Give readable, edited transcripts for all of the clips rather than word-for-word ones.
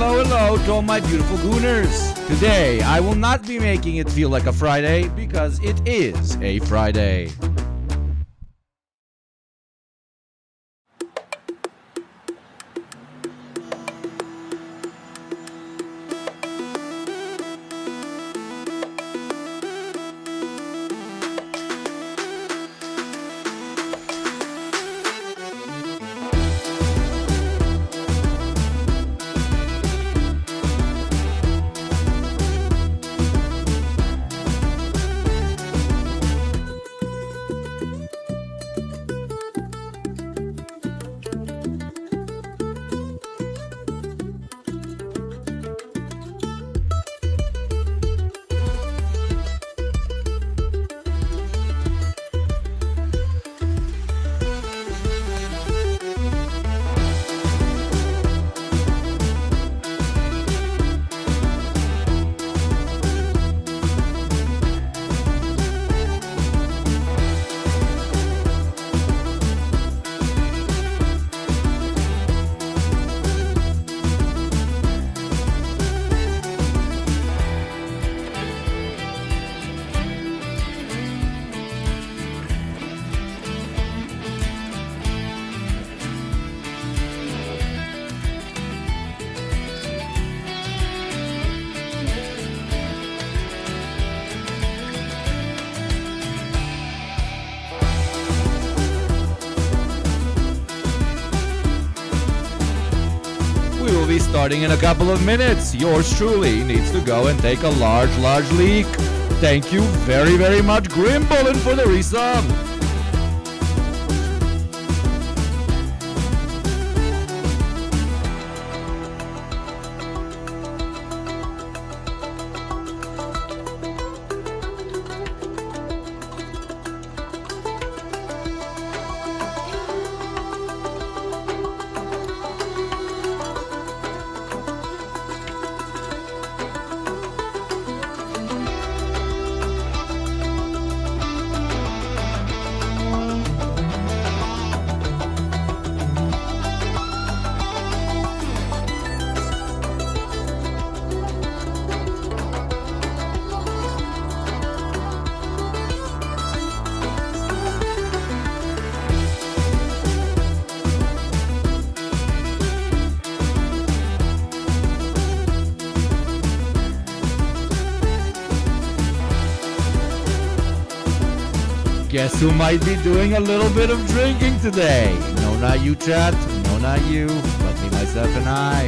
hello to all my beautiful gooners. Today, I will not be making it feel like a Friday because it is a Friday. Starting in a couple of minutes. Yours truly needs to go and take a large leak. Thank you very much, Grimbullen, for the resub. Guess who might be doing a little bit of drinking today? No, not you, chat. No, not you. But me, myself, and I.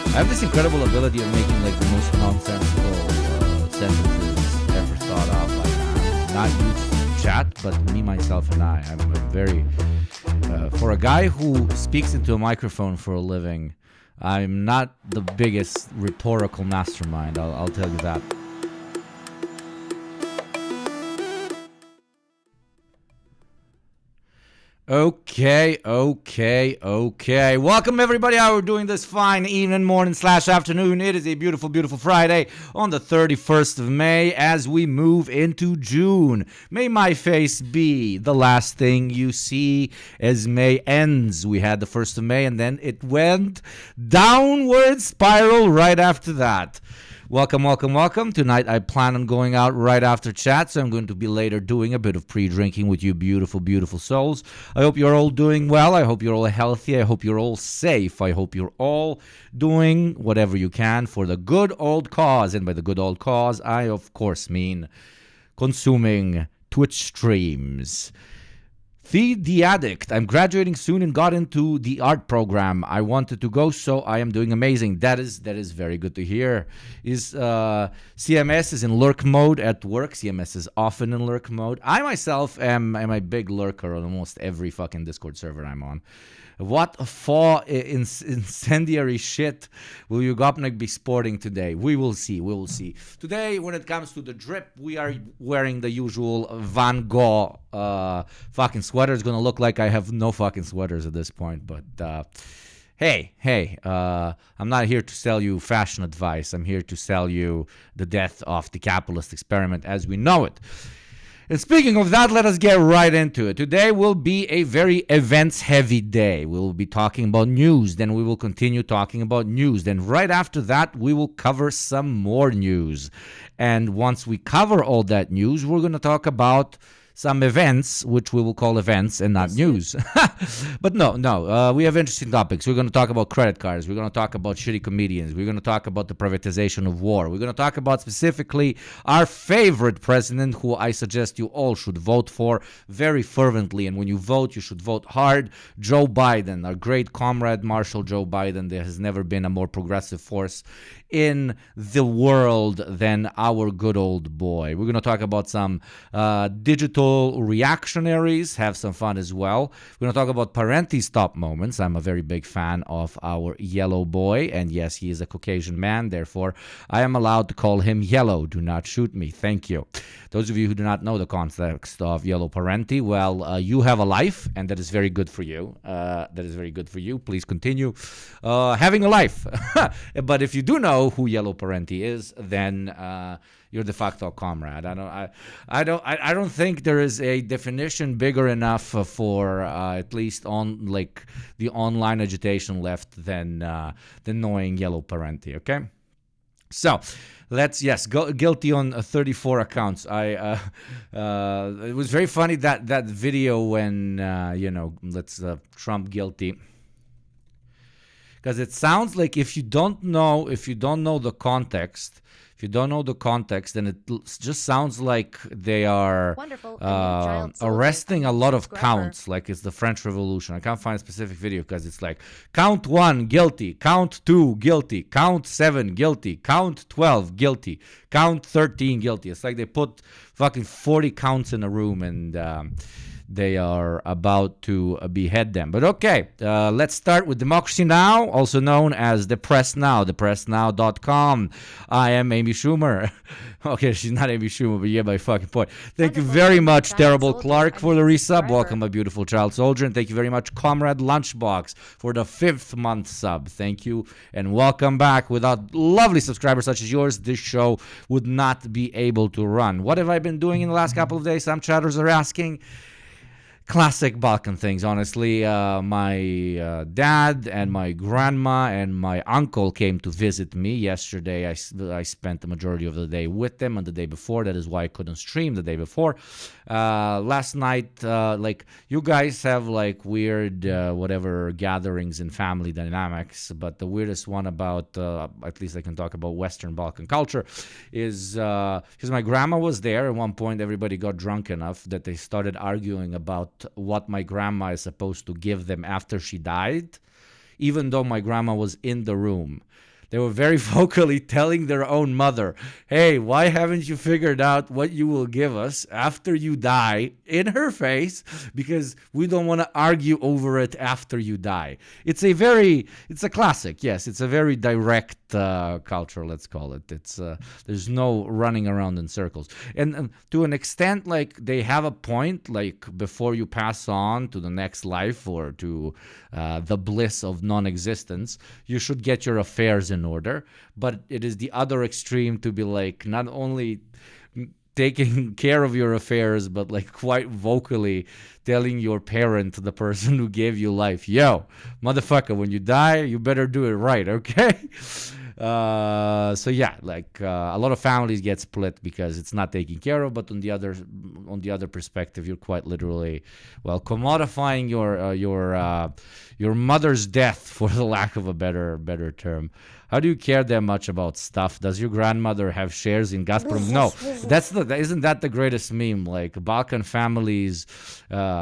I have this incredible ability of making like the most nonsensical sentences ever thought of by man. Not you, chat, but me, myself, and I. I'm very... for a guy who speaks into a microphone for a living, I'm not the biggest rhetorical mastermind. I'll tell you that. Okay. Welcome, everybody. How we're doing this fine evening, morning / afternoon. It is a beautiful Friday on the 31st of May as we move into June. May my face be the last thing you see as May ends. We had the 1st of May and then it went downward spiral right after that. Welcome. Tonight I plan on going out right after chat, so I'm going to be later doing a bit of pre-drinking with you beautiful souls. I hope you're all doing well. I hope you're all healthy. I hope you're all safe. I hope you're all doing whatever you can for the good old cause. And by the good old cause, I of course mean consuming Twitch streams. Feed the Addict. I'm graduating soon and got into the art program. I wanted to go, so I am doing amazing. That is very good to hear. CMS is in lurk mode at work. CMS is often in lurk mode. I myself am a big lurker on almost every fucking Discord server I'm on. What incendiary shit will you Gopnik be sporting today? We will see. Today, when it comes to the drip, we are wearing the usual Van Gogh fucking sweater. It's going to look like I have no fucking sweaters at this point. But hey, I'm not here to sell you fashion advice. I'm here to sell you the death of the capitalist experiment as we know it. And speaking of that, let us get right into it. Today will be a very events-heavy day. We will be talking about news, then we will continue talking about news. Then right after that, we will cover some more news. And once we cover all that news, we're going to talk about some events, which we will call events and not news. But no, we have interesting topics. We're going to talk about credit cards. We're going to talk about shitty comedians. We're going to talk about the privatization of war. We're going to talk about specifically our favorite president, who I suggest you all should vote for very fervently. And when you vote, you should vote hard. Joe Biden, our great comrade, Marshal Joe Biden. There has never been a more progressive force in the world than our good old boy. We're going to talk about some digital reactionaries, have some fun as well. We're going to talk about Parenti's top moments. I'm a very big fan of our yellow boy, and yes, he is a Caucasian man, therefore I am allowed to call him yellow. Do not shoot me. Thank you. Those of you who do not know the context of yellow Parenti, well, you have a life, and that is very good for you. That is very good for you. Please continue having a life. But if you do know who yellow Parenti is, then you're de facto comrade. I don't think there is a definition bigger enough for at least on like the online agitation left than knowing yellow Parenti. Okay, so let's guilty on 34 accounts. It was very funny that video when Trump guilty. Because it sounds like if you don't know the context, then it just sounds like they are arresting a lot of counts, like it's the French Revolution. I can't find a specific video because it's like count 1 guilty, count 2 guilty, count 7 guilty, count 12 guilty, count 13 guilty. It's like they put fucking 40 counts in a room and they are about to behead them. But okay, let's start with Democracy Now!, also known as The Press Now, thepressnow.com. I am Amy Schumer. Okay, she's not Amy Schumer, but yeah, my fucking point. Thank you very much, Terrible Clark, for the resub. Welcome, my beautiful child soldier. And thank you very much, Comrade Lunchbox, for the 5th month sub. Thank you, and welcome back. Without lovely subscribers such as yours, this show would not be able to run. What have I been doing in the last couple of days? Some chatters are asking. Classic Balkan things, honestly. My dad and my grandma and my uncle came to visit me yesterday. I spent the majority of the day with them, and the day before, that is why I couldn't stream the day before. Last night, like, you guys have like weird whatever gatherings and family dynamics, but the weirdest one about, at least I can talk about Western Balkan culture, is because my grandma was there. At one point, everybody got drunk enough that they started arguing about what my grandma is supposed to give them after she died, even though my grandma was in the room. They were very vocally telling their own mother, hey, why haven't you figured out what you will give us after you die, in her face, because we don't want to argue over it after you die. It's a classic, yes. It's a very direct culture, let's call it. It's there's no running around in circles. And to an extent, like, they have a point, like, before you pass on to the next life or to the bliss of non-existence, you should get your affairs in order. But it is the other extreme to be like, not only taking care of your affairs, but like quite vocally telling your parent, the person who gave you life, yo, motherfucker, when you die, you better do it right, okay? So yeah, like a lot of families get split because it's not taken care of, but on the other perspective, you're quite literally, well, commodifying your mother's death, for the lack of a better term. How do you care that much about stuff? Does your grandmother have shares in Gazprom? No, isn't that the greatest meme? Like Balkan families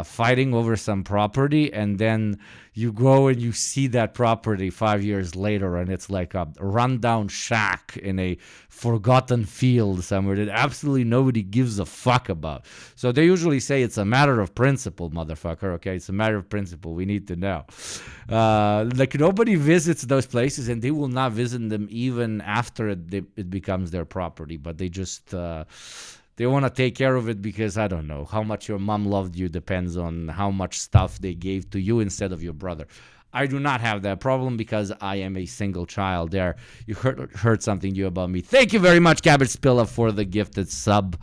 fighting over some property, and then you go and you see that property 5 years later, and it's like a rundown shack in a forgotten field somewhere that absolutely nobody gives a fuck about. So they usually say it's a matter of principle, motherfucker, okay? It's a matter of principle. We need to know. Like, nobody visits those places, and they will not visit them even after it becomes their property, but they just... they want to take care of it because, I don't know, how much your mom loved you depends on how much stuff they gave to you instead of your brother. I do not have that problem because I am a single child. There, you heard something new about me. Thank you very much, Cabbage Spilla, for the gifted sub.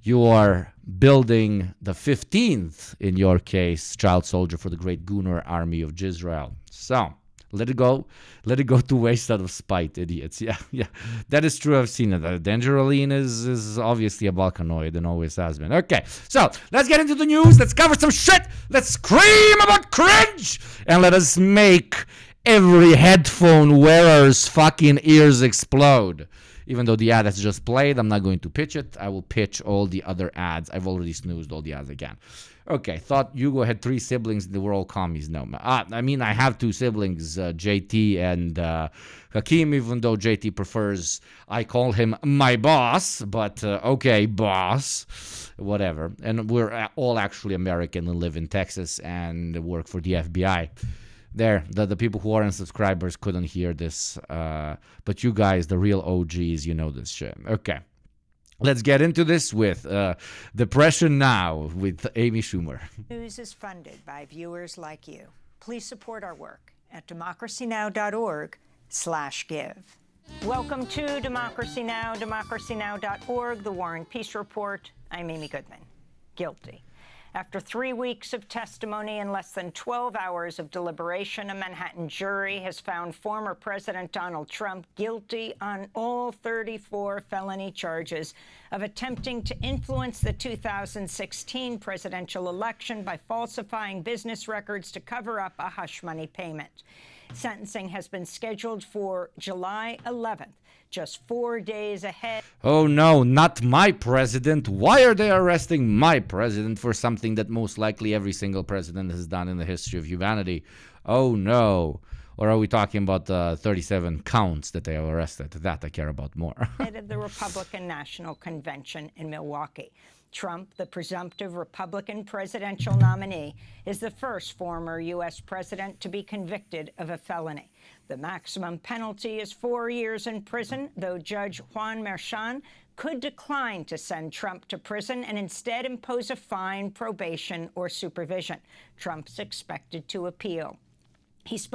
You are building the 15th, in your case, child soldier for the great Gunnar army of Jezreel. So, let it go to waste out of spite, idiots. Yeah, that is true. I've seen it. Dangerolene is obviously a Balkanoid and always has been. Okay, so let's get into the news. Let's cover some shit. Let's scream about cringe. And let us make every headphone wearer's fucking ears explode. Even though the ad has just played, I'm not going to pitch it. I will pitch all the other ads. I've already snoozed all the ads again. Okay, thought Hugo had 3 siblings. They were all commies. No, I mean, I have 2 siblings, JT and Hakeem, even though JT prefers I call him my boss. But okay, boss, whatever. And we're all actually American and live in Texas and work for the FBI. There, the people who aren't subscribers couldn't hear this. But you guys, the real OGs, you know this shit. Okay. Let's get into this with Depression Now with Amy Schumer. News is funded by viewers like you. Please support our work at democracynow.org/give. Welcome to Democracy Now!, democracynow.org, the War and Peace Report. I'm Amy Goodman. Guilty. After 3 weeks of testimony and less than 12 hours of deliberation, a Manhattan jury has found former President Donald Trump guilty on all 34 felony charges of attempting to influence the 2016 presidential election by falsifying business records to cover up a hush money payment. Sentencing has been scheduled for July 11th. Just 4 days ahead. Oh no, not my president. Why are they arresting my president for something that most likely every single president has done in the history of humanity? Oh no. Or are we talking about the 37 counts that they have arrested? That I care about more. Head of the Republican National Convention in Milwaukee. Trump, the presumptive Republican presidential nominee, is the first former U.S. president to be convicted of a felony. The maximum penalty is 4 years in prison, though Judge Juan Merchan could decline to send Trump to prison and instead impose a fine, probation, or supervision. Trump's expected to appeal.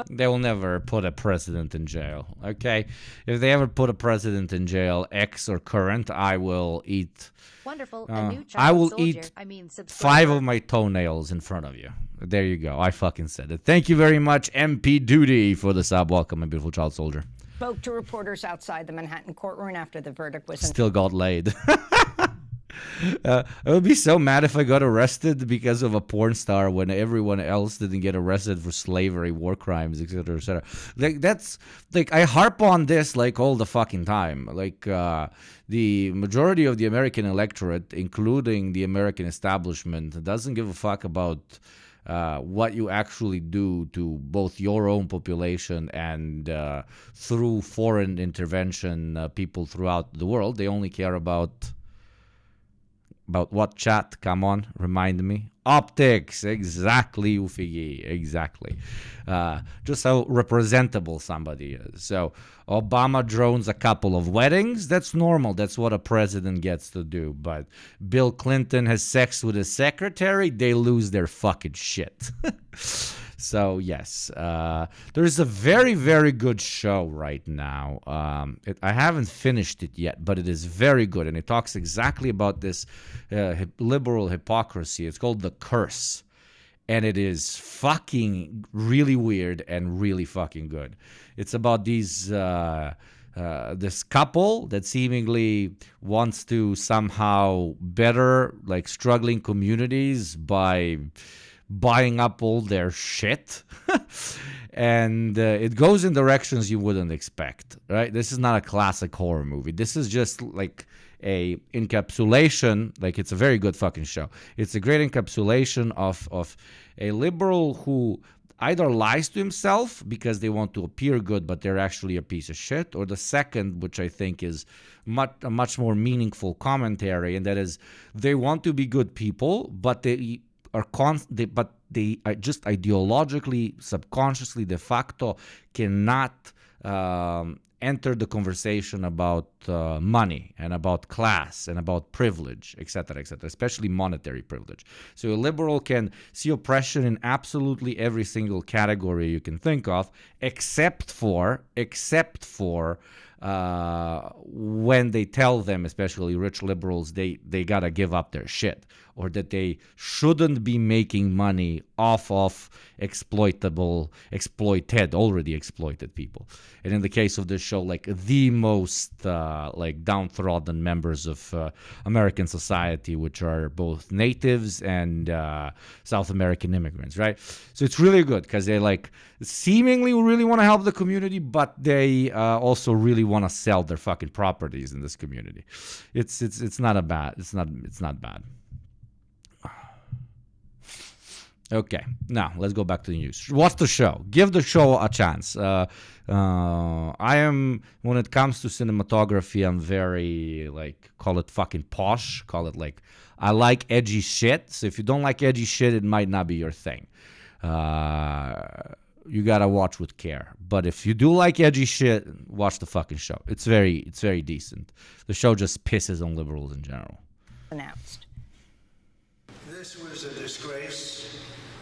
They will never put a president in jail, okay? If they ever put a president in jail, ex or current, I will eat... Wonderful. A new I will soldier. eat 5 of my toenails in front of you. There you go. I fucking said it. Thank you very much, MP Duty, for the sub. Welcome, my beautiful child soldier. Spoke to reporters outside the Manhattan courtroom after the verdict was... Still got laid. I would be so mad if I got arrested because of a porn star when everyone else didn't get arrested for slavery, war crimes, etc., etc. Like that's like I harp on this like all the fucking time. Like the majority of the American electorate, including the American establishment, doesn't give a fuck about what you actually do to both your own population and through foreign intervention people throughout the world. They only care about what, chat? Come on, remind me. Optics, exactly, Ufigi, exactly. Just how representable somebody is. So Obama drones a couple of weddings. That's normal. That's what a president gets to do. But Bill Clinton has sex with his secretary. They lose their fucking shit. So, yes, there's a very, very good show right now. I haven't finished it yet, but it is very good. And it talks exactly about this liberal hypocrisy. It's called The Curse. And it is fucking really weird and really fucking good. It's about these this couple that seemingly wants to somehow better like struggling communities by buying up all their shit. And it goes in directions you wouldn't expect, right? This is not a classic horror movie. This is just like a encapsulation. Like, it's a very good fucking show. It's a great encapsulation of a liberal who either lies to himself because they want to appear good, but they're actually a piece of shit, or the second, which I think is a much more meaningful commentary, and that is they want to be good people, but they are they are just ideologically, subconsciously, de facto cannot enter the conversation about money and about class and about privilege, etc., especially monetary privilege. So a liberal can see oppression in absolutely every single category you can think of, except for when they tell them, especially rich liberals, they gotta give up their shit, or that they shouldn't be making money off of already exploited people. And in the case of this show, like the most like downtrodden members of American society, which are both natives and South American immigrants, right? So it's really good because they like seemingly really want to help the community, but they also really want to sell their fucking properties in this community. It's not bad. It's not bad. Okay, now let's go back to the news. Watch the show. Give the show a chance. I am, when it comes to cinematography, I'm very, like, call it fucking posh. Call it like, I like edgy shit. So if you don't like edgy shit, it might not be your thing. You gotta watch with care. But if you do like edgy shit, watch the fucking show. It's very decent. The show just pisses on liberals in general. Announced. This was a disgrace.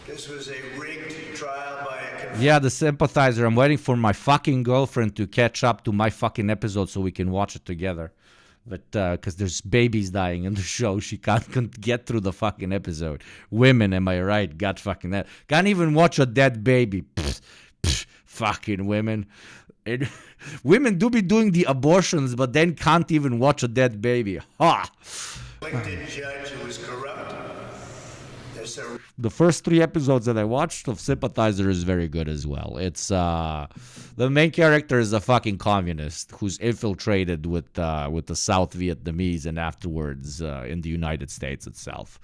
This was a rigged trial by a... Yeah, the sympathizer. I'm waiting for my fucking girlfriend to catch up to my fucking episode so we can watch it together. But because there's babies dying in the show, she can't get through the fucking episode. Women, am I right? God fucking that. Can't even watch a dead baby. Fucking women. Women do be doing the abortions, but then can't even watch a dead baby. Ha! Elected judge who was corrupt. The first 3 episodes that I watched of Sympathizer is very good as well. It's the main character is a fucking communist who's infiltrated with the South Vietnamese and afterwards in the United States itself.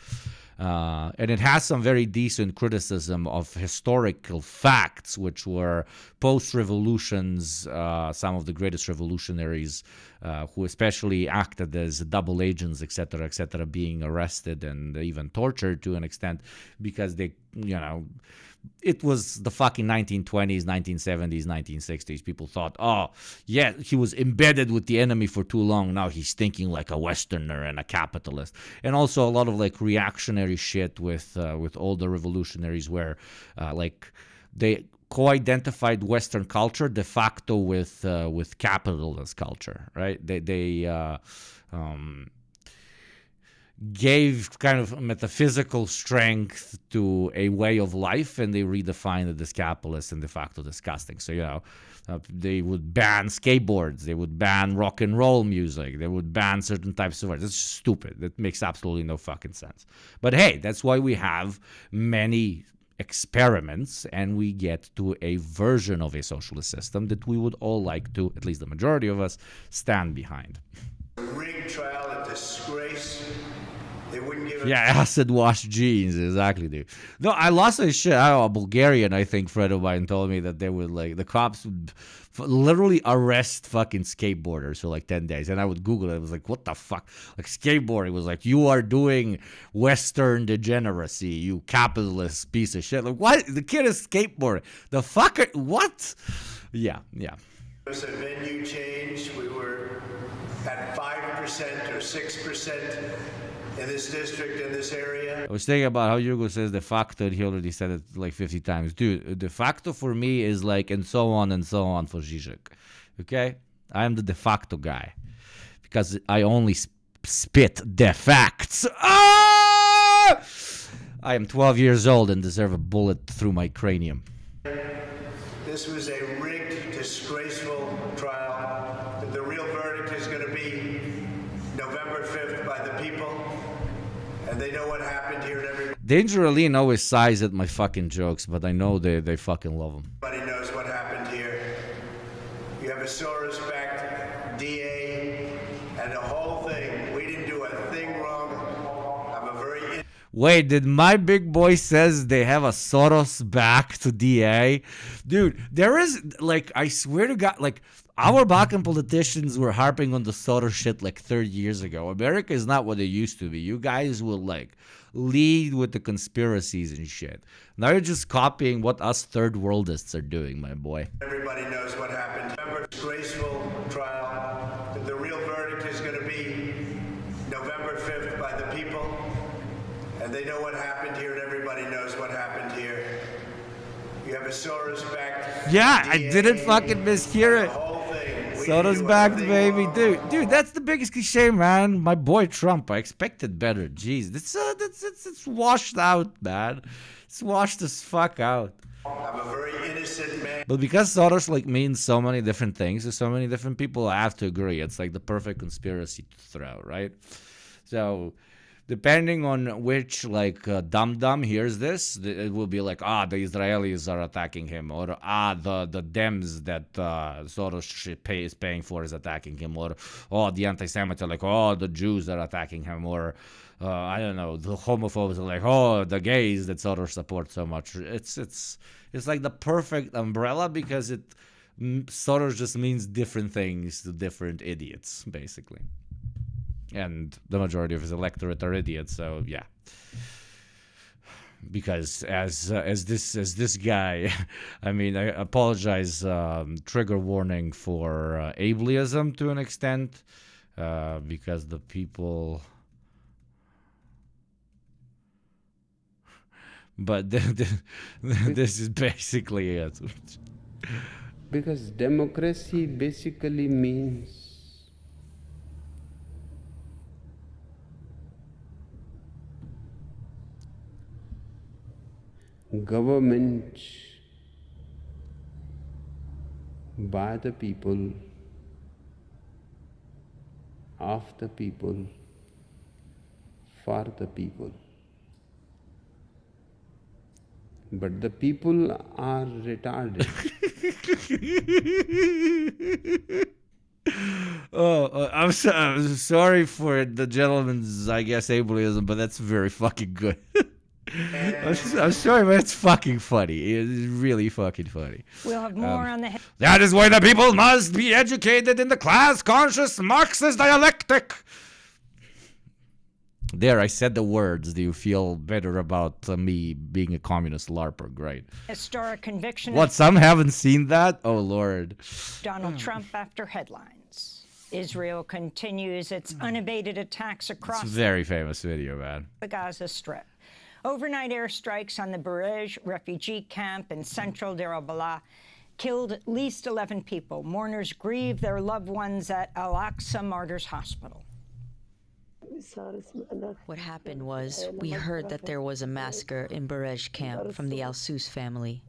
And it has some very decent criticism of historical facts, which were post-revolutions, some of the greatest revolutionaries who especially acted as double agents, etc., being arrested and even tortured to an extent because they, it was the fucking 1920s, 1970s, 1960s. People thought, oh, yeah, he was embedded with the enemy for too long. Now he's thinking like a Westerner and a capitalist. And also a lot of like reactionary shit with all the revolutionaries where like they co-identified Western culture de facto with capitalist culture, right? They gave kind of metaphysical strength to a way of life, and they redefined it as capitalist and de facto disgusting. So, they would ban skateboards, they would ban rock and roll music, they would ban certain types of art. That's stupid. That makes absolutely no fucking sense. But hey, that's why we have many experiments, and we get to a version of a socialist system that we would all like to, at least the majority of us, stand behind. Rigged trial, a disgrace. They wouldn't give Yeah, acid wash jeans, exactly, dude. No, I lost my shit. I don't know, a Bulgarian, I think, friend of mine told me that they would, like, the cops would literally arrest fucking skateboarders for like 10 days. And I would Google it. I was like, what the fuck? Like, skateboarding was like, you are doing Western degeneracy, you capitalist piece of shit. Like, what? The kid is skateboarding. The fucker, what? Yeah. There was a venue change. We were at 5% or 6% in this district, in this area. I was thinking about how Hugo says de facto, and he already said it like 50 times. Dude, de facto for me is like and so on for Zizek. Okay? I am the de facto guy. Because I only spit de facts. Ah! I am 12 years old and deserve a bullet through my cranium. This was a rigged, disgraceful trial. The real verdict is going to be November 5th by the people. And they know what happened here and everybody. Danger Aline always sighs at my fucking jokes, but I know they fucking love them. Everybody knows what happened here. You have a Soros-backed DA and the whole thing. We didn't do a thing wrong. I'm a very... Wait, did my big boy says they have a Soros-backed DA? Dude, there is, like, I swear to God, like... Our Balkan politicians were harping on the Soros shit like 30 years ago. America is not what it used to be. You guys will like lead with the conspiracies and shit. Now you're just copying what us third worldists are doing, my boy. Everybody knows what happened. November disgraceful trial. The real verdict is going to be November 5th by the people. And they know what happened here and everybody knows what happened here. You have a Soros-backed Yeah, DA, I didn't fucking mishear it. the whole thing. Soros backed, baby, dude. That's the biggest cliche, man. My boy Trump. I expected better. Jeez, it's washed out, man. It's washed as fuck out. I'm a very innocent man. But because Soros means so many different things to so many different people, I have to agree. It's like the perfect conspiracy to throw, right? So, depending on which dum-dum hears this, it will be like, the Israelis are attacking him, or the Dems that Soros is paying for is attacking him, or the anti-Semites are like, the Jews are attacking him, or I don't know, the homophobes are like, the gays that Soros supports so much. It's like the perfect umbrella because Soros just means different things to different idiots, basically. And the majority of his electorate are idiots, so yeah. Because as this guy, I mean, I apologize, trigger warning for ableism to an extent, because the people. But this is basically it. Because democracy basically means government by the people, of the people, for the people. But the people are retarded. I'm sorry for the gentleman's, I guess, ableism, but that's very fucking good. I'm sorry, but it's fucking funny. It's really fucking funny. We'll have more on the... That is why the people must be educated in the class-conscious Marxist dialectic. There, I said the words. Do you feel better about me being a communist LARPer? Great. Historic conviction. What, some haven't seen that? Oh, Lord. Donald Trump after headlines. Israel continues its unabated attacks across... It's a very famous video, man. ...the Gaza Strip. Overnight airstrikes on the Barej refugee camp in central Deir al-Balah killed at least 11 people. Mourners grieve their loved ones at Al-Aqsa Martyrs Hospital. What happened was, we heard that there was a massacre in Barej camp from the Al-Sus family.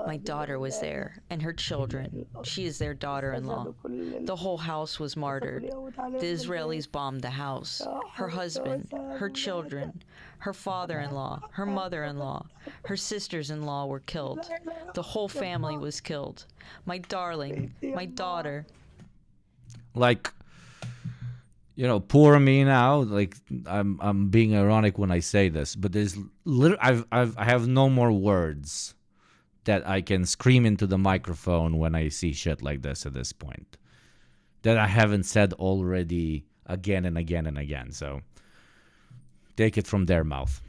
My daughter was there, and her children. She is their daughter-in-law. The whole house was martyred. The Israelis bombed the house. Her husband, her children, her father-in-law, her mother-in-law, her sisters-in-law were killed. The whole family was killed. My darling, my daughter. Poor me now. I'm being ironic when I say this, but there's I have no more words that I can scream into the microphone when I see shit like this at this point, that I haven't said already again and again and again. So take it from their mouth.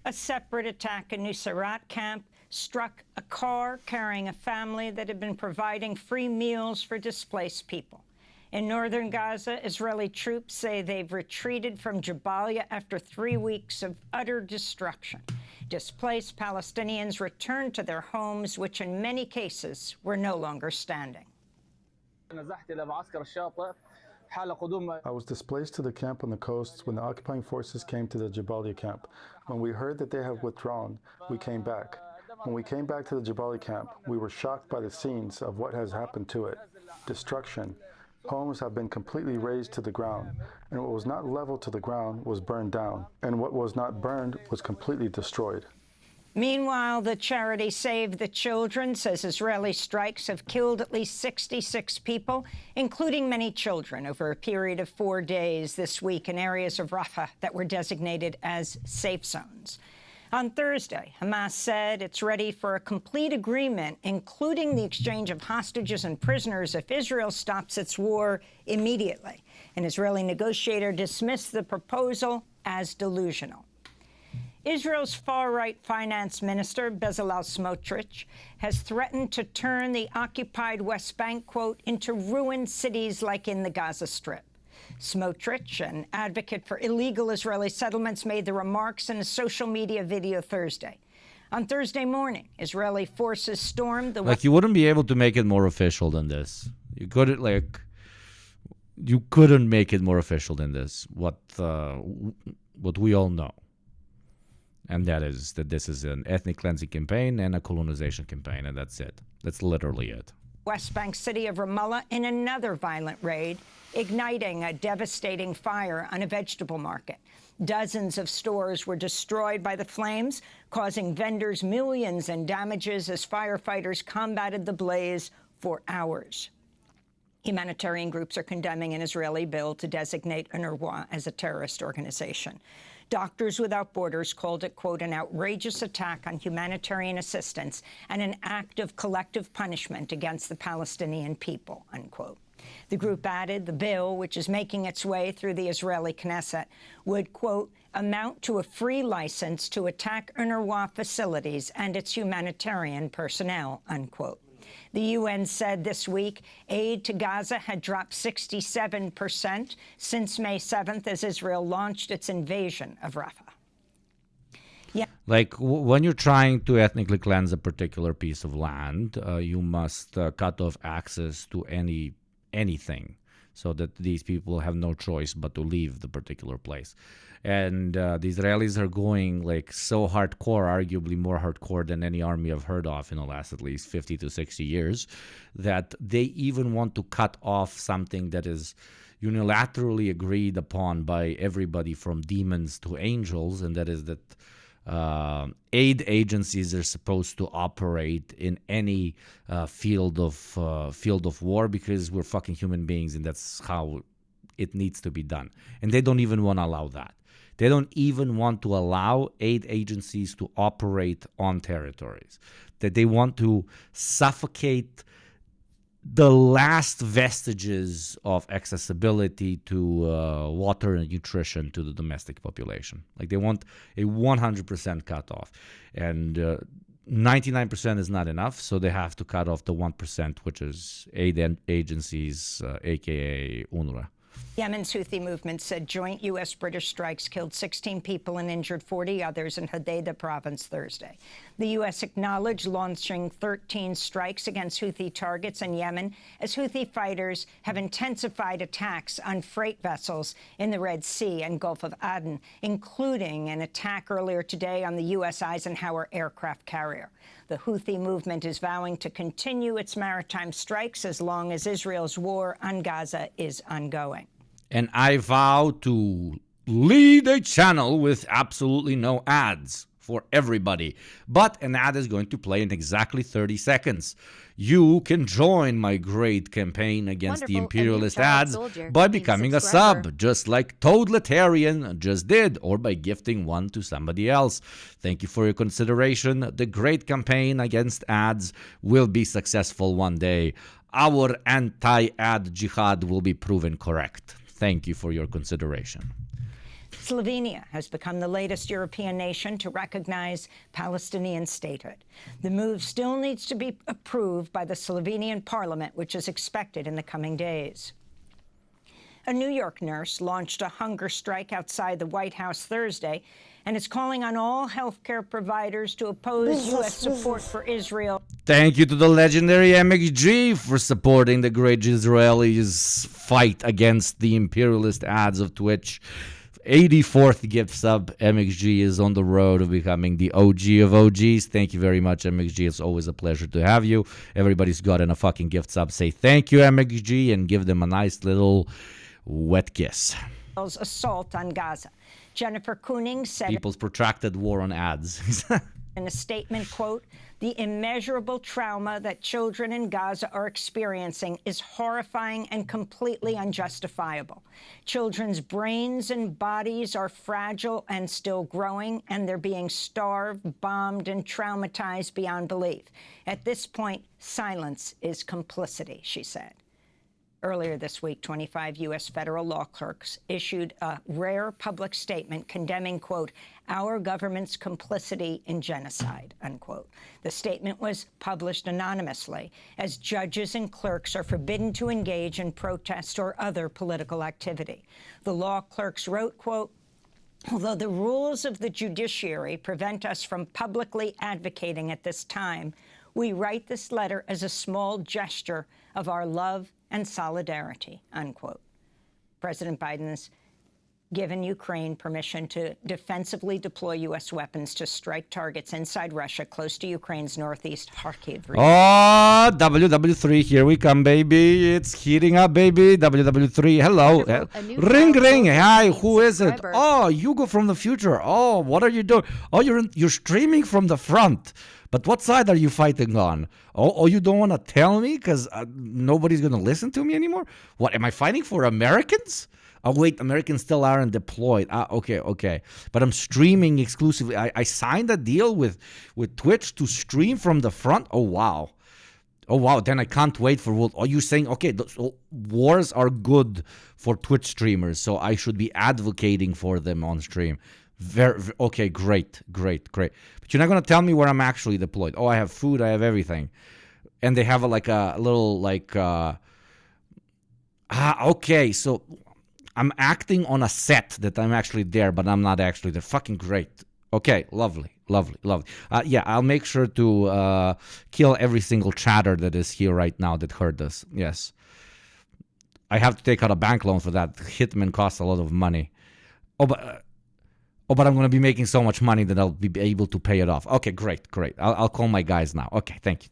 A separate attack in Nuseirat camp struck a car carrying a family that had been providing free meals for displaced people. In northern Gaza, Israeli troops say they've retreated from Jabalia after 3 weeks of utter destruction. Displaced Palestinians returned to their homes, which in many cases were no longer standing. I was displaced to the camp on the coast when the occupying forces came to the Jabalia camp. When we heard that they have withdrawn, we came back. When we came back to the Jabalia camp, we were shocked by the scenes of what has happened to it. Destruction. Homes have been completely razed to the ground, and what was not leveled to the ground was burned down, and what was not burned was completely destroyed. Meanwhile, the charity Save the Children says Israeli strikes have killed at least 66 people, including many children, over a period of 4 days this week in areas of Rafah that were designated as safe zones. On Thursday, Hamas said it's ready for a complete agreement, including the exchange of hostages and prisoners, if Israel stops its war immediately. An Israeli negotiator dismissed the proposal as delusional. Israel's far-right finance minister, Bezalel Smotrich, has threatened to turn the occupied West Bank, quote, into ruined cities like in the Gaza Strip. Smotrich, an advocate for illegal Israeli settlements, made the remarks in a social media video Thursday. On Thursday morning, Israeli forces stormed the... You wouldn't be able to make it more official than this. You couldn't you couldn't make it more official than this. What we all know, and that is that this is an ethnic cleansing campaign and a colonization campaign, and that's it. That's literally it. West Bank city of Ramallah in another violent raid, igniting a devastating fire on a vegetable market. Dozens of stores were destroyed by the flames, causing vendors millions in damages as firefighters combated the blaze for hours. Humanitarian groups are condemning an Israeli bill to designate UNRWA as a terrorist organization. Doctors Without Borders called it, quote, an outrageous attack on humanitarian assistance and an act of collective punishment against the Palestinian people, unquote. The group added the bill, which is making its way through the Israeli Knesset, would, quote, amount to a free license to attack UNRWA facilities and its humanitarian personnel, unquote. The UN said this week aid to Gaza had dropped 67% since May 7th as Israel launched its invasion of Rafah. Yeah. When you're trying to ethnically cleanse a particular piece of land, you must cut off access to anything so that these people have no choice but to leave the particular place. And the Israelis are going so hardcore, arguably more hardcore than any army I've heard of in the last at least 50 to 60 years, that they even want to cut off something that is unilaterally agreed upon by everybody from demons to angels, and that is that aid agencies are supposed to operate in any field of war, because we're fucking human beings and that's how it needs to be done. And they don't even want to allow that. They don't even want to allow aid agencies to operate on territories. That they want to suffocate the last vestiges of accessibility to water and nutrition to the domestic population. They want a 100% cutoff. And 99% is not enough, so they have to cut off the 1%, which is aid agencies, a.k.a. UNRWA. Yemen's Houthi movement said joint U.S.-British strikes killed 16 people and injured 40 others in Hodeidah province Thursday. The U.S. acknowledged launching 13 strikes against Houthi targets in Yemen as Houthi fighters have intensified attacks on freight vessels in the Red Sea and Gulf of Aden, including an attack earlier today on the U.S. Eisenhower aircraft carrier. The Houthi movement is vowing to continue its maritime strikes as long as Israel's war on Gaza is ongoing. And I vow to lead a channel with absolutely no ads for everybody. But an ad is going to play in exactly 30 seconds. You can join my great campaign against the imperialist ads by becoming a sub, just like Toadletarian just did, or by gifting one to somebody else. Thank you for your consideration. The great campaign against ads will be successful one day. Our anti-ad jihad will be proven correct. Thank you for your consideration. Slovenia has become the latest European nation to recognize Palestinian statehood. The move still needs to be approved by the Slovenian parliament, which is expected in the coming days. A New York nurse launched a hunger strike outside the White House Thursday and is calling on all healthcare providers to oppose U.S. support for Israel. Thank you to the legendary MXG for supporting the great Israelis' fight against the imperialist ads of Twitch. 84th gift sub. MXG is on the road of becoming the OG of OGs. Thank you very much, MXG. It's always a pleasure to have you. Everybody's gotten a fucking gift sub. Say thank you, MXG, and give them a nice little wet kiss. Assault on Gaza. Jennifer Kuning said People's protracted war on ads. in a statement, quote, the immeasurable trauma that children in Gaza are experiencing is horrifying and completely unjustifiable. Children's brains and bodies are fragile and still growing, and they're being starved, bombed, and traumatized beyond belief. At this point, silence is complicity, she said. Earlier this week, 25 U.S. federal law clerks issued a rare public statement condemning, quote, our government's complicity in genocide, unquote. The statement was published anonymously as judges and clerks are forbidden to engage in protest or other political activity. The law clerks wrote, quote, although the rules of the judiciary prevent us from publicly advocating at this time, we write this letter as a small gesture of our love and solidarity, unquote. President Biden's given Ukraine permission to defensively deploy U.S. weapons to strike targets inside Russia close to Ukraine's northeast Kharkiv region. Oh, WW3, here we come, baby. It's heating up, baby. WW3, hello. Ring, ring. Hi, who is it? Oh, Hugo from the future. Oh, what are you doing? Oh, you're streaming from the front. But what side are you fighting on? Oh, you don't want to tell me because nobody's going to listen to me anymore? What, am I fighting for Americans? Oh, wait, Americans still aren't deployed. Okay. But I'm streaming exclusively. I signed a deal with Twitch to stream from the front. Oh, wow. Then I can't wait for World. Oh, you're saying, okay, so wars are good for Twitch streamers, so I should be advocating for them on stream. Okay, great. But you're not going to tell me where I'm actually deployed. Oh, I have food, I have everything. And they have a little, okay, so I'm acting on a set that I'm actually there, but I'm not actually there. Fucking great. Okay, lovely. Yeah, I'll make sure to kill every single chatter that is here right now that heard us. Yes. I have to take out a bank loan for that. Hitman costs a lot of money. But I'm going to be making so much money that I'll be able to pay it off. Okay, great. I'll call my guys now. Okay, thank you.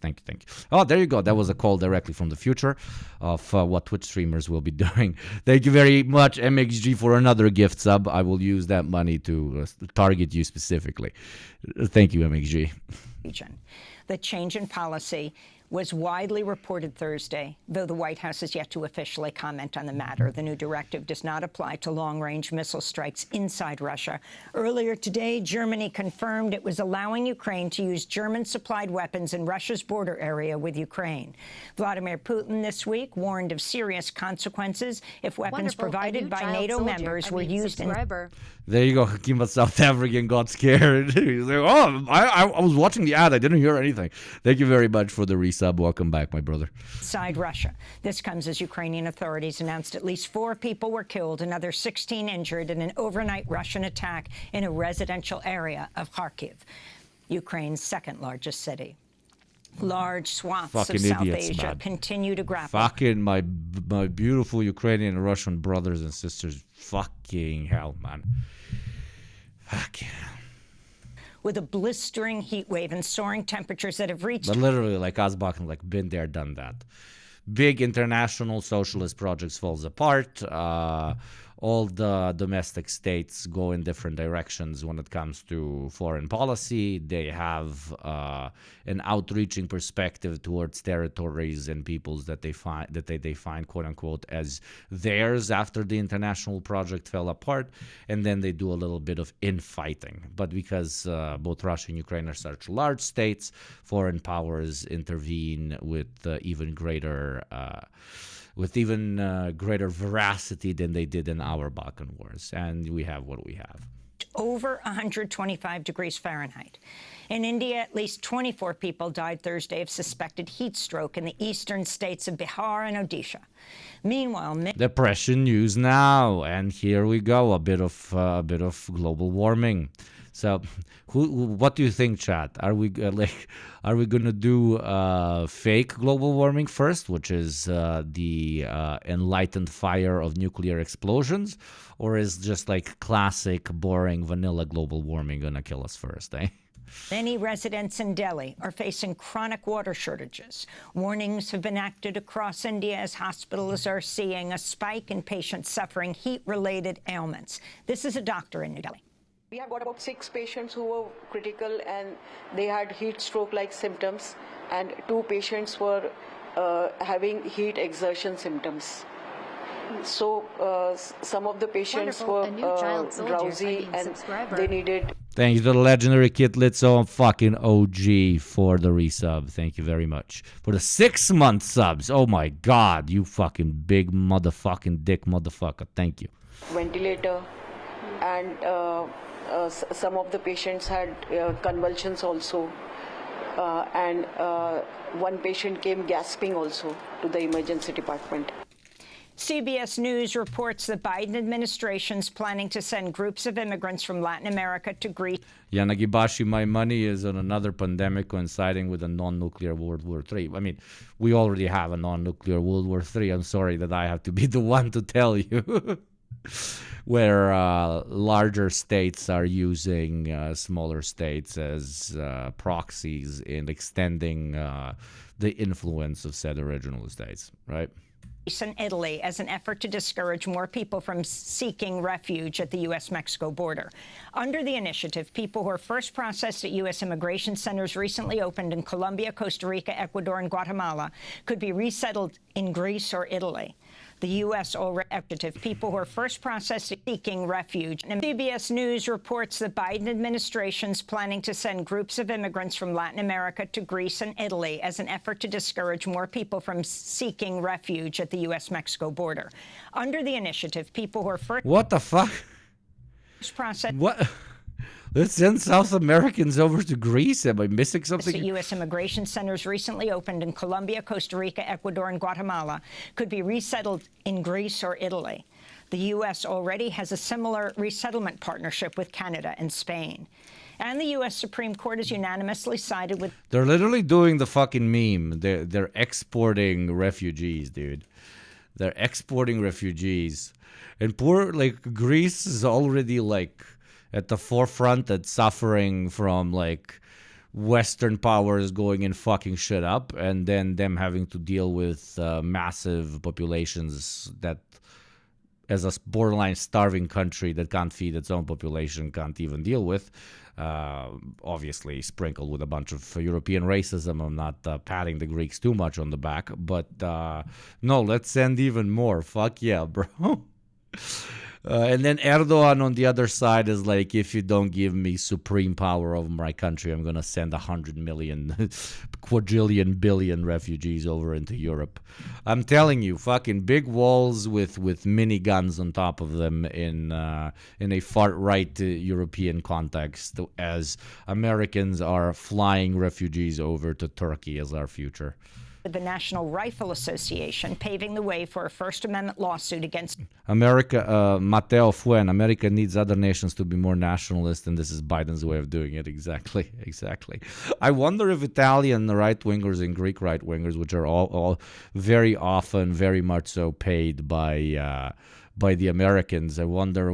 Oh, there you go. That was a call directly from the future of what Twitch streamers will be doing. Thank you very much, MXG, for another gift sub. I will use that money to target you specifically. Thank you, MXG. The change in policy was widely reported Thursday, though the White House has yet to officially comment on the matter. The new directive does not apply to long-range missile strikes inside Russia. Earlier today, Germany confirmed it was allowing Ukraine to use German-supplied weapons in Russia's border area with Ukraine. Vladimir Putin this week warned of serious consequences if weapons provided by NATO members were used in... There you go. Hakim, South African got scared. He's like, oh, I was watching the ad. I didn't hear anything. Thank you very much for the resub. Welcome back, my brother. Inside Russia. This comes as Ukrainian authorities announced at least 4 people were killed, another 16 injured in an overnight Russian attack in a residential area of Kharkiv, Ukraine's second largest city. Large swaths of South Asia continue to grapple. Fucking my beautiful Ukrainian and Russian brothers and sisters. Fucking hell, man. Fucking hell. With a blistering heat wave and soaring temperatures that have reached... But literally, like Azbakan, like been there, done that. Big international socialist projects falls apart. All the domestic states go in different directions when it comes to foreign policy. They have an outreaching perspective towards territories and peoples that they find quote unquote as theirs after the international project fell apart, and then they do a little bit of infighting. But because both Russia and Ukraine are such large states, foreign powers intervene with even greater veracity than they did in our Balkan wars. And we have what we have. Over 125 degrees Fahrenheit. In India, at least 24 people died Thursday of suspected heat stroke in the eastern states of Bihar and Odisha. Meanwhile, depression news now, and here we go, a bit of global warming. So, what do you think, chat? Are we gonna do fake global warming first, which is the enlightened fire of nuclear explosions, or is just like classic, boring, vanilla global warming gonna kill us first? Many residents in Delhi are facing chronic water shortages. Warnings have been acted across India as hospitals are seeing a spike in patients suffering heat-related ailments. This is a doctor in New Delhi. We have got about 6 patients who were critical and they had heat stroke-like symptoms, and 2 patients were having heat exertion symptoms. So some of the patients were drowsy and they needed... Thank you to the legendary Kit Litzo, fucking OG, for the resub. Thank you very much. For the 6-month subs. Oh my God, you fucking big motherfucking dick motherfucker. Thank you. Ventilator, and some of the patients had convulsions also. And one patient came gasping also to the emergency department. CBS News reports the Biden administration's planning to send groups of immigrants from Latin America to Greece. Yanagibashi, my money is on another pandemic coinciding with a non-nuclear World War III. I mean, we already have a non-nuclear World War III. I'm sorry that I have to be the one to tell you. Where larger states are using smaller states as proxies in extending the influence of said original states, right? In Italy as an effort to discourage more people from seeking refuge at the U.S.-Mexico border. Under the initiative, people who are first processed at U.S. immigration centers recently opened in Colombia, Costa Rica, Ecuador, and Guatemala could be resettled in Greece or Italy. The U.S. already active people who are first processed seeking refuge. And CBS News reports the Biden administration's planning to send groups of immigrants from Latin America to Greece and Italy as an effort to discourage more people from seeking refuge at the U.S.-Mexico border. Under the initiative, people who are first... What the fuck? Processed... What? Let's send South Americans over to Greece. Am I missing something? U.S. immigration centers recently opened in Colombia, Costa Rica, Ecuador, and Guatemala could be resettled in Greece or Italy. The U.S. already has a similar resettlement partnership with Canada and Spain. And the U.S. Supreme Court has unanimously sided with... They're literally doing the fucking meme. They're exporting refugees, dude. They're exporting refugees. And poor, like, Greece is already, like... at the forefront and suffering from like Western powers going and fucking shit up, and then them having to deal with massive populations that, as a borderline starving country that can't feed its own population, can't even deal with. Obviously sprinkled with a bunch of European racism. I'm not patting the Greeks too much on the back, but no, let's send even more. Fuck yeah, bro. And then Erdogan on the other side is like, if you don't give me supreme power over my country, I'm going to send 100 million, quadrillion, billion refugees over into Europe. I'm telling you, fucking big walls with miniguns on top of them in a far-right European context, as Americans are flying refugees over to Turkey as our future. The National Rifle Association, paving the way for a First Amendment lawsuit against America. Matteo Fuen, America needs other nations to be more nationalist, and this is Biden's way of doing it. Exactly. I wonder if Italian right-wingers and Greek right-wingers, which are all very often, very much so paid by the Americans, I wonder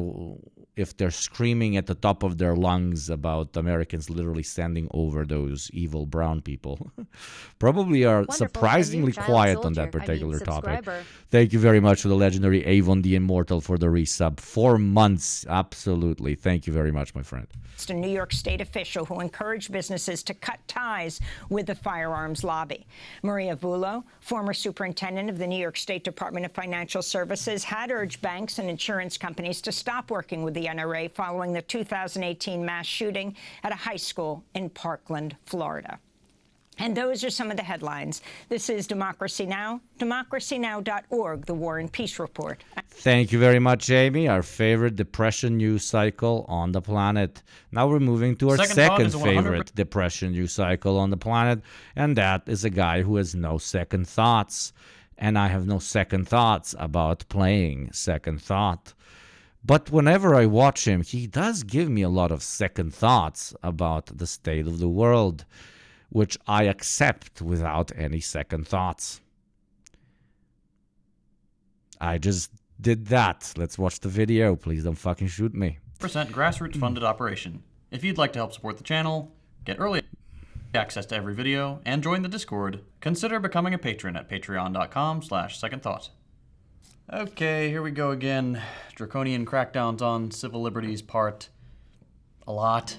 if they're screaming at the top of their lungs about Americans literally sending over those evil brown people. Probably are surprisingly quiet on that particular topic. Thank you very much to the legendary Avon the Immortal for the resub. 4 months, absolutely. Thank you very much, my friend. A New York State official who encouraged businesses to cut ties with the firearms lobby. Maria Vullo, former superintendent of the New York State Department of Financial Services, had urged banks and insurance companies to stop working with the NRA following the 2018 mass shooting at a high school in Parkland, Florida. And those are some of the headlines. This is Democracy Now!, democracynow.org, the War and Peace Report. Thank you very much, Amy. Our favorite depression news cycle on the planet. Now we're moving to our second favorite depression news cycle on the planet, and that is a guy who has no second thoughts. And I have no second thoughts about playing Second Thought. But whenever I watch him, he does give me a lot of second thoughts about the state of the world, which I accept without any second thoughts. I just did that. Let's watch the video. Please don't fucking shoot me. % grassroots funded operation. If you'd like to help support the channel, get early access to every video, and join the Discord, consider becoming a patron at patreon.com/secondthought. Okay, here we go again. Draconian crackdowns on civil liberties part a lot.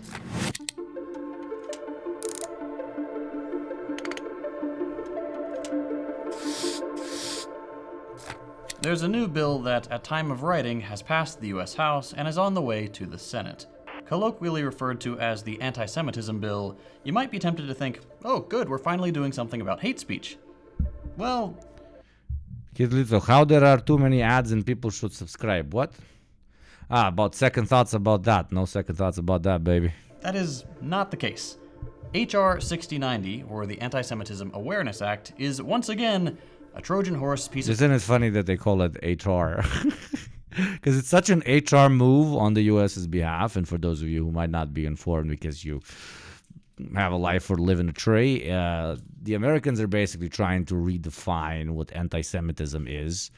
There's a new bill that, at time of writing, has passed the U.S. House and is on the way to the Senate. Colloquially referred to as the anti-Semitism bill, you might be tempted to think, oh good, we're finally doing something about hate speech. Well... Kid Little, how there are too many ads and people should subscribe? What? About second thoughts about that. No second thoughts about that, baby. That is not the case. H.R. 6090, or the Anti-Semitism Awareness Act, is once again a Trojan horse piece of Isn't it funny that they call it HR? Because it's such an HR move on the U.S.'s behalf. And for those of you who might not be informed because you have a life or live in a tree, the Americans are basically trying to redefine what anti-Semitism is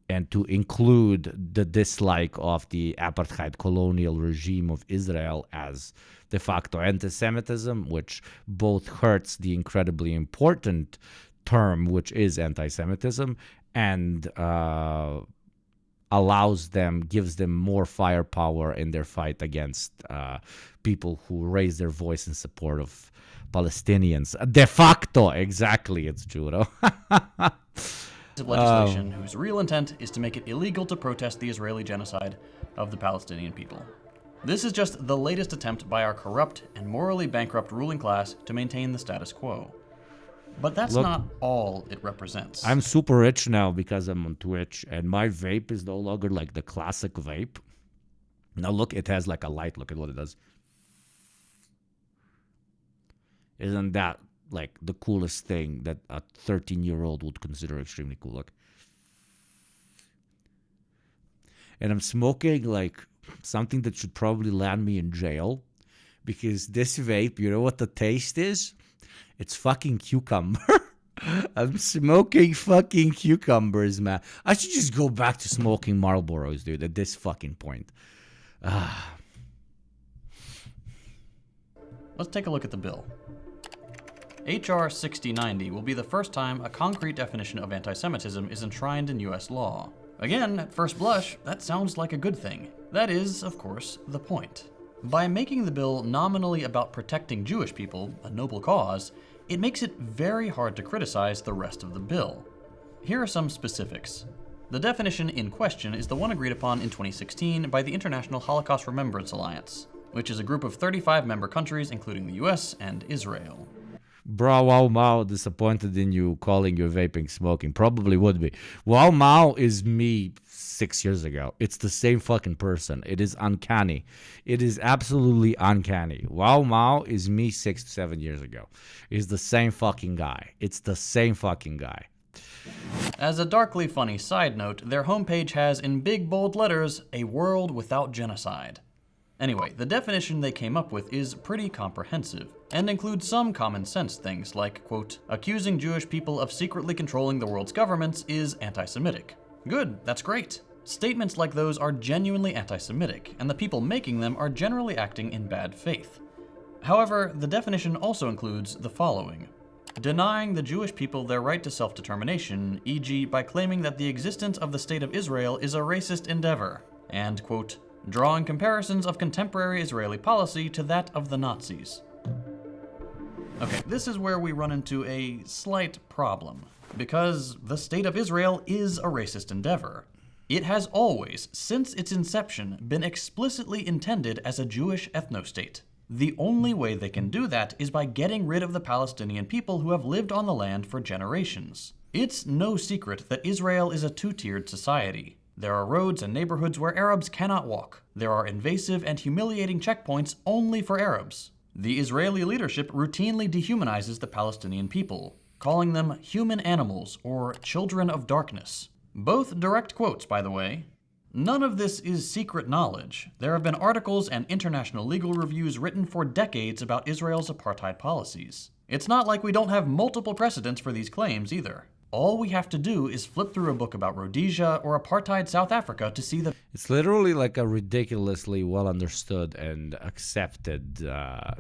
and to include the dislike of the apartheid colonial regime of Israel as de facto anti-Semitism, which both hurts the incredibly important term, which is anti-Semitism, and gives them more firepower in their fight against people who raise their voice in support of Palestinians. De facto, exactly, it's judo. of legislation whose real intent is to make it illegal to protest the Israeli genocide of the Palestinian people. This is just the latest attempt by our corrupt and morally bankrupt ruling class to maintain the status quo. But that's not all it represents. I'm super rich now because I'm on Twitch, and my vape is no longer like the classic vape. Now look, it has like a light. Look at what it does. Isn't that like the coolest thing that a 13-year-old would consider extremely cool? Look. And I'm smoking like something that should probably land me in jail, because this vape, you know what the taste is? It's fucking cucumber. I'm smoking fucking cucumbers, man. I should just go back to smoking Marlboros, dude, at this fucking point. Let's take a look at the bill. H.R. 6090 will be the first time a concrete definition of anti-Semitism is enshrined in U.S. law. Again, at first blush, that sounds like a good thing. That is, of course, the point. By making the bill nominally about protecting Jewish people, a noble cause, it makes it very hard to criticize the rest of the bill. Here are some specifics. The definition in question is the one agreed upon in 2016 by the International Holocaust Remembrance Alliance, which is a group of 35 member countries, including the US and Israel. Bro, Wow Mao disappointed in you calling your vaping smoking. Probably would be. Wow Mao is me 6 years ago. It's the same fucking person. It is uncanny. It is absolutely uncanny. Wow Mao is me 6 to 7 years ago. It's the same fucking guy. It's the same fucking guy. As a darkly funny side note, their homepage has in big bold letters, "A world without genocide." Anyway, the definition they came up with is pretty comprehensive, and includes some common sense things like, quote, accusing Jewish people of secretly controlling the world's governments is anti-Semitic. Good, that's great. Statements like those are genuinely anti-Semitic, and the people making them are generally acting in bad faith. However, the definition also includes the following. Denying the Jewish people their right to self-determination, e.g. by claiming that the existence of the State of Israel is a racist endeavor, and, quote, drawing comparisons of contemporary Israeli policy to that of the Nazis. Okay, this is where we run into a slight problem, because the State of Israel is a racist endeavor. It has always, since its inception, been explicitly intended as a Jewish ethno-state. The only way they can do that is by getting rid of the Palestinian people who have lived on the land for generations. It's no secret that Israel is a two-tiered society. There are roads and neighborhoods where Arabs cannot walk. There are invasive and humiliating checkpoints only for Arabs. The Israeli leadership routinely dehumanizes the Palestinian people, calling them human animals or children of darkness. Both direct quotes, by the way. None of this is secret knowledge. There have been articles and international legal reviews written for decades about Israel's apartheid policies. It's not like we don't have multiple precedents for these claims either. All we have to do is flip through a book about Rhodesia or apartheid South Africa to see the... It's literally like a ridiculously well understood and accepted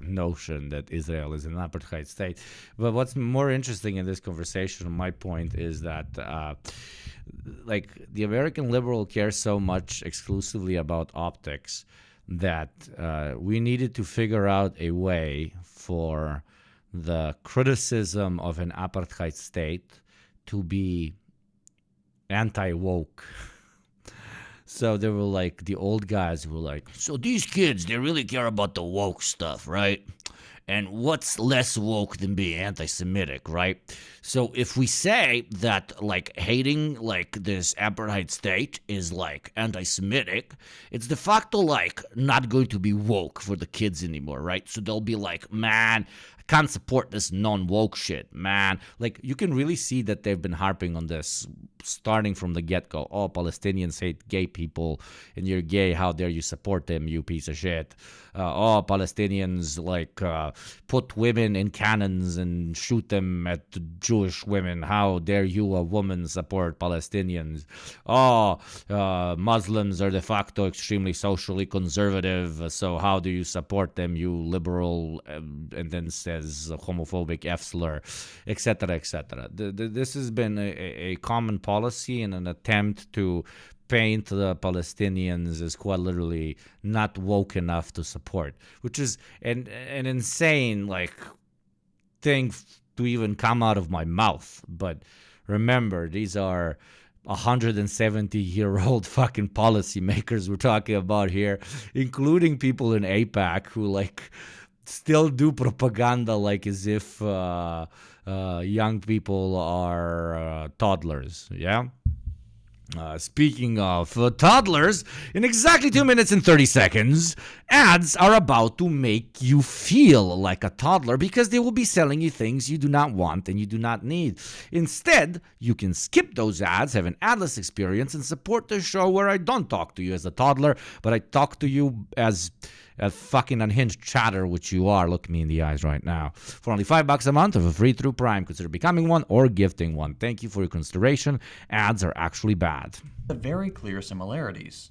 notion that Israel is an apartheid state. But what's more interesting in this conversation, my point, is that like the American liberal cares so much exclusively about optics that we needed to figure out a way for the criticism of an apartheid state to be anti-woke. So there were like the old guys who were like, so these kids, they really care about the woke stuff, right? And what's less woke than being anti-Semitic, right? So if we say that, like, hating, like, this apartheid state is, like, anti-Semitic, it's de facto, like, not going to be woke for the kids anymore, right? So they'll be like, man, I can't support this non-woke shit, man. Like, you can really see that they've been harping on this starting from the get-go. Oh, Palestinians hate gay people, and you're gay, how dare you support them, you piece of shit. Oh, Palestinians, like, put women in cannons and shoot them at Jewish women. How dare you, a woman, support Palestinians? Oh, Muslims are de facto extremely socially conservative, so how do you support them, you liberal? And then says homophobic F-slur, etc., etc. This has been a common policy and an attempt to paint the Palestinians as quite literally not woke enough to support, which is an insane, like, thing to even come out of my mouth. But remember, these are 170-year-old fucking policymakers we're talking about here, including people in AIPAC who, like, still do propaganda like as if young people are toddlers, yeah? Speaking of toddlers, in exactly 2 minutes and 30 seconds, ads are about to make you feel like a toddler because they will be selling you things you do not want and you do not need. Instead, you can skip those ads, have an adless experience, and support the show where I don't talk to you as a toddler, but I talk to you as a fucking unhinged chatter, which you are. Look me in the eyes right now. For only $5 a month of a free through Prime, consider becoming one or gifting one. Thank you for your consideration. Ads are actually bad. The very clear similarities.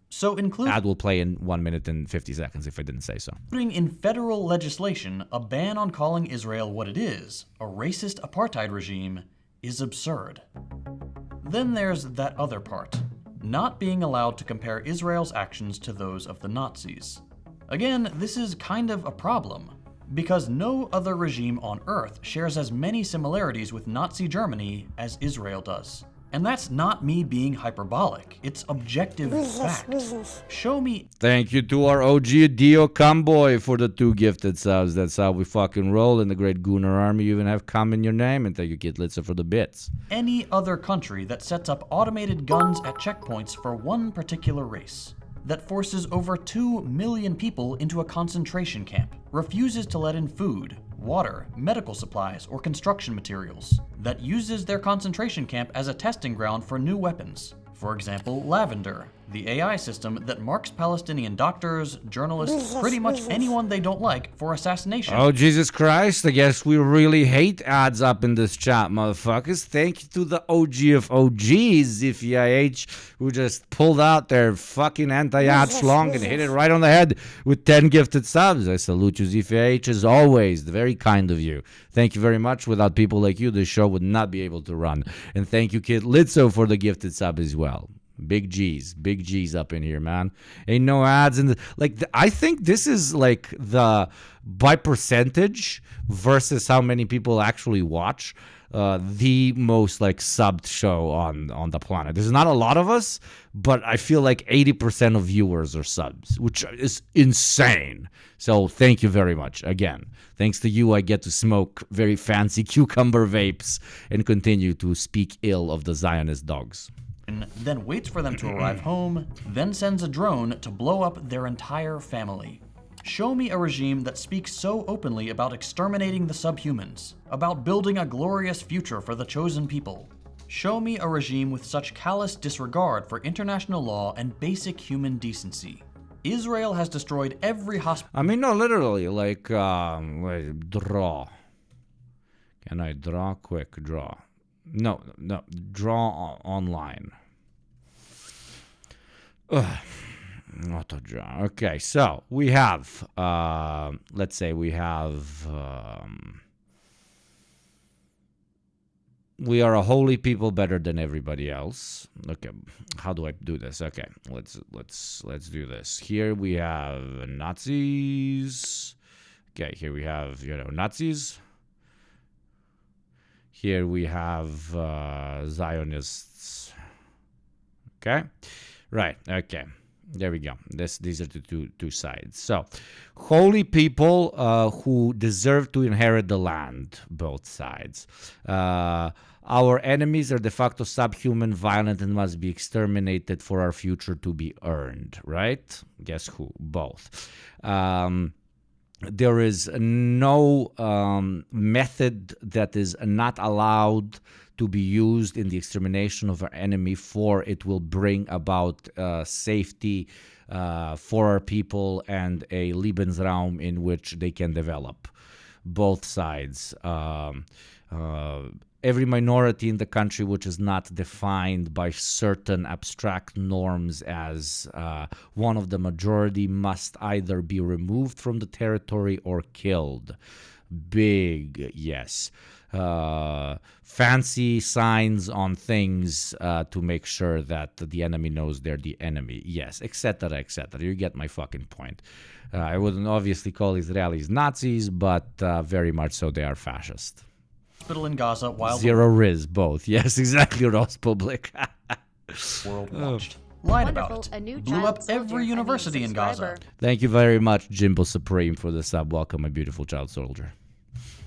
So including Ad will play in 1 minute and 50 seconds if I didn't say so. Including in federal legislation a ban on calling Israel what it is, a racist apartheid regime, is absurd. Then there's that other part, not being allowed to compare Israel's actions to those of the Nazis. Again, this is kind of a problem, because no other regime on Earth shares as many similarities with Nazi Germany as Israel does. And that's not me being hyperbolic, it's objective fact. Show me. Thank you to our OG Dio Camboy for the 2 gifted subs. That's how we fucking roll in the Great Gunnar Army. You even have Kam in your name, and thank you, Kid Litza, for the bits. Any other country that sets up automated guns at checkpoints for one particular race, that forces over 2 million people into a concentration camp, refuses to let in food, water, medical supplies, or construction materials, that uses their concentration camp as a testing ground for new weapons. For example, Lavender, the AI system that marks Palestinian doctors, journalists, pretty much anyone they don't like for assassination. Oh, Jesus Christ, I guess we really hate ads up in this chat, motherfuckers. Thank you to the OG of OGs, ZiffyIH, who just pulled out their fucking anti-ad schlong and hit it right on the head with 10 gifted subs. I salute you, ZiffyIH, as always. Very kind of you. Thank you very much. Without people like you, this show would not be able to run. And thank you, Kid Litzo, for the gifted sub as well. Big G's up in here, man. Ain't no ads in the I think this is like the by percentage versus how many people actually watch the most like subbed show on the planet. There's not a lot of us, but I feel like 80% of viewers are subs, which is insane. So thank you very much. Again, thanks to you, I get to smoke very fancy cucumber vapes and continue to speak ill of the Zionist dogs. Then waits for them to arrive home, then sends a drone to blow up their entire family. Show me a regime that speaks so openly about exterminating the subhumans, about building a glorious future for the chosen people. Show me a regime with such callous disregard for international law and basic human decency. Israel has destroyed every hospital. I mean, no, literally, like, wait, draw. Can I draw? Quick, draw. No, draw online. Auto draw. Okay, so we have, let's say we have, we are a holy people better than everybody else. Okay, how do I do this? Okay, let's do this. Here we have Nazis. Okay, here we have, Nazis. Here we have Zionists. Okay? Right, okay. There we go. These are the two sides. So, holy people who deserve to inherit the land, both sides. Our enemies are de facto subhuman, violent, and must be exterminated for our future to be earned, right? Guess who? Both. There is no method that is not allowed to be used in the extermination of our enemy, for it will bring about safety for our people and a Lebensraum in which they can develop. Both sides. Every minority in the country which is not defined by certain abstract norms as one of the majority must either be removed from the territory or killed. Big yes. Fancy signs on things to make sure that the enemy knows they're the enemy. Yes, etc., etc. You get my fucking point. I wouldn't obviously call Israelis Nazis, but very much so they are fascist. Hospital in Gaza while Zero Riz, both. Yes, exactly, Ross Public. the world watched. Lied about it. Blew up every university in Gaza. Thank you very much, Jimbo Supreme, for the sub. Welcome, my beautiful child soldier.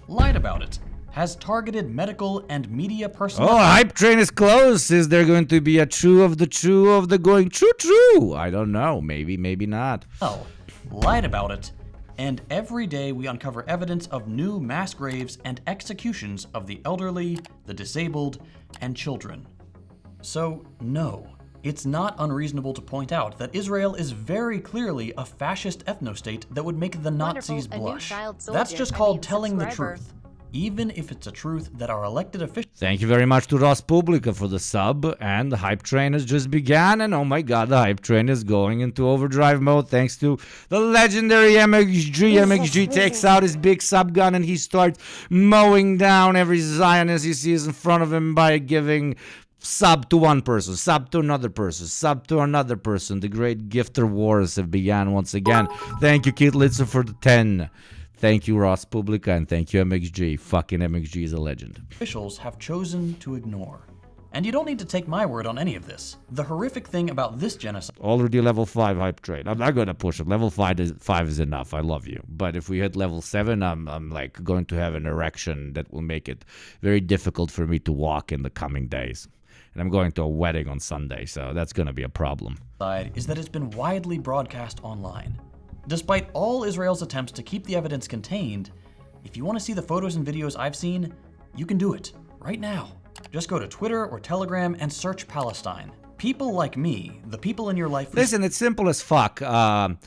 Lied about it. Has targeted medical and media personnel. Oh, hype train is close. Is there going to be a chew of the going true? I don't know. Maybe, maybe not. Oh, lied about it. And every day we uncover evidence of new mass graves and executions of the elderly, the disabled, and children. So, no, it's not unreasonable to point out that Israel is very clearly a fascist ethnostate that would make the Nazis blush. That's just called telling the truth. Even if it's a truth that our elected officials... Thank you very much to Ross Publica for the sub, and the hype train has just begun, and oh my god, the hype train is going into overdrive mode thanks to the legendary MXG. MXG takes out his big sub gun and he starts mowing down every Zionist he sees in front of him by giving sub to one person, sub to another person, sub to another person. The great gifter wars have begun once again. Thank you, Keith Litzer, for the 10. Thank you, Ross Publica, and thank you, MXG. Fucking MXG is a legend. Officials have chosen to ignore. And you don't need to take my word on any of this. The horrific thing about this genocide... Already level 5 hype train. I'm not going to push it. Level 5 is enough. I love you. But if we hit level 7, I'm like going to have an erection that will make it very difficult for me to walk in the coming days. And I'm going to a wedding on Sunday, so that's going to be a problem. ...is that it's been widely broadcast online. Despite all Israel's attempts to keep the evidence contained, if you want to see the photos and videos I've seen, you can do it right now. Just go to Twitter or Telegram and search Palestine. People like me, the people in your life... Listen, it's simple as fuck. Can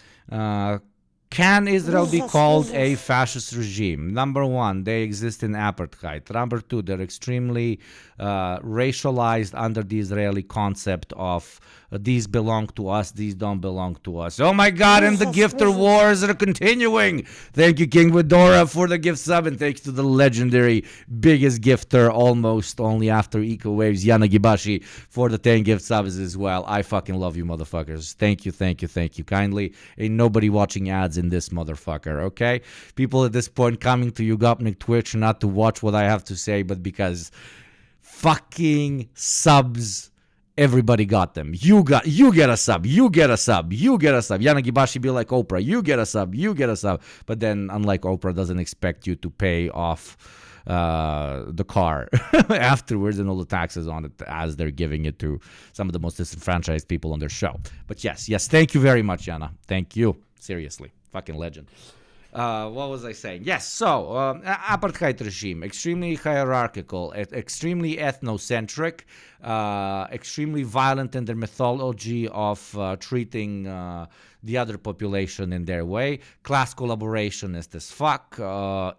Israel be called a fascist regime? Number one, they exist in apartheid. Number two, they're extremely racialized under the Israeli concept of these belong to us, these don't belong to us. Oh my god, and the gifter wars are continuing. Thank you, King Vidora, for the gift sub, and thanks to the legendary biggest gifter almost only after Eco Waves, Yana Gibashi, for the 10 gift subs as well. I fucking love you, motherfuckers. Thank you, thank you, thank you kindly. Ain't nobody watching ads in this motherfucker, okay? People at this point coming to Ugopnik Twitch not to watch what I have to say, but because fucking subs, everybody got them. You get a sub, you get a sub, you get a sub. Yana Gibashi be like Oprah, you get a sub, you get a sub. But then, unlike Oprah, doesn't expect you to pay off the car afterwards and all the taxes on it as they're giving it to some of the most disenfranchised people on their show. But yes, thank you very much, Yana. Thank you. Seriously. Fucking legend. What was I saying? Yes, so apartheid regime, extremely hierarchical, extremely ethnocentric, extremely violent in their methodology of treating the other population in their way. Class collaborationist as fuck,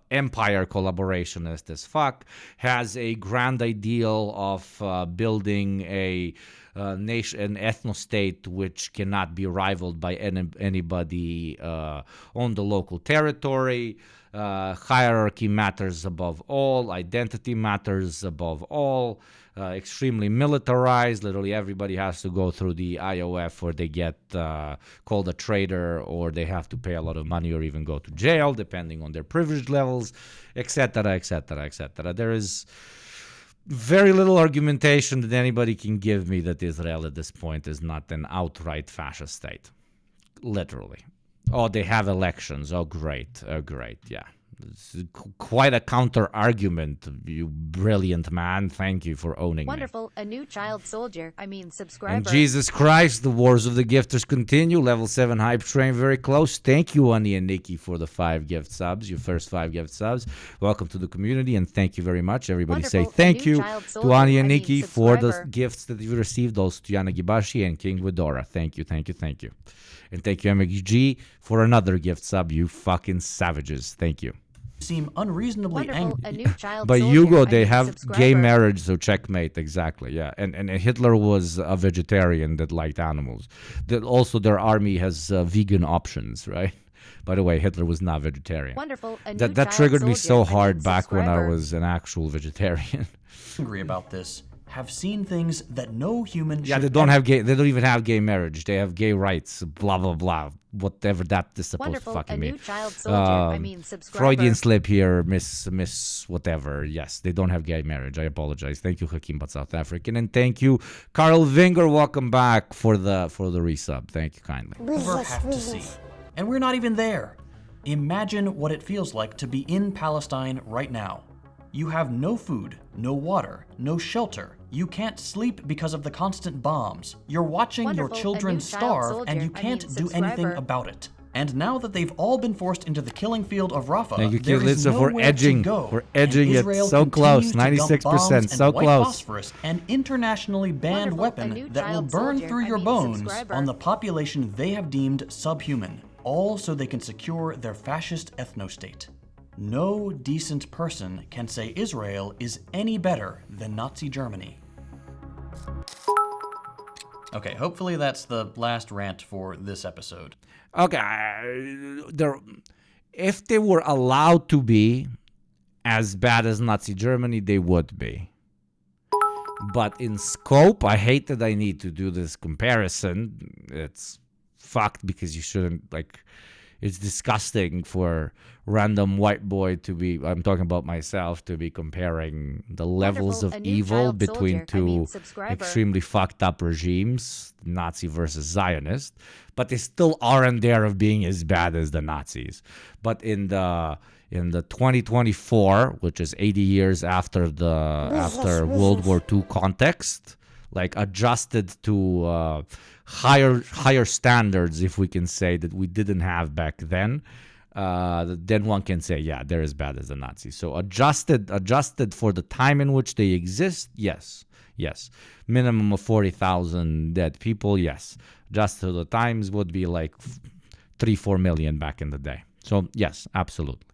empire collaborationist as fuck, has a grand ideal of building a nation, an ethno-state which cannot be rivaled by anybody on the local territory. Hierarchy matters above all. Identity matters above all. Extremely militarized. Literally everybody has to go through the IOF or they get called a traitor or they have to pay a lot of money or even go to jail depending on their privilege levels, etc., etc., etc. There is very little argumentation that anybody can give me that Israel at this point is not an outright fascist state. Literally. Oh, they have elections. Oh, great. Oh, great. Yeah. It's quite a counter argument, you brilliant man. Thank you for owning Wonderful. me. A new child soldier. Subscriber. And Jesus Christ, the wars of the gifters continue. Level 7 hype train very close. Thank you, Ani and Nikki, for the 5 gift subs, your first 5 gift subs. Welcome to the community, and thank you very much. Everybody Wonderful. say thank you to Ani and I mean, Nikki for the subscriber. gifts that you received. Also to Yana Gibashi and King Widora. Thank you, thank you, thank you. And thank you, MXG, for another gift sub. You fucking savages. Thank you. Seem unreasonably Wonderful. angry. A new child But soldier. Hugo, they have subscriber. gay marriage, so checkmate, exactly, yeah. And Hitler was a vegetarian that liked animals. That also their army has vegan options, right? By the way, Hitler was not vegetarian. Wonderful. A new That child triggered me so soldier. hard back when I subscriber. was an actual vegetarian. Angry about this have seen things that no human Yeah, should they don't ever have gay. They don't even have gay marriage. They have gay rights. Blah blah blah. Whatever that is supposed Wonderful. to fucking A new mean. child soldier. Subscriber. Freudian slip here, Miss whatever. Yes, they don't have gay marriage. I apologize. Thank you, Hakim, but South African, and thank you, Carl Vinger. Welcome back for the resub. Thank you kindly. ever have to see. And we're not even there. Imagine what it feels like to be in Palestine right now. You have no food, no water, no shelter. You can't sleep because of the constant bombs. You're watching Wonderful. your A children new child starve and soldier. you can't do anything subscriber. about it. And now that they've all been forced into the killing field of Rafah, Thank you, there is Kid Litsa, for nowhere edging. to go. We're edging and it Israel so close, continues to dump 96%, bombs so and white close. phosphorus, an internationally banned Wonderful. A new weapon that will child burn soldier. through your bones subscriber. on the population they have deemed subhuman, all so they can secure their fascist ethno-state. No decent person can say Israel is any better than Nazi Germany. Okay, hopefully that's the last rant for this episode. Okay, if they were allowed to be as bad as Nazi Germany, they would be. But in scope, I hate that I need to do this comparison. It's fucked because you shouldn't, like, it's disgusting for random white boy to be, I'm talking about myself, to be comparing the levels Wonderful. of A new evil child between soldier. two subscriber. extremely fucked up regimes, Nazi versus Zionist, but they still aren't there of being as bad as the Nazis. But in the 2024, which is 80 years after World War II context, like adjusted to higher standards, if we can say, that we didn't have back then, then one can say, yeah, they're as bad as the Nazis. So adjusted for the time in which they exist, yes. Minimum of 40,000 dead people, yes. Adjusted to the times would be like 3-4 million back in the day. So yes, absolutely.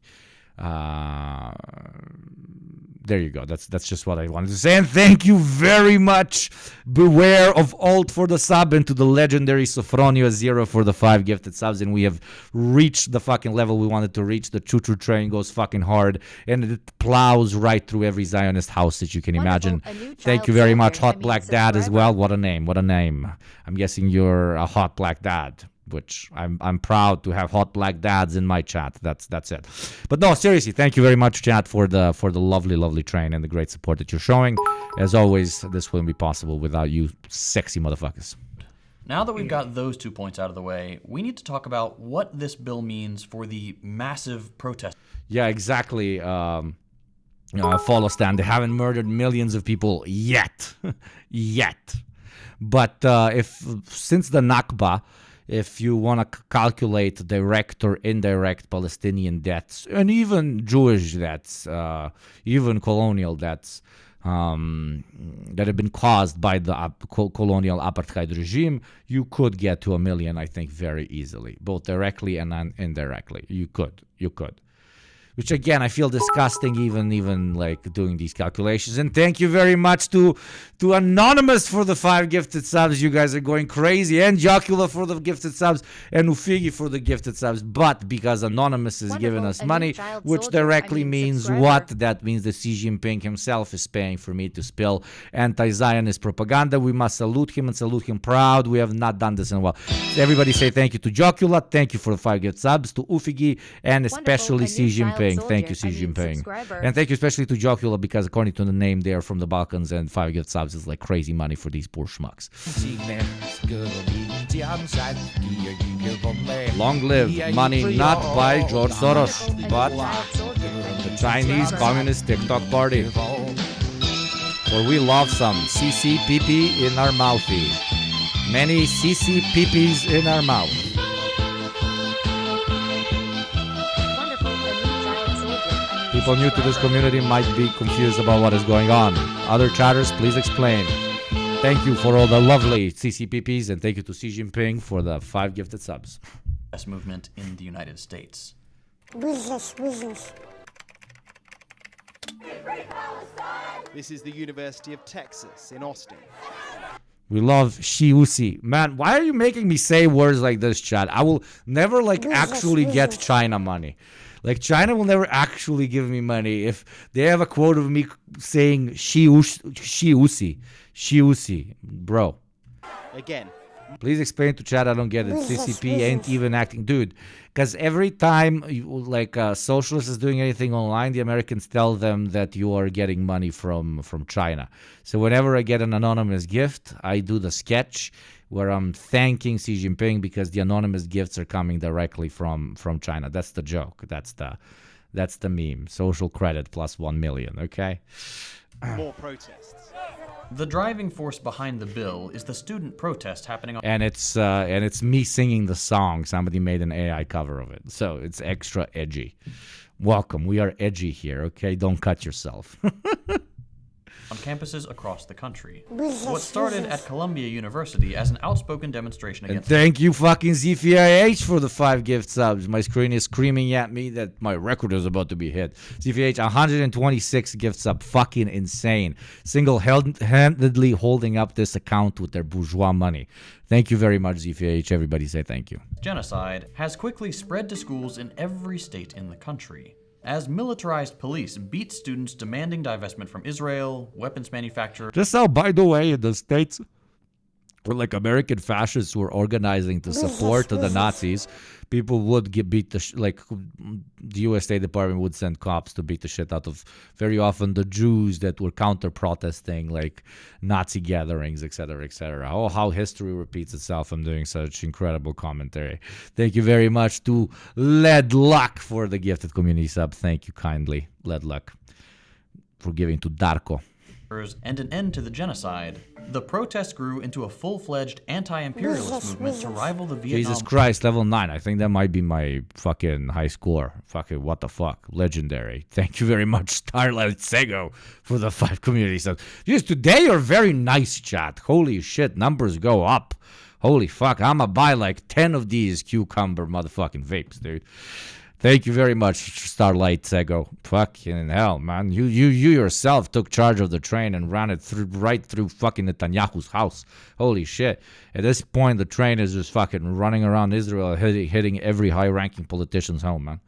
There you go. That's just what I wanted to say. And thank you very much. Beware of Alt for the sub, and to the legendary Sophronio 0 for the 5 gifted subs. And we have reached the fucking level we wanted to reach. The choo-choo train goes fucking hard, and it plows right through every Zionist house that you can imagine. A new Thank child you very soldier. much, Hot Black Dad, as subscriber. well. What a name. What a name. I'm guessing you're a Hot Black Dad, which I'm proud to have hot black dads in my chat. That's it. But no, seriously, thank you very much, chat, for the lovely train and the great support that you're showing. As always, this wouldn't be possible without you sexy motherfuckers. Now that we've got those 2 points out of the way, we need to talk about what this bill means for the massive protest. Yeah, exactly. Follow Stan. They haven't murdered millions of people yet. But since the Nakba, if you want to calculate direct or indirect Palestinian deaths, and even Jewish deaths, even colonial deaths that have been caused by the colonial apartheid regime, you could get to 1 million, I think, very easily, both directly and indirectly. You could. Which, again, I feel disgusting even like doing these calculations. And thank you very much to Anonymous for the 5 gifted subs. You guys are going crazy. And Jocula for the gifted subs. And Ufigi for the gifted subs. But because Anonymous is giving us A new money, child which soldier. directly means subscriber. what? That means that Xi Jinping himself is paying for me to spill anti-Zionist propaganda. We must salute him and salute him proud. We have not done this in a while. So everybody say thank you to Jocula. Thank you for the 5 gift subs. To Ufigi. And especially Wonderful. A Xi new child Jinping Jinping. Thank you, Soldier. Xi Jinping. Subscriber. And thank you especially to Jocula, because according to the name, they're from the Balkans, and 5 gift subs is like crazy money for these poor schmucks. Long live money not by George Soros, but the Chinese Communist TikTok Party. For we love some CCPP in our mouthy. Many CCPPs in our mouth. People new to this community might be confused about what is going on. Other chatters, please explain. Thank you for all the lovely CCPPs, and thank you to Xi Jinping for the 5 gifted subs. Movement in the United States. This is the University of Texas in Austin. We love Shiusi. Man, why are you making me say words like this, Chad? I will never actually get China money. Like, China will never actually give me money if they have a quote of me saying Shiusi. Shiusi. Bro. Again. Please explain to Chad, I don't get it. CCP ain't even acting. Dude, because every time a socialist is doing anything online, the Americans tell them that you are getting money from China. So whenever I get an anonymous gift, I do the sketch where I'm thanking Xi Jinping because the anonymous gifts are coming directly from China. That's the joke. That's the meme. Social credit plus 1 million, okay? More protests. The driving force behind the bill is the student protest happening on... And it's me singing the song. Somebody made an AI cover of it. So it's extra edgy. Welcome. We are edgy here, okay? Don't cut yourself. on campuses across the country. What started at Columbia University as an outspoken demonstration And against... thank you fucking ZFIH for the 5 gift subs. My screen is screaming at me that my record is about to be hit. ZFIH, 126 gift sub. Fucking insane. Single-handedly holding up this account with their bourgeois money. Thank you very much, ZFIH. Everybody say thank you. genocide has quickly spread to schools in every state in the country. As militarized police beat students demanding divestment from Israel, weapons manufacturers... Just how, by the way, in the States, where like American fascists were organizing to support the Nazis, people would get beat the U.S. State Department would send cops to beat the shit out of very often the Jews that were counter-protesting like Nazi gatherings, etc., etc. Oh, how history repeats itself. I'm doing such incredible commentary. Thank you very much to Led Luck for the gifted community sub. Thank you kindly, Led Luck, for giving to Darko. And an end to the genocide, the protest grew into a full-fledged anti-imperialist movement to rival the Vietnam... Jesus Christ, level 9. I think that might be my fucking high score. Fucking what the fuck. Legendary. Thank you very much, Starlight Sego, for the 5 community subs. Just today you're very nice, chat. Holy shit, numbers go up. Holy fuck, I'ma buy like 10 of these cucumber motherfucking vapes, dude. Thank you very much, Starlight Sego. Fucking hell, man. You yourself took charge of the train and ran it right through fucking Netanyahu's house. Holy shit. At this point, the train is just fucking running around Israel, hitting every high-ranking politician's home, man.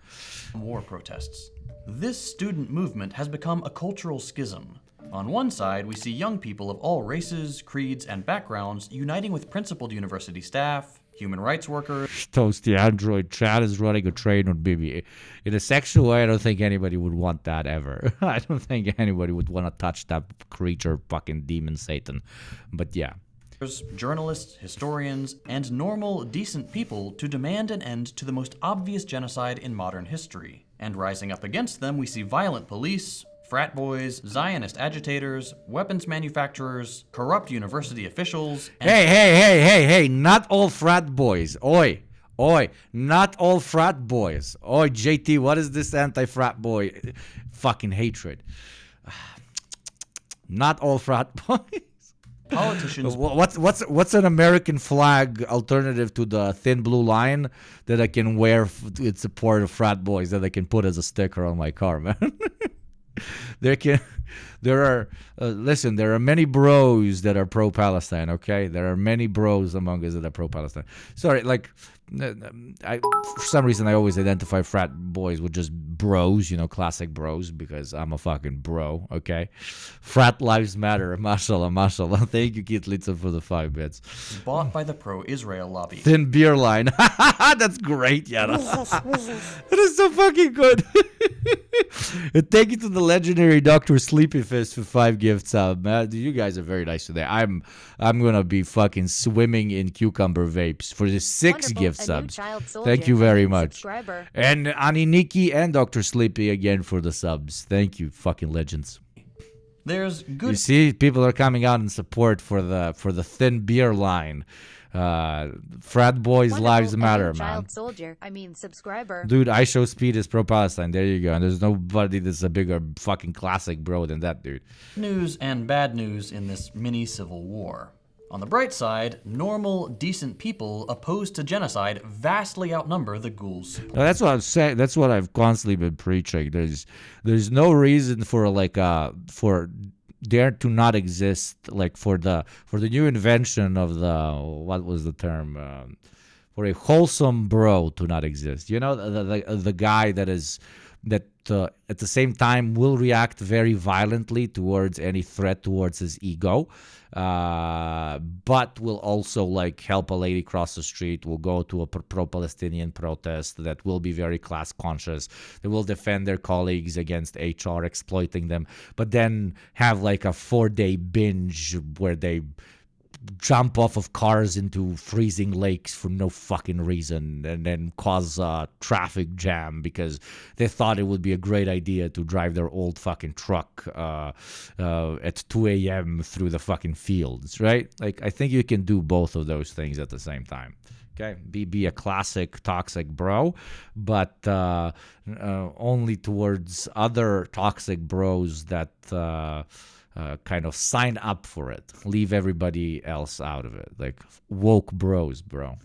War protests. This student movement has become a cultural schism. On one side, we see young people of all races, creeds, and backgrounds uniting with principled university staff, human rights workers. Toasty Android chat is running a train on Bibi. In a sexual way, I don't think anybody would want that ever. I don't think anybody would want to touch that creature, fucking demon Satan. But yeah. Journalists, historians, and normal, decent people to demand an end to the most obvious genocide in modern history. And rising up against them, we see violent police, frat boys, Zionist agitators, weapons manufacturers, corrupt university officials, and... Hey, not all frat boys. Oi, not all frat boys. Oi, JT, what is this anti-frat boy fucking hatred? Not all frat boys. Politicians... What's an American flag alternative to the thin blue line that I can wear in support of frat boys that I can put as a sticker on my car, man? there are listen, there are many bros that are pro-Palestine, okay? There are many bros among us that are pro-Palestine. Sorry, like for some reason I always identify frat boys with just bros, classic bros, because I'm a fucking bro, okay? Frat lives matter, mashallah, mashallah. Thank you, Keith Litson, for the 5 bits. Bought by the pro-Israel lobby. Thin beer line. That's great, Yana. That is so fucking good. And thank you to the legendary Dr. Sleepy Fist for 5 gifts. Man, you guys are very nice today. I'm gonna be fucking swimming in cucumber vapes for the 6 gift subs. Thank you very much. Subscriber. And Ani Nikki and Dr. Sleepy again for the subs. Thank you, fucking legends. There's good. You see, people are coming out in support for the thin beer line. Frat boys' lives matter, man. Child soldier. Subscriber. Dude, I Show Speed is pro-Palestine. There you go. And there's nobody that's a bigger fucking classic bro than that dude. News and bad news in this mini civil war. On the bright side, normal, decent people opposed to genocide vastly outnumber the ghouls. Now, that's what I'm saying. That's what I've constantly been preaching. There's no reason for for there to not exist, like for the new invention of what was the term, for a wholesome bro to not exist. The guy that at the same time will react very violently towards any threat towards his ego, but will also like help a lady cross the street, will go to a pro-Palestinian protest, that will be very class conscious, that will defend their colleagues against HR exploiting them, but then have like a 4-day binge where they jump off of cars into freezing lakes for no fucking reason, and then cause a traffic jam because they thought it would be a great idea to drive their old fucking truck at 2 a.m. through the fucking fields, right? Like, I think you can do both of those things at the same time. Okay, be a classic toxic bro, but only towards other toxic bros that kind of sign up for it. Leave everybody else out of it. Like woke bros, bro.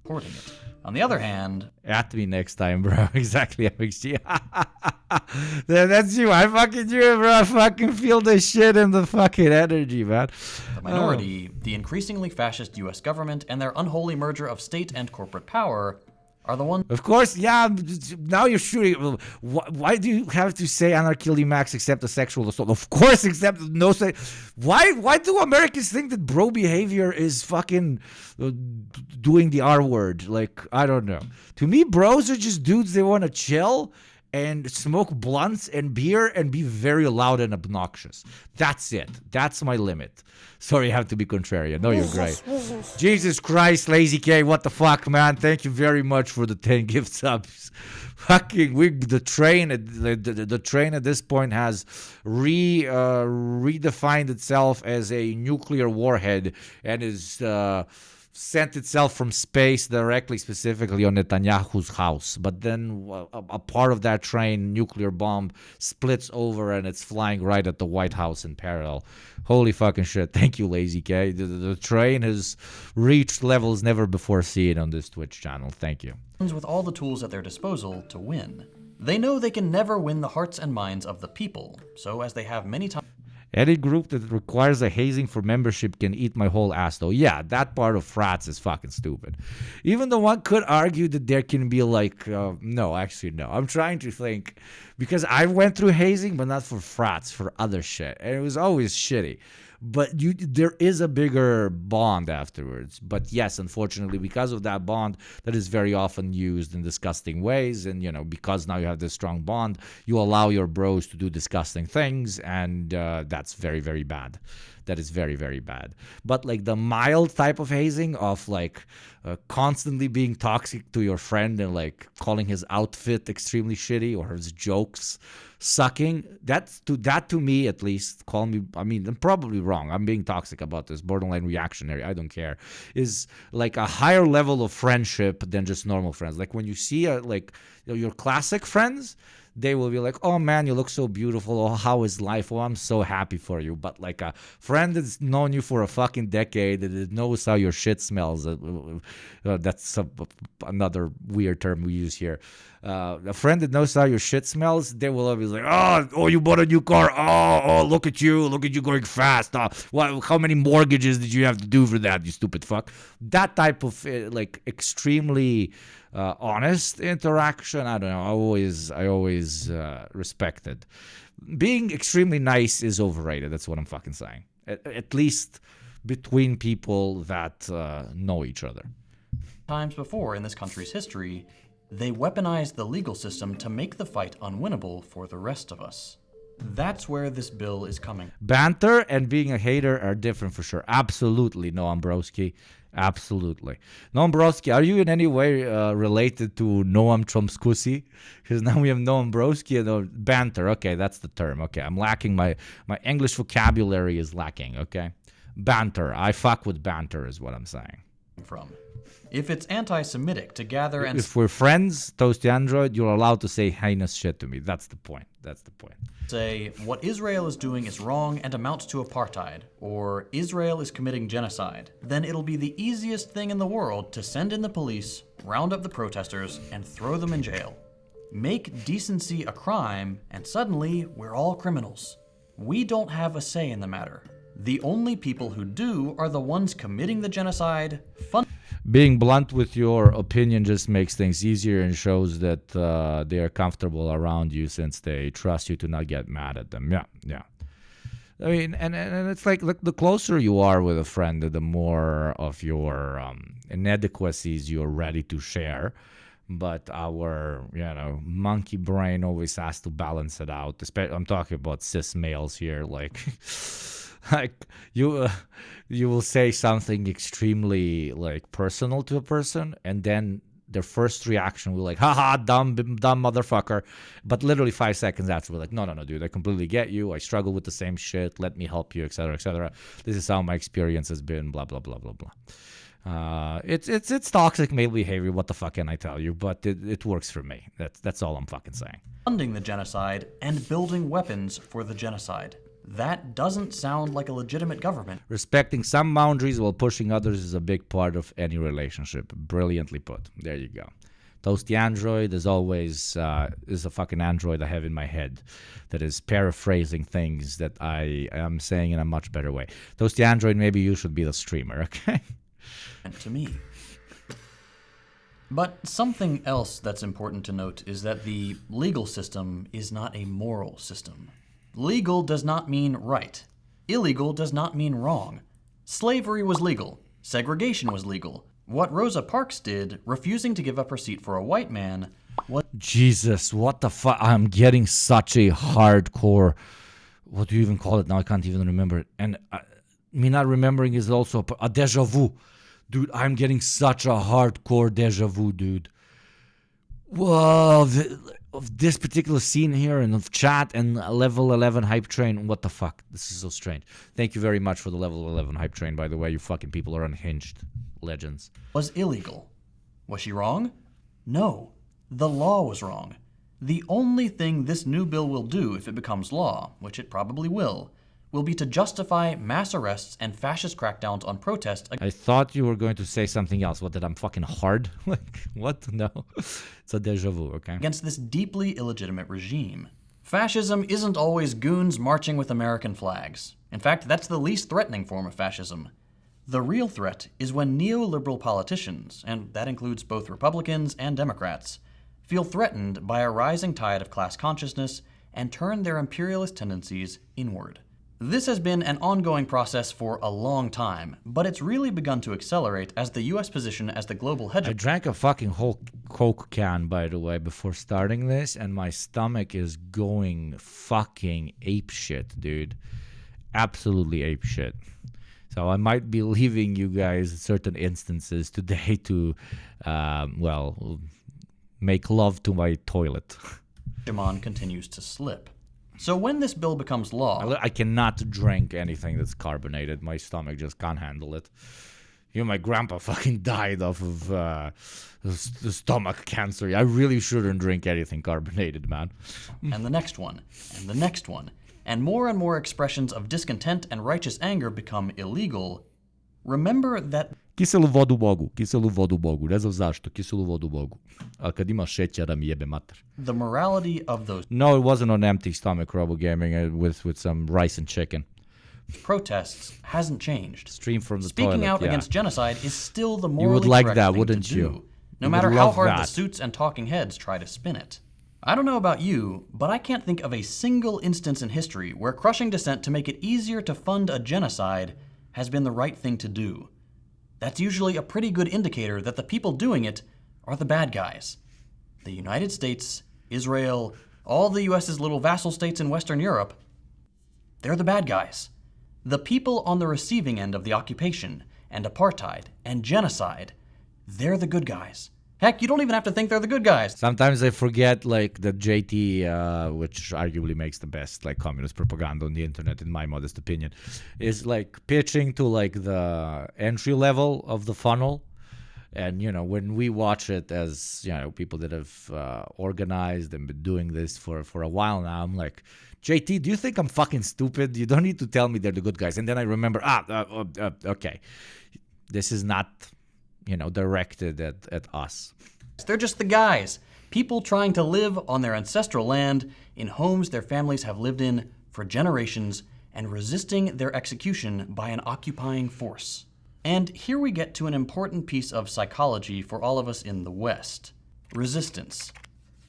Supporting it. On the other hand, at me next time, bro. Exactly. That's you. I fucking do it, bro. I fucking feel the shit in the fucking energy, man. The minority, the increasingly fascist U.S. government, and their unholy merger of state and corporate power are the ones. Of course, yeah. Now you're shooting. Why do you have to say anarchy max except the sexual assault? Of course, except no say. Why do Americans think that bro behavior is fucking doing the R word? Like, I don't know. To me, bros are just dudes. They want to chill and smoke blunts and beer and be very loud and obnoxious. That's it. That's my limit. Sorry, I have to be contrarian. No, you're great. Jesus Christ, Lazy K, what the fuck, man? Thank you very much for the 10 gift subs. Fucking, the train at this point has redefined itself as a nuclear warhead and is sent itself from space directly, specifically on Netanyahu's house. But then a part of that train, nuclear bomb, splits over and it's flying right at the White House in parallel. Holy fucking shit. Thank you, Lazy K. The train has reached levels never before seen on this Twitch channel. Thank you. With all the tools at their disposal to win. They know they can never win the hearts and minds of the people. So as they have many times. Any group that requires a hazing for membership can eat my whole ass, though. Yeah, that part of frats is fucking stupid. Even though one could argue that there can be like, no, actually, no. I'm trying to think, because I went through hazing, but not for frats, for other shit. And it was always shitty. But there is a bigger bond afterwards. But yes, unfortunately, because of that bond, that is very often used in disgusting ways. And, because now you have this strong bond, you allow your bros to do disgusting things. And that's very, very bad. That is very, very bad. But like the mild type of hazing of like constantly being toxic to your friend and like calling his outfit extremely shitty or his jokes sucking, that to me at least, call me, I mean, I'm probably wrong, I'm being toxic about this, borderline reactionary, I don't care, is like a higher level of friendship than just normal friends. Like when you see your classic friends, they will be like, oh man, you look so beautiful. Oh, how is life? Oh, I'm so happy for you. But like a friend that's known you for a fucking decade, that knows how your shit smells. That's another weird term we use here. A friend that knows how your shit smells, they will always like, oh, you bought a new car. Oh, look at you going fast. How many mortgages did you have to do for that, you stupid fuck? That type of like extremely honest interaction, I don't know. I always respected. Being extremely nice is overrated. That's what I'm fucking saying. At least between people that know each other. Times before in this country's history, they weaponized the legal system to make the fight unwinnable for the rest of us. That's where this bill is coming. Banter and being a hater are different for sure. Absolutely, Noam Brodsky. Absolutely. Noam Brodsky, are you in any way related to Noam Chomsky? Because now we have Noam Brodsky and banter. Okay, that's the term. Okay, I'm lacking. My English vocabulary is lacking, okay? Banter. I fuck with banter is what I'm saying. From. If it's anti-Semitic to gather and... If we're friends, Toasty Android, you're allowed to say heinous shit to me. That's the point. Say, what Israel is doing is wrong and amounts to apartheid, or Israel is committing genocide, then it'll be the easiest thing in the world to send in the police, round up the protesters, and throw them in jail. Make decency a crime, and suddenly we're all criminals. We don't have a say in the matter. The only people who do are the ones committing the genocide, being blunt with your opinion just makes things easier and shows that they are comfortable around you since they trust you to not get mad at them. Yeah. I mean, and it's like the closer you are with a friend, the more of your inadequacies you're ready to share. But our, monkey brain always has to balance it out. I'm talking about cis males here, like... Like you will say something extremely like personal to a person, and then their first reaction will be like, haha, dumb motherfucker. But literally 5 seconds after, we're like, no, dude, I completely get you. I struggle with the same shit. Let me help you, etc., etc. This is how my experience has been, blah, blah, blah, blah, blah. It's toxic male behavior. What the fuck can I tell you? But it works for me. That's all I'm fucking saying. Funding the genocide and building weapons for the genocide. That doesn't sound like a legitimate government. Respecting some boundaries while pushing others is a big part of any relationship. Brilliantly put. There you go. Toasty Android, as always, is a fucking android I have in my head that is paraphrasing things that I am saying in a much better way. Toasty Android, maybe you should be the streamer, okay? And to me. But something else that's important to note is that the legal system is not a moral system. Legal does not mean right. Illegal does not mean wrong. Slavery was legal. Segregation was legal. What Rosa Parks did, refusing to give up her seat for a white man, was... Jesus, what the fuck? I'm getting such a hardcore... What do you even call it now? I can't even remember it. And me not remembering is also a deja vu. Dude, I'm getting such a hardcore deja vu, dude. Whoa, of this particular scene here and of chat and level 11 hype train. What the fuck? This is so strange. Thank you very much for the level 11 hype train, by the way. You fucking people are unhinged. Legends. Was illegal. Was she wrong? No. The law was wrong. The only thing this new bill will do if it becomes law, which it probably will be to justify mass arrests and fascist crackdowns on protests. I thought you were going to say something else. What, that I'm fucking hard? Like, what? No. It's a deja vu, okay? Against this deeply illegitimate regime. Fascism isn't always goons marching with American flags. In fact, that's the least threatening form of fascism. The real threat is when neoliberal politicians, and that includes both Republicans and Democrats, feel threatened by a rising tide of class consciousness and turn their imperialist tendencies inward. This has been an ongoing process for a long time, but it's really begun to accelerate as the U.S. position as the global hegemon. I drank a fucking whole Coke can, by the way, before starting this, and my stomach is going fucking apeshit, dude. Absolutely apeshit. So I might be leaving you guys certain instances today to, make love to my toilet. Hegemon continues to slip. So when this bill becomes law... I cannot drink anything that's carbonated. My stomach just can't handle it. my grandpa fucking died off of the stomach cancer. I really shouldn't drink anything carbonated, man. And the next one, and the next one. And more expressions of discontent and righteous anger become illegal. Remember that Kiselu vodu Bogu. Ne znam zašto, kiselu vodu Bogu. A kad ima šećera mi jebe mater. the morality of those No, it wasn't on empty stomach Robo Gaming with some rice and chicken. protests hasn't changed. Stream from the Speaking toilet, out yeah. against genocide is still the morally would like correct that, thing wouldn't to you? do, You no would matter how love hard the that. suits and talking heads try to spin it. I don't know about you, but I can't think of a single instance in history where crushing dissent to make it easier to fund a genocide has been the right thing to do. That's usually a pretty good indicator that the people doing it are the bad guys. The United States, Israel, all the US's little vassal states in Western Europe, they're the bad guys. The people on the receiving end of the occupation and apartheid and genocide, they're the good guys. Heck, you don't even have to think they're the good guys. Sometimes I forget like that JT, which arguably makes the best like communist propaganda on the internet, in my modest opinion, is like pitching to like the entry level of the funnel. And when we watch it as people that have organized and been doing this for a while now, I'm like, JT, do you think I'm fucking stupid? You don't need to tell me they're the good guys. And then I remember, okay, this is not directed at us. They're just the guys. People trying to live on their ancestral land in homes their families have lived in for generations and resisting their execution by an occupying force. And here we get to an important piece of psychology for all of us in the West. Resistance.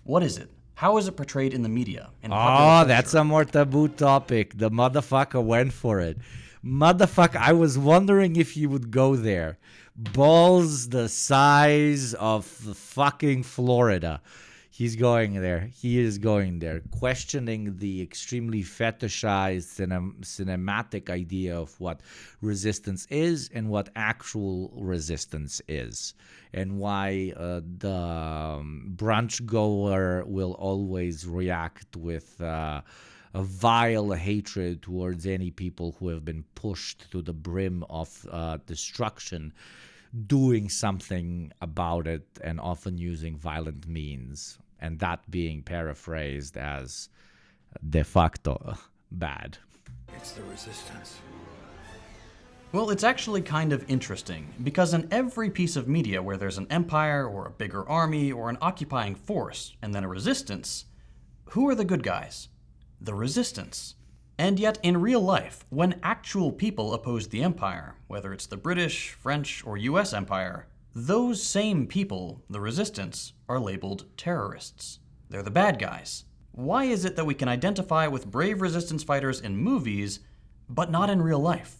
What is it? How is it portrayed in the media? In popular culture? That's a more taboo topic. The motherfucker went for it. Motherfucker, I was wondering if he would go there. Balls the size of fucking Florida. He's going there. He is going there. Questioning the extremely fetishized cinematic idea of what resistance is and what actual resistance is. And why the brunch goer will always react with a vile hatred towards any people who have been pushed to the brim of destruction, doing something about it and often using violent means, and that being paraphrased as de facto bad. It's the resistance. Well, it's actually kind of interesting, because in every piece of media where there's an empire or a bigger army or an occupying force and then a resistance, who are the good guys? The resistance. And yet, in real life, when actual people oppose the empire, whether it's the British, French, or US empire, those same people, the resistance, are labeled terrorists. They're the bad guys. Why is it that we can identify with brave resistance fighters in movies, but not in real life?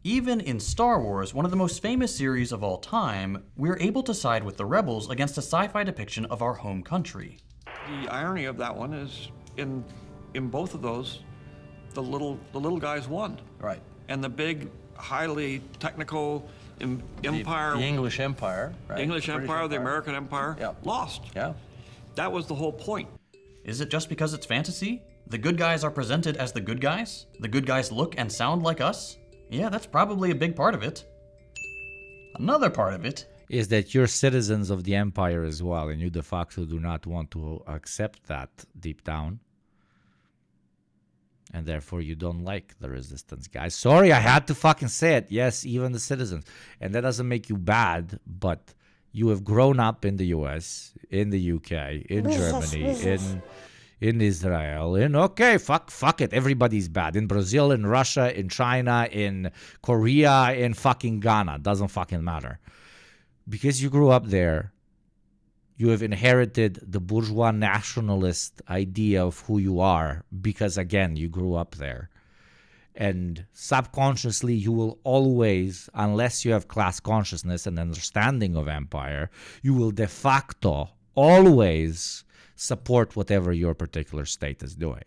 Even in Star Wars, one of the most famous series of all time, we're able to side with the rebels against a sci-fi depiction of our home country. The irony of that one is, in both of those, the little guys won. Right. And the big, highly technical empire, the English Empire, right? the English Empire, the American Empire, lost. Yeah. That was the whole point. Is it just because it's fantasy? The good guys are presented as the good guys? The good guys look and sound like us? Yeah, that's probably a big part of it. Another part of it is that you're citizens of the empire as well, and you de facto do not want to accept that deep down. And therefore you don't like the resistance guys. Sorry, I had to fucking say it. Yes, even the citizens. And that doesn't make you bad, but you have grown up in the US, in the UK, in Germany, in Israel, fuck it, everybody's bad. In Brazil, in Russia, in China, in Korea, in fucking Ghana. Doesn't fucking matter. Because you grew up there, you have inherited the bourgeois nationalist idea of who you are because, again, you grew up there. And subconsciously, you will always, unless you have class consciousness and understanding of empire, you will de facto always support whatever your particular state is doing.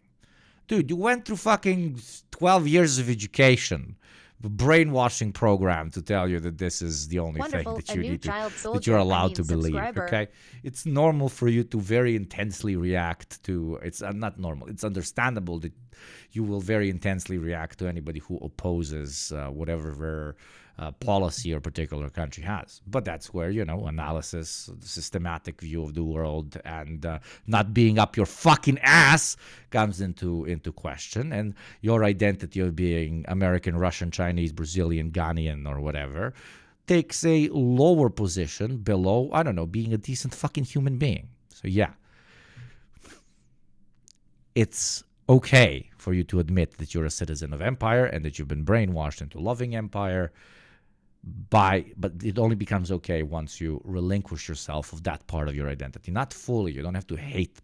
Dude, you went through fucking 12 years of education, brainwashing program to tell you that this is the only thing that you need that you're allowed to believe. Okay, it's normal for you to very intensely react to. It's not normal. It's understandable that you will very intensely react to anybody who opposes whatever policy or particular country has. But that's where, analysis, systematic view of the world, and not being up your fucking ass comes into question. And your identity of being American, Russian, Chinese, Brazilian, Ghanaian, or whatever takes a lower position below, I don't know, being a decent fucking human being. So yeah, it's okay for you to admit that you're a citizen of empire and that you've been brainwashed into loving empire, but it only becomes okay once you relinquish yourself of that part of your identity. Not fully. You don't have to hate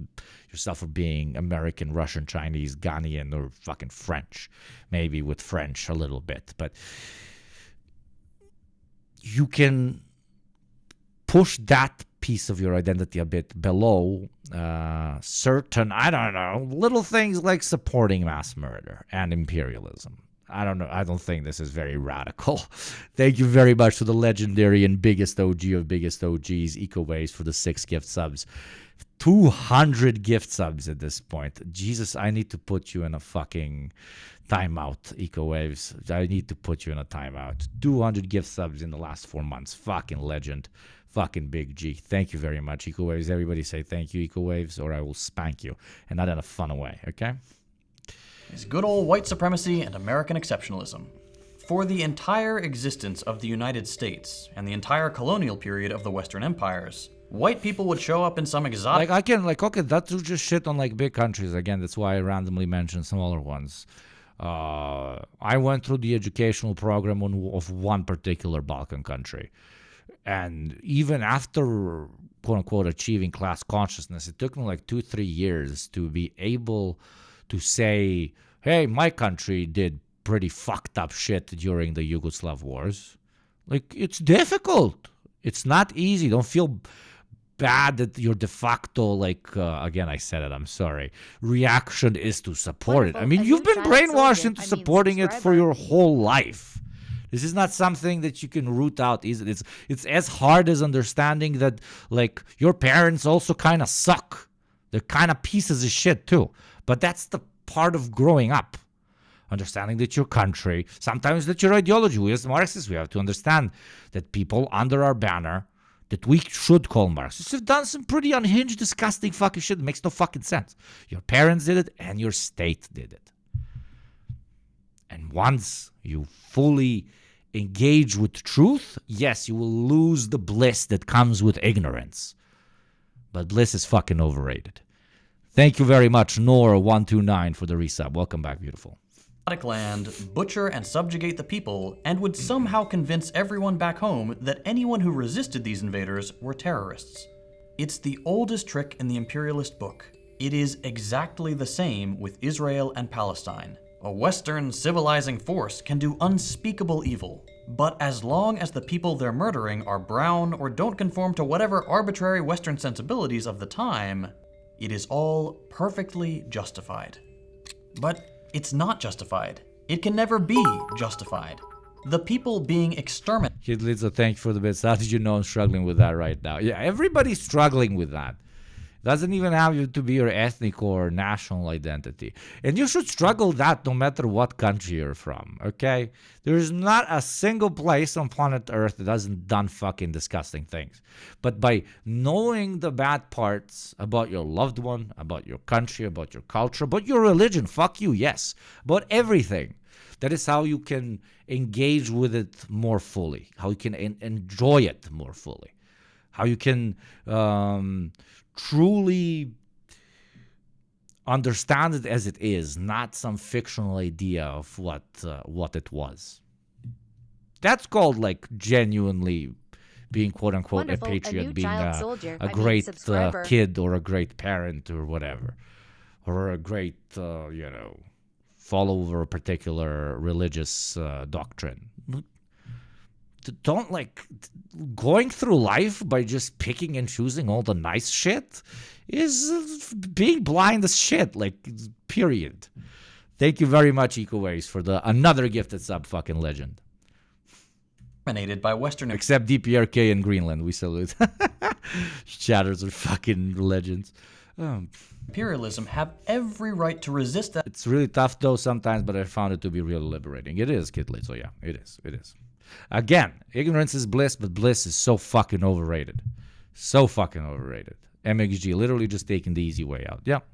yourself for being American, Russian, Chinese, Ghanaian, or fucking French. Maybe with French a little bit. But you can push that piece of your identity a bit below certain, I don't know, little things like supporting mass murder and imperialism. I don't know. I don't think this is very radical. Thank you very much to the legendary and biggest OG of biggest OGs, EcoWaves, for the 6 gift subs. 200 gift subs at this point. Jesus, I need to put you in a fucking timeout, EcoWaves. I need to put you in a timeout. 200 gift subs in the last 4 months. Fucking legend. Fucking big G. Thank you very much, EcoWaves. Everybody say thank you, EcoWaves, or I will spank you. And not in a fun way, okay? Is good old white supremacy and American exceptionalism. For the entire existence of the United States and the entire colonial period of the Western empires, white people would show up in some exotic... Okay, that's just shit on like big countries. Again, that's why I randomly mentioned smaller ones. I went through the educational program of one particular Balkan country. And even after, quote unquote, achieving class consciousness, it took me like 2-3 years to be able to say, hey, my country did pretty fucked up shit during the Yugoslav wars. Like, it's difficult. It's not easy. Don't feel bad that your de facto, again, I said it, I'm sorry, reaction is to support it. I mean, you've been brainwashed into supporting it for your whole life. This is not something that you can root out easily. It's as hard as understanding that, your parents also kind of suck. They're kind of pieces of shit, too. But that's the part of growing up. Understanding that your country, sometimes that your ideology, we as Marxists, we have to understand that people under our banner that we should call Marxists have done some pretty unhinged, disgusting fucking shit that makes no fucking sense. Your parents did it and your state did it. And once you fully engage with truth, yes, you will lose the bliss that comes with ignorance. But bliss is fucking overrated. Thank you very much, Nora129, for the resub. Welcome back, beautiful. Land, butcher and subjugate the people, and would somehow convince everyone back home that anyone who resisted these invaders were terrorists. It's the oldest trick in the imperialist book. It is exactly the same with Israel and Palestine. A Western civilizing force can do unspeakable evil, but as long as the people they're murdering are brown or don't conform to whatever arbitrary Western sensibilities of the time, it is all perfectly justified. But it's not justified. It can never be justified. The people being exterminated. Kid Lizzo, thank you for the bits. How did you know I'm struggling with that right now? Yeah, everybody's struggling with that. Doesn't even have to be your ethnic or national identity. And you should struggle that no matter what country you're from, okay? There's not a single place on planet Earth that hasn't done fucking disgusting things. But by knowing the bad parts about your loved one, about your country, about your culture, about your religion, fuck you, yes, about everything, that is how you can engage with it more fully, how you can enjoy it more fully, how you can truly understand it as it is, not some fictional idea of what it was. That's called genuinely being quote unquote Wonderful. a patriot, being soldier. a great kid or a great parent or whatever, or a great follower of a particular religious doctrine. Don't going through life by just picking and choosing all the nice shit is being blind as shit, period. Thank you very much, EcoWaves, for another gifted sub, fucking legend. By Western, except DPRK in Greenland, we salute. Chatters are fucking legends. Imperialism have every right to resist that. It's really tough though sometimes, but I found it to be really liberating. It is, Kid Lit, so yeah, it is. Again, ignorance is bliss, but bliss is so fucking overrated. So fucking overrated. MXG, literally just taking the easy way out. Yep.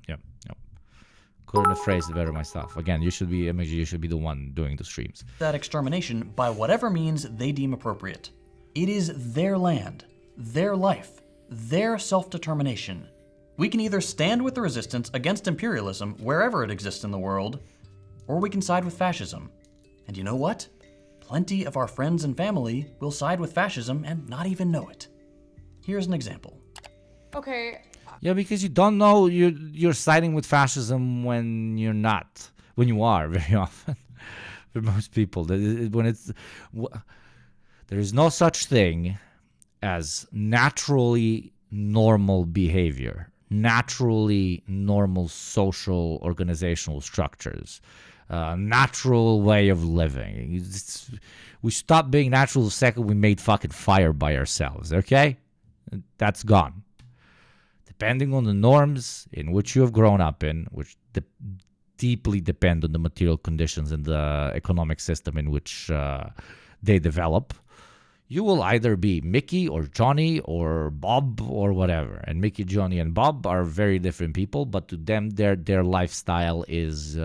Couldn't have phrased it better myself. Again, you should be MXG, you should be the one doing the streams. That extermination by whatever means they deem appropriate. It is their land, their life, their self-determination. We can either stand with the resistance against imperialism wherever it exists in the world, or we can side with fascism. And you know what? Plenty of our friends and family will side with fascism and not even know it. Here's an example. Okay. Yeah, because you don't know you're siding with fascism when you're not. When you are, very often. For most people. When it's... There is no such thing as naturally normal behavior, naturally normal social organizational structures, natural way of living. We stopped being natural the second we made fucking fire by ourselves, okay? That's gone. Depending on the norms in which you have grown up in, which deeply depend on the material conditions and the economic system in which they develop, you will either be Mickey or Johnny or Bob or whatever. And Mickey, Johnny, and Bob are very different people, but to them, their lifestyle is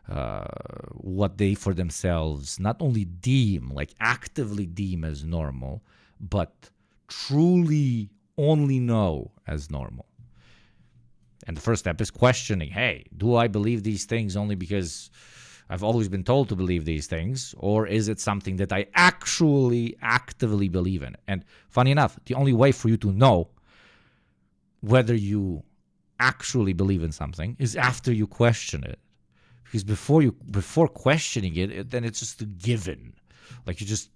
what they for themselves not only deem, like actively deem as normal, but truly only know as normal. And the first step is questioning, hey, do I believe these things only because I've always been told to believe these things, or is it something that I actually actively believe in? And funny enough, the only way for you to know whether you actually believe in something is after you question it. Because before questioning it, then it's just a given. Like you just,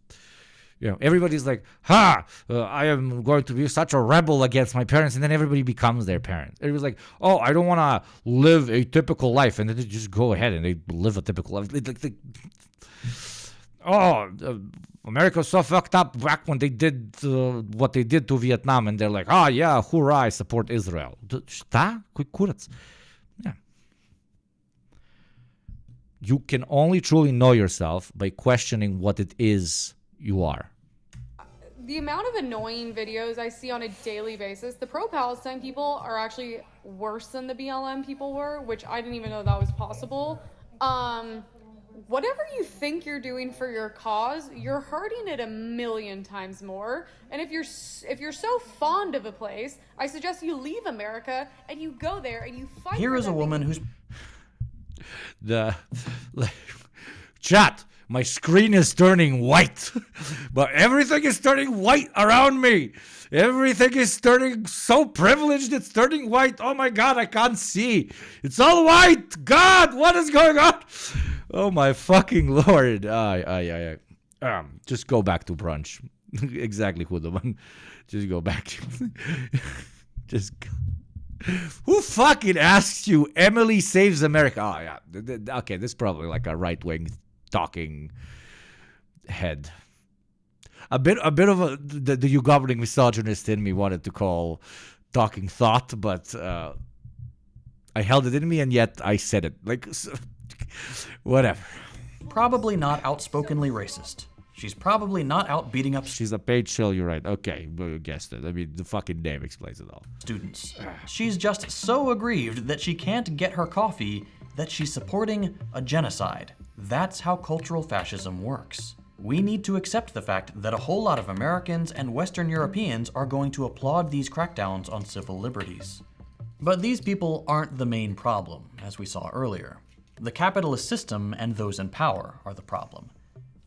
everybody's like, I am going to be such a rebel against my parents, and then everybody becomes their parents. Everybody's like, oh, I don't want to live a typical life, and then they just go ahead and they live a typical life. America's so fucked up back when they did what they did to Vietnam, and they're like, yeah, hoorah, I support Israel. Šta? Koji kurac? Yeah. You can only truly know yourself by questioning what it is you are. The amount of annoying videos I see on a daily basis, the pro-Palestine people are actually worse than the BLM people were, which I didn't even know that was possible. Whatever you think you're doing for your cause, you're hurting it 1,000,000 times more. And if you're so fond of a place, I suggest you leave America and you go there and you fight. Here is a woman who's chat. My screen is turning white, but everything is turning white around me. Everything is turning so privileged, it's turning white. Oh my God, I can't see. It's all white. God, what is going on? Oh my fucking Lord. Just go back to brunch. Exactly, Hudaman. Just go back. Just go. Who fucking asks you Emily Saves America? Oh, yeah. Okay, this is probably like a right-wing talking head. A bit of the you governing misogynist in me wanted to call talking thought, but I held it in me, and yet I said it. Like, whatever. Probably not outspokenly racist. She's probably not out beating up. She's a paid shill, you're right. Okay, you guessed it. I mean, the fucking name explains it all. Students. She's just so aggrieved that she can't get her coffee that she's supporting a genocide. That's how cultural fascism works. We need to accept the fact that a whole lot of Americans and Western Europeans are going to applaud these crackdowns on civil liberties. But these people aren't the main problem, as we saw earlier. The capitalist system and those in power are the problem.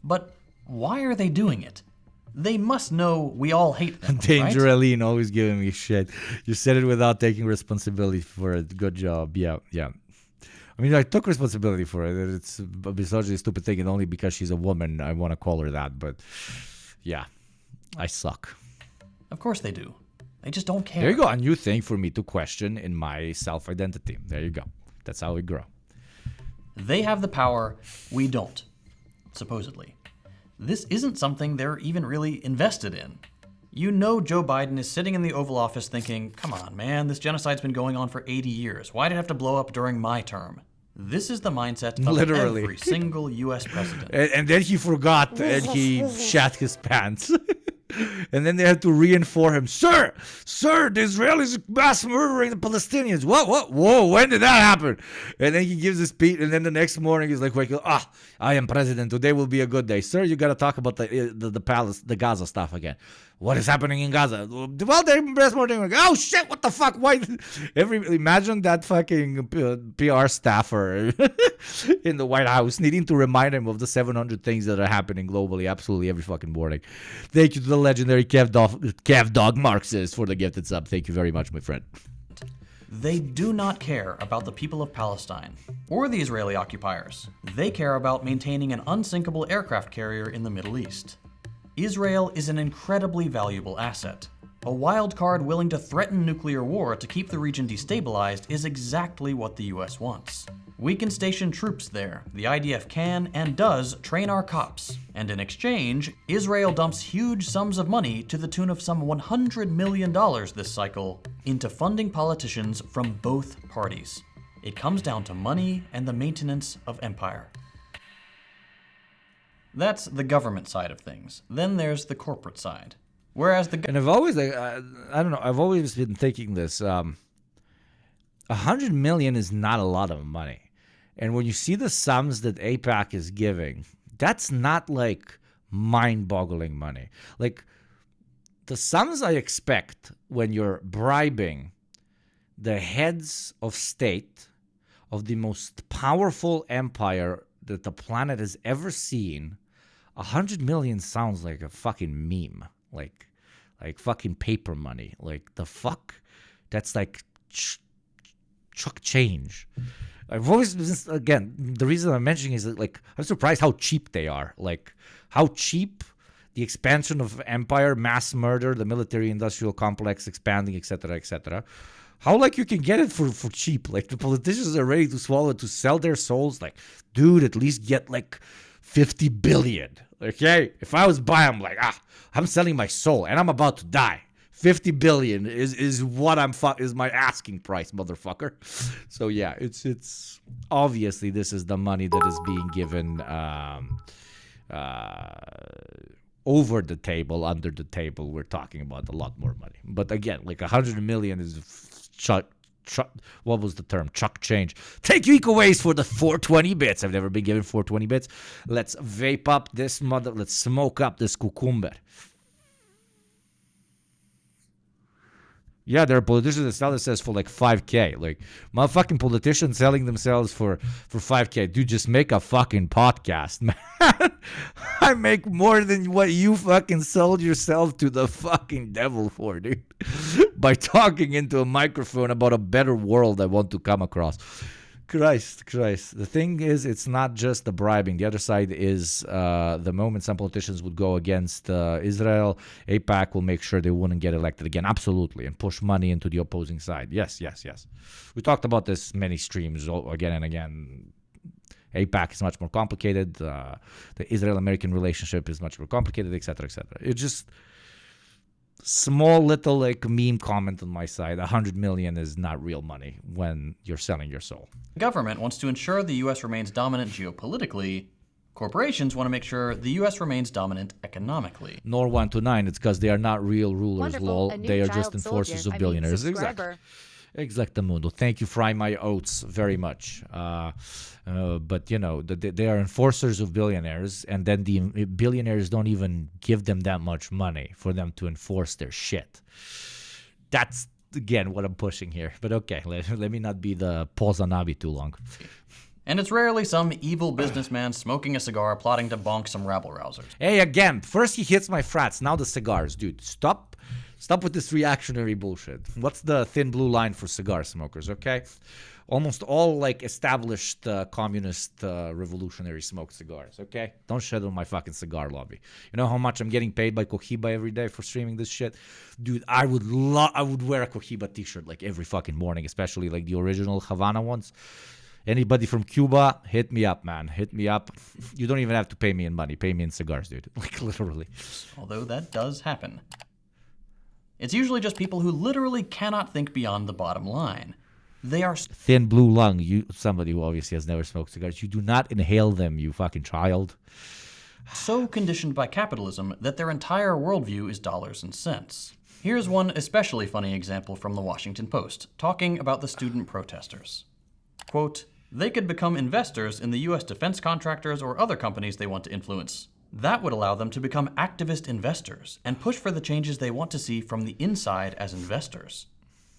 But why are they doing it? They must know we all hate them, Danger right? Aline always giving me shit. You said it without taking responsibility for it. Good job. Yeah. I mean, I took responsibility for it. It's a misogyny stupid thing, and only because she's a woman, I want to call her that. But yeah, I suck. Of course they do. They just don't care. There you go. A new thing for me to question in my self-identity. There you go. That's how we grow. They have the power. We don't. Supposedly. This isn't something they're even really invested in. You know Joe Biden is sitting in the Oval Office thinking, come on, man, this genocide's been going on for 80 years. Why did it have to blow up during my term? This is the mindset of Literally. every single U.S. president. And then he forgot and he shat his pants. And then they had to reinforce him. Sir, the Israelis mass murdering the Palestinians. What? Whoa, when did that happen? And then he gives his speech, and then the next morning he's like, I am president. Today will be a good day. Sir, you got to talk about the Gaza stuff again. What is happening in Gaza? Well, they're mass murdering. Oh, shit, what the fuck? Why? Imagine that fucking PR staffer in the White House needing to remind him of the 700 things that are happening globally absolutely every fucking morning. Thank you to the legendary Kev Dog Marxist for the gifted sub. Thank you very much, my friend. They do not care about the people of Palestine or the Israeli occupiers. They care about maintaining an unsinkable aircraft carrier in the Middle East. Israel is an incredibly valuable asset. A wild card willing to threaten nuclear war to keep the region destabilized is exactly what the US wants. We can station troops there. The IDF can and does train our cops. And in exchange, Israel dumps huge sums of money to the tune of some $100 million this cycle into funding politicians from both parties. It comes down to money and the maintenance of empire. That's the government side of things. Then there's the corporate side. Whereas the... And I've always, I don't know, I've always been thinking this. 100 million is not a lot of money. And when you see the sums that AIPAC is giving, that's not like mind-boggling money. Like, the sums I expect when you're bribing the heads of state of the most powerful empire that the planet has ever seen, 100 million sounds like a fucking meme. Like fucking paper money. Like, the fuck? That's like chuck change. I've always, again, the reason I'm mentioning is that, like, I'm surprised how cheap they are. Like, how cheap the expansion of empire, mass murder, the military-industrial complex expanding, etc., etc. How, like, you can get it for cheap. Like, the politicians are ready to swallow it, to sell their souls. Like, dude, at least get, like, 50 billion. Okay? If I was buying, I'm like, I'm selling my soul, and I'm about to die. 50 billion is what is my asking price, motherfucker. So yeah, it's obviously this is the money that is being given over the table, under the table. We're talking about a lot more money. But again, like 100 million is what was the term? Chuck change. Thank you, EcoWaste, for the 420 bits. I've never been given 420 bits. Let's vape up this let's smoke up this cucumber. Yeah, there are politicians that sell themselves for like 5K. Like, motherfucking politicians selling themselves for 5K. Dude, just make a fucking podcast, man. I make more than what you fucking sold yourself to the fucking devil for, dude. By talking into a microphone about a better world I want to come across. Christ. The thing is, it's not just the bribing. The other side is the moment some politicians would go against Israel, AIPAC will make sure they wouldn't get elected again. Absolutely. And push money into the opposing side. Yes. We talked about this many streams again and again. AIPAC is much more complicated. The Israel-American relationship is much more complicated, etc., etc. It's just... small little like meme comment on my side. 100 million is not real money when you're selling your soul. The government wants to ensure the U.S. remains dominant geopolitically. Corporations want to make sure the U.S. remains dominant economically. Nor 1 to 9, it's because they are not real rulers, lol. They are just enforcers of billionaires. Exactamundo. Thank you, Fry My Oats, very much. But, you know, they are enforcers of billionaires, and then the billionaires don't even give them that much money for them to enforce their shit. That's, again, what I'm pushing here. But okay, let me not be the Pozanabi too long. And it's rarely some evil businessman smoking a cigar plotting to bonk some rabble-rousers. Hey, again, first he hits my frats, now the cigars. Dude, stop with this reactionary bullshit. What's the thin blue line for cigar smokers, okay? Almost all, like, established communist revolutionary smoke cigars, okay? Don't shit on my fucking cigar lobby. You know how much I'm getting paid by Cohiba every day for streaming this shit? Dude, I would wear a Cohiba t-shirt, like, every fucking morning, especially, like, the original Havana ones. Anybody from Cuba, hit me up, man. Hit me up. You don't even have to pay me in money. Pay me in cigars, dude. Like, literally. Although that does happen. It's usually just people who literally cannot think beyond the bottom line. They are Thin blue lung. Somebody who obviously has never smoked cigars. You do not inhale them, you fucking child. so conditioned by capitalism that their entire worldview is dollars and cents. Here's one especially funny example from the Washington Post, talking about the student protesters. Quote, "They could become investors in the U.S. defense contractors or other companies they want to influence. That would allow them to become activist investors and push for the changes they want to see from the inside as investors."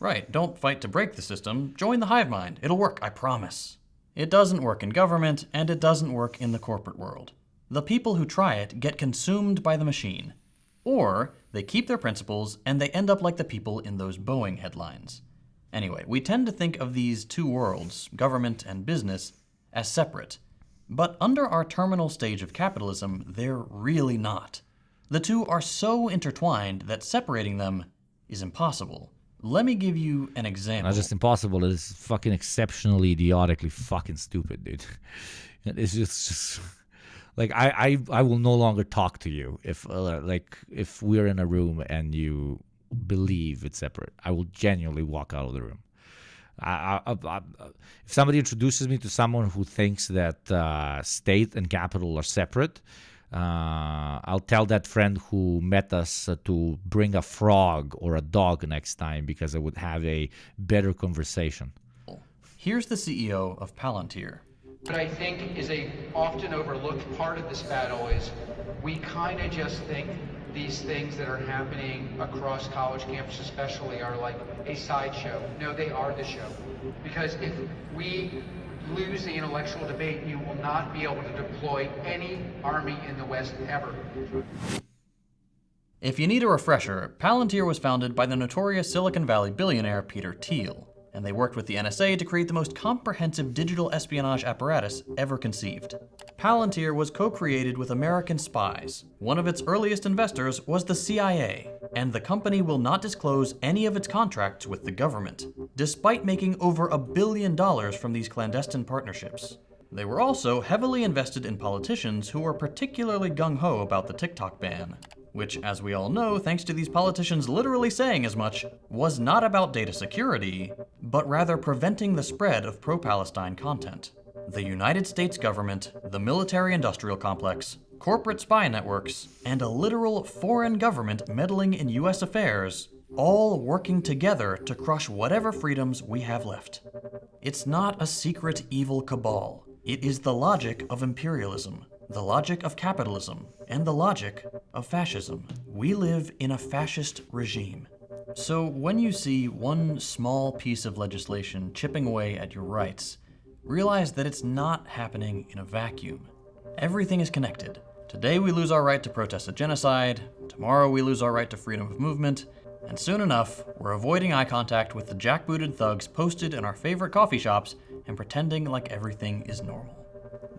Right, don't fight to break the system, join the hive mind. It'll work, I promise. It doesn't work in government, and it doesn't work in the corporate world. The people who try it get consumed by the machine. Or they keep their principles and they end up like the people in those Boeing headlines. Anyway, we tend to think of these two worlds, government and business, as separate. But under our terminal stage of capitalism, they're really not. The two are so intertwined that separating them is impossible. Let me give you an example. Not just impossible, it is fucking exceptionally idiotically fucking stupid, dude. It's just like I will no longer talk to you if we're in a room and you believe it's separate. I will genuinely walk out of the room. If somebody introduces me to someone who thinks that state and capital are separate, I'll tell that friend who met us to bring a frog or a dog next time because I would have a better conversation. Here's the CEO of Palantir. What I think is a often overlooked part of this battle is we kind of just think these things that are happening across college campuses especially are like a sideshow. No, they are the show. Because if we lose the intellectual debate, you will not be able to deploy any army in the West ever. If you need a refresher, Palantir was founded by the notorious Silicon Valley billionaire Peter Thiel, and they worked with the NSA to create the most comprehensive digital espionage apparatus ever conceived. Palantir was co-created with American spies. One of its earliest investors was the CIA, and the company will not disclose any of its contracts with the government, despite making over $1 billion from these clandestine partnerships. They were also heavily invested in politicians who were particularly gung-ho about the TikTok ban, which, as we all know, thanks to these politicians literally saying as much, was not about data security, but rather preventing the spread of pro-Palestine content. The United States government, the military-industrial complex, corporate spy networks, and a literal foreign government meddling in US affairs, all working together to crush whatever freedoms we have left. It's not a secret evil cabal. It is the logic of imperialism, the logic of capitalism, and the logic of fascism. We live in a fascist regime. So when you see one small piece of legislation chipping away at your rights, realize that it's not happening in a vacuum. Everything is connected. Today we lose our right to protest a genocide, tomorrow we lose our right to freedom of movement, and soon enough, we're avoiding eye contact with the jackbooted thugs posted in our favorite coffee shops and pretending like everything is normal.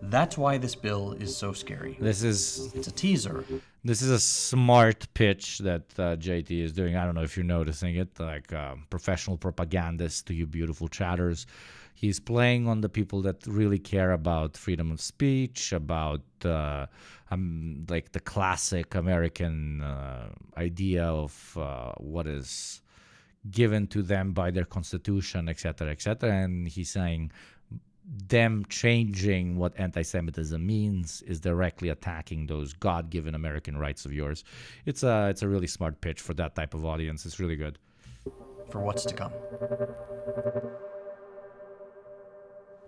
That's why this bill is so scary. It's a teaser. This is a smart pitch that JT is doing. I don't know if you're noticing it, like professional propagandist to you beautiful chatters. He's playing on the people that really care about freedom of speech, about like the classic American idea of what is given to them by their constitution, etc., etc. And he's saying them changing what anti-Semitism means is directly attacking those God-given American rights of yours. It's a really smart pitch for that type of audience. It's really good. For what's to come.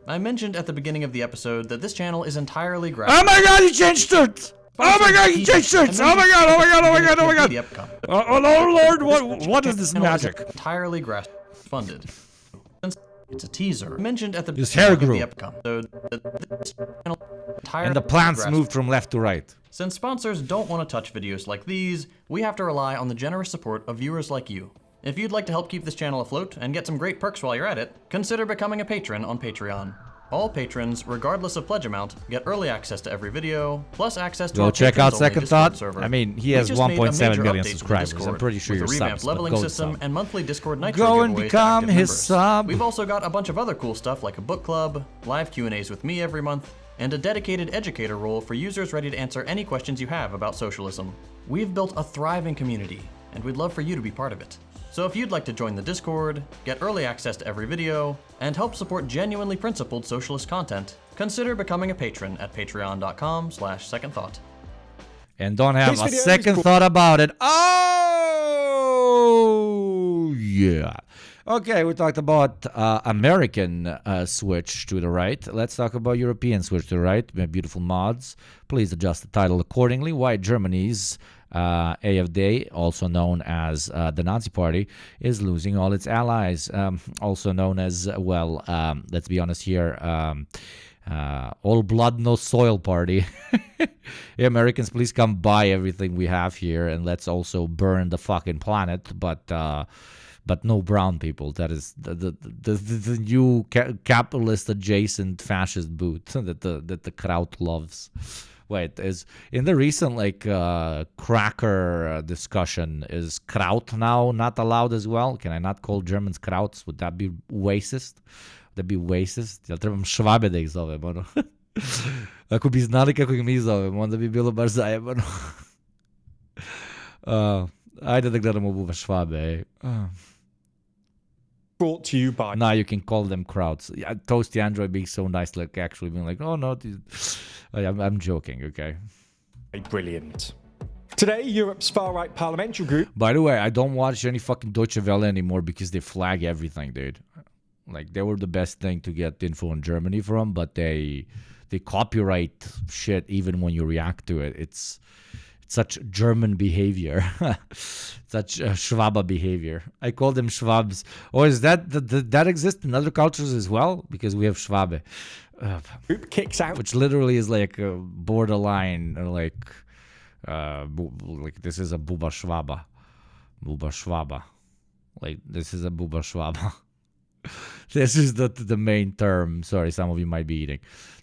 I mentioned at the beginning of the episode that this channel is entirely grassroots. Oh my god, he changed shirts! Oh my god, he changed shirts! Oh my god, oh my god, oh my god, oh my god! Oh Lord, what is this magic? Entirely grassroots funded. It's a teaser. I mentioned at the his hair grew. And the plants moved from left to right. Since sponsors don't want to touch videos like these, we have to rely on the generous support of viewers like you. If you'd like to help keep this channel afloat and get some great perks while you're at it, consider becoming a patron on Patreon. All patrons, regardless of pledge amount, get early access to every video, plus access to go our check out Second Thought. Server. I mean, he has 1.7 million subscribers. I'm pretty sure you're subs, but leveling go system and monthly Discord Nitro go and giveaways become his members. sub. We've also got a bunch of other cool stuff like a book club, live Q&As with me every month, and a dedicated educator role for users ready to answer any questions you have about socialism. We've built a thriving community, and we'd love for you to be part of it. So if you'd like to join the Discord, get early access to every video, and help support genuinely principled socialist content, consider becoming a patron at patreon.com/secondthought. And don't have a second thought about it. Oh, yeah. Okay, we talked about American switch to the right. Let's talk about European switch to the right. Beautiful mods. Please adjust the title accordingly. Why Germany's AfD, also known as the Nazi Party, is losing all its allies. Also known as, well, let's be honest here, all blood, no soil party. Hey, Americans, please come buy everything we have here, and let's also burn the fucking planet. But no brown people. That is the new capitalist adjacent fascist boot that the Kraut loves. Wait, is in the recent cracker discussion, is Kraut now not allowed as well? Can I not call Germans Krauts? Would that be racist? Would that be racist? Ja trebam Švabe da ih zovem, ono. Ako bi znali kako ih mi zovem, onda bi bilo baš zajebano. Ajde da gledamo Buba Švabe, ej. Brought to you by... Now you can call them Krauts. Yeah, Toasty Android being so nice, like actually being like, oh no, I'm joking, okay? Brilliant. Today, Europe's far-right parliamentary group... By the way, I don't watch any fucking Deutsche Welle anymore because they flag everything, dude. Like, they were the best thing to get info in Germany from, but they copyright shit even when you react to it. It's such German behavior. Such Schwabe behavior. I call them Schwabs. Or is that exist in other cultures as well? Because we have Schwabe. Group kicks out. Which literally is like a borderline, like this is a Buba Schwaba. Buba Schwaba. Like, this is a Buba Schwaba. This is the main term. Sorry, some of you might be eating.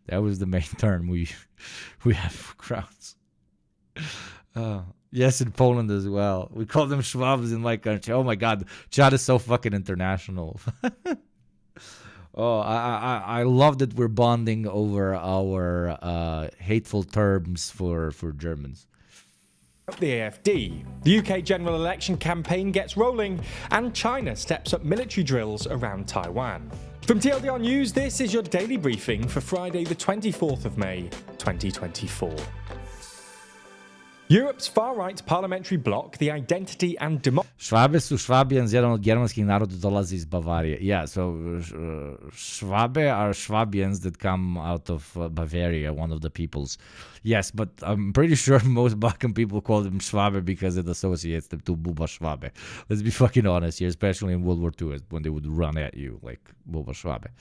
That was the main term we have for crowds. Yes, in Poland as well. We call them Schwabs in my country. Oh my God, chat is so fucking international. Oh, I love that we're bonding over our hateful terms for Germans. The AfD. The UK general election campaign gets rolling, and China steps up military drills around Taiwan. From TLDR News, this is your daily briefing for Friday the 24th of May, 2024. Europe's far-right parliamentary bloc, the Identity and Democracy... Švabe su Švabians, jedan od germanskih naroda dolazi iz Bavarije. Yeah, so Švabe are Švabians that come out of Bavaria, one of the peoples. Yes, but I'm pretty sure most Balkan people call them Švabe because it associates them to Buba Švabe. Let's be fucking honest here, especially in World War II, when they would run at you like Buba Švabe.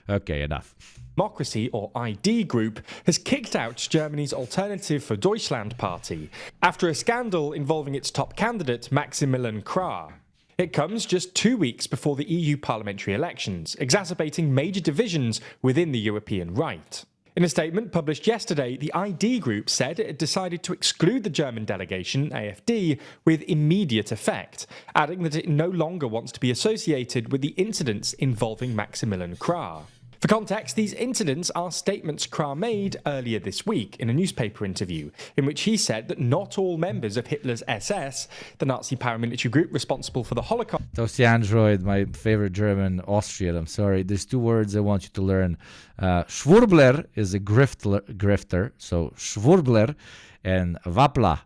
Okay, enough. Democracy, or ID Group, has kicked out Germany's Alternative for Deutschland party after a scandal involving its top candidate, Maximilian Krah. It comes just 2 weeks before the EU parliamentary elections, exacerbating major divisions within the European right. In a statement published yesterday, the ID Group said it had decided to exclude the German delegation, AfD, with immediate effect, adding that it no longer wants to be associated with the incidents involving Maximilian Krah. For context, these incidents are statements Krah made earlier this week in a newspaper interview, in which he said that not all members of Hitler's SS, the Nazi paramilitary group responsible for the Holocaust... Toasty Android, my favorite German, Austrian, I'm sorry. There's two words I want you to learn. Schwurbler is a grifter, so Schwurbler, and Wappler,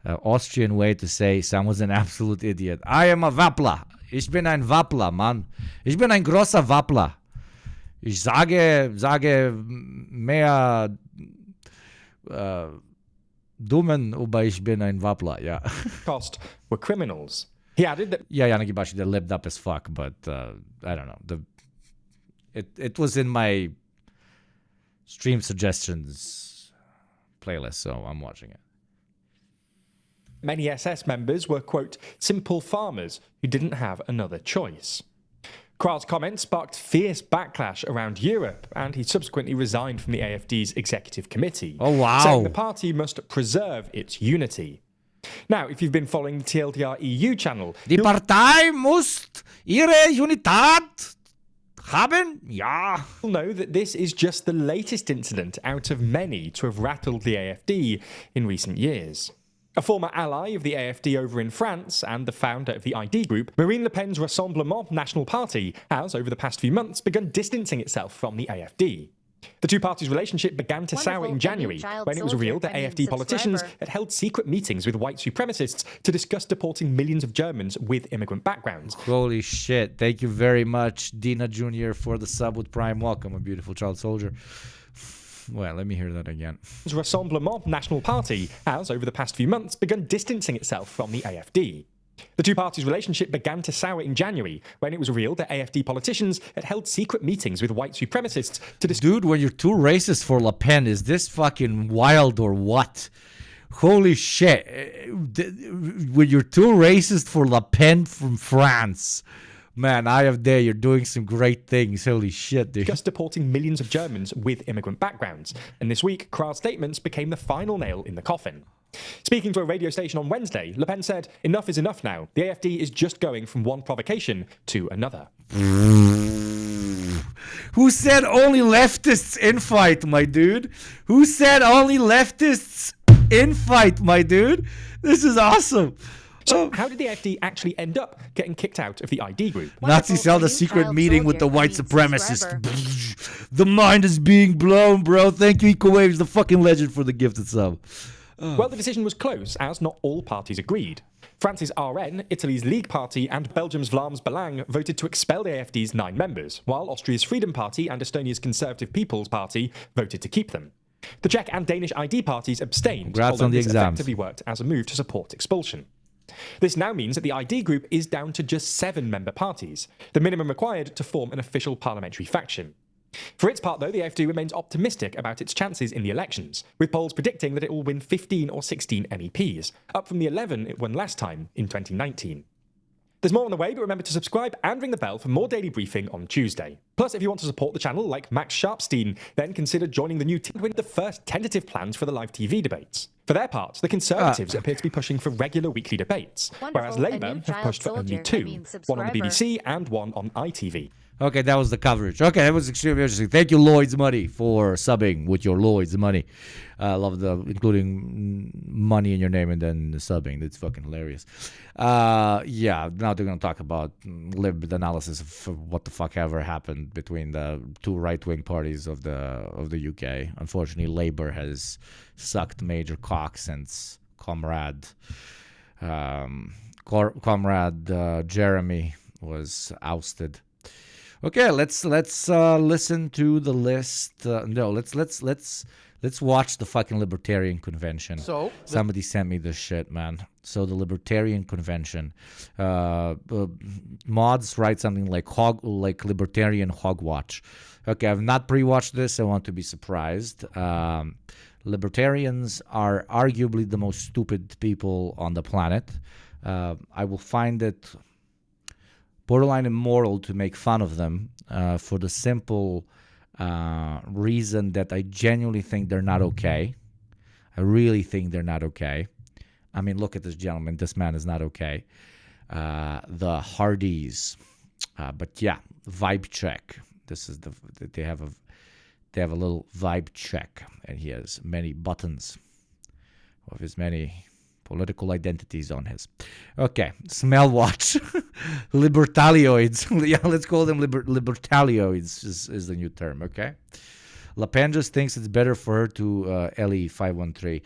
Austrian way to say someone's an absolute idiot. I am a Wappler. Ich bin ein Wappler, Mann. Ich bin ein großer Wappler. Ich sage mehr dummen, aber ich bin ein Wappler, yeah. Cost were criminals. He added that... Yeah, Yanagi Bashi, they lived up as fuck, but I don't know. It was in my stream suggestions playlist, so I'm watching it. Many SS members were, quote, simple farmers who didn't have another choice. Krah's comments sparked fierce backlash around Europe, and he subsequently resigned from the AfD's executive committee, saying the party must preserve its unity. Now, if you've been following the TLDR EU channel... Die Partei muss ihre Unität haben? Ja. You'll know that this is just the latest incident out of many to have rattled the AfD in recent years. A former ally of the AFD over in France and the founder of the ID group, Marine Le Pen's Rassemblement National Party has, over the past few months, begun distancing itself from the AFD. The two parties' relationship began to sour in January when it was revealed that AFD politicians had held secret meetings with white supremacists to discuss deporting millions of Germans with immigrant backgrounds. Holy shit. Thank you very much, Dina Jr., for the sub with Prime. Welcome, a beautiful child soldier. Well, let me hear that again. The Rassemblement National Party has, over the past few months, begun distancing itself from the AFD. The two parties' relationship began to sour in January when it was revealed that AFD politicians had held secret meetings with white supremacists to Dude, when you're too racist for Le Pen, is this fucking wild or what? Holy shit. When you're too racist for Le Pen from France, man, I have there. You're doing some great things. Holy shit, dude. Just deporting millions of Germans with immigrant backgrounds. And this week, Krah's statements became the final nail in the coffin. Speaking to a radio station on Wednesday, Le Pen said, "Enough is enough now. The AFD is just going from one provocation to another." Who said only leftists infight, my dude? Who said only leftists infight, my dude? This is awesome. So how did the AFD actually end up getting kicked out of the ID group? Nazis held a secret meeting with the white supremacists. The mind is being blown, bro. Thank you, Eco Waves, the fucking legend, for the gifted sub. Well, the decision was close, as not all parties agreed. France's RN, Italy's League Party, and Belgium's Vlaams Belang voted to expel the AFD's 9 members, while Austria's Freedom Party and Estonia's Conservative People's Party voted to keep them. The Czech and Danish ID parties abstained, Congrats although on the this exams. effectively worked as a move to support expulsion. This now means that the ID group is down to just 7 member parties, the minimum required to form an official parliamentary faction. For its part, though, the AFD remains optimistic about its chances in the elections, with polls predicting that it will win 15 or 16 MEPs, up from the 11 it won last time in 2019. There's more on the way, but remember to subscribe and ring the bell for more daily briefing on Tuesday. Plus, if you want to support the channel like Max Sharpstein, then consider joining the new team with the first tentative plans for the live TV debates. For their part, the Conservatives appear to be pushing for regular weekly debates, whereas Labour have pushed for only 2, one on the BBC and one on ITV. Okay, that was the coverage. Okay, that was extremely interesting. Thank you, Lloyd's Money, for subbing with your Lloyd's Money. I love including money in your name and then the subbing. That's fucking hilarious. Yeah, now they're going to talk about the analysis of what the fuck ever happened between the two right-wing parties of the UK. Unfortunately, Labour has sucked major cock since Comrade Jeremy was ousted. Okay, let's listen to the list. Let's watch the fucking Libertarian Convention. So somebody sent me this shit, man. So the Libertarian Convention, mods write something like Libertarian Hogwatch. Okay, I've not pre-watched this. I want to be surprised. Libertarians are arguably the most stupid people on the planet. I will find it borderline immoral to make fun of them for the simple reason that I genuinely think they're not okay. I really think they're not okay. I mean, look at this gentleman. This man is not okay. The Hardys. But yeah, vibe check. This is they have a little vibe check, and he has many buttons of his many political identities on his. Okay, smell watch. Libertalioids. Yeah, let's call them libertalioids is the new term, okay? Le Pen just thinks it's better for her to, Ellie513,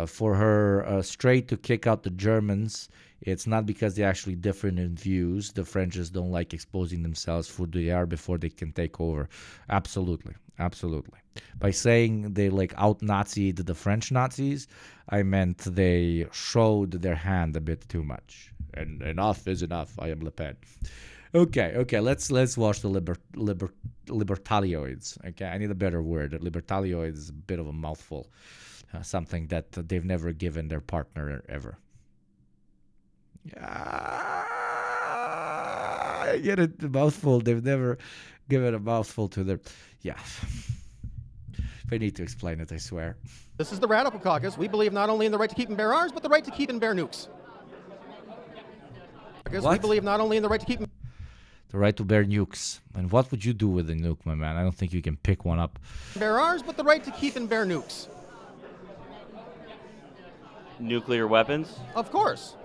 for her straight to kick out the Germans. It's not because they're actually different in views. The French just don't like exposing themselves for who they are before they can take over. Absolutely. Absolutely. By saying they out-Nazied the French Nazis, I meant they showed their hand a bit too much. And enough is enough. I am Le Pen. Okay. Let's watch the libertalioids. Okay, I need a better word. Libertalioids is a bit of a mouthful. Something that they've never given their partner ever. I get it, a mouthful. They've never given a mouthful to their... Yeah. If I need to explain it, I swear. This is the Radical Caucus. We believe not only in the right to keep and bear arms, but the right to keep and bear nukes. What? We believe not only in the right to keep... The right to bear nukes. And what would you do with a nuke, my man? I don't think you can pick one up. Bear arms, but the right to keep and bear nukes. nuclear weapons? Of course.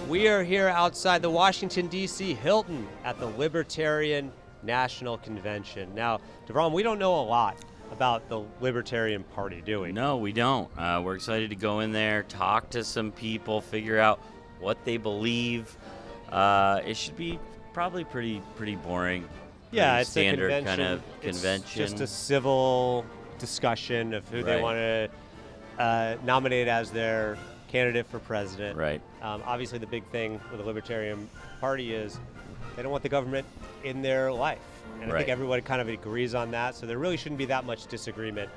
We are here outside the Washington, D.C. Hilton at the Libertarian National Convention. Now, DeVron, we don't know a lot about the Libertarian Party, do we? No, we don't. We're excited to go in there, talk to some people, figure out what they believe. It should be probably pretty boring. Yeah, pretty it's standard a convention. kind of convention. It's just a civil discussion of who they want to nominate as their candidate for president. Right. Obviously, the big thing with the Libertarian Party is they don't want the government in their life. And I think everyone kind of agrees on that. So there really shouldn't be that much disagreement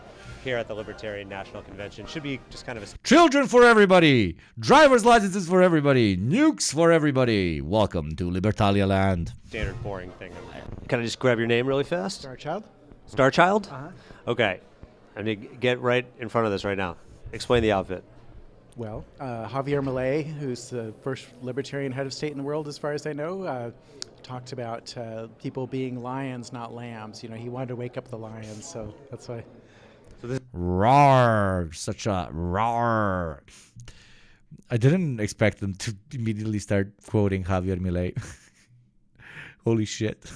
here at the Libertarian National Convention. Should be just kind of a... Children for everybody. Driver's licenses for everybody. Nukes for everybody. Welcome to Libertalia Land. standard boring thing. Can I just grab your name really fast? Starchild. Starchild? Uh-huh. Okay. I'm going to get right in front of this right now. Explain the outfit. Well, Javier Milei, who's the first libertarian head of state in the world, as far as I know, talked about people being lions, not lambs. You know, he wanted to wake up the lions, so that's why. Rawr, such a rawr. I didn't expect them to immediately start quoting Javier Milei. Holy shit.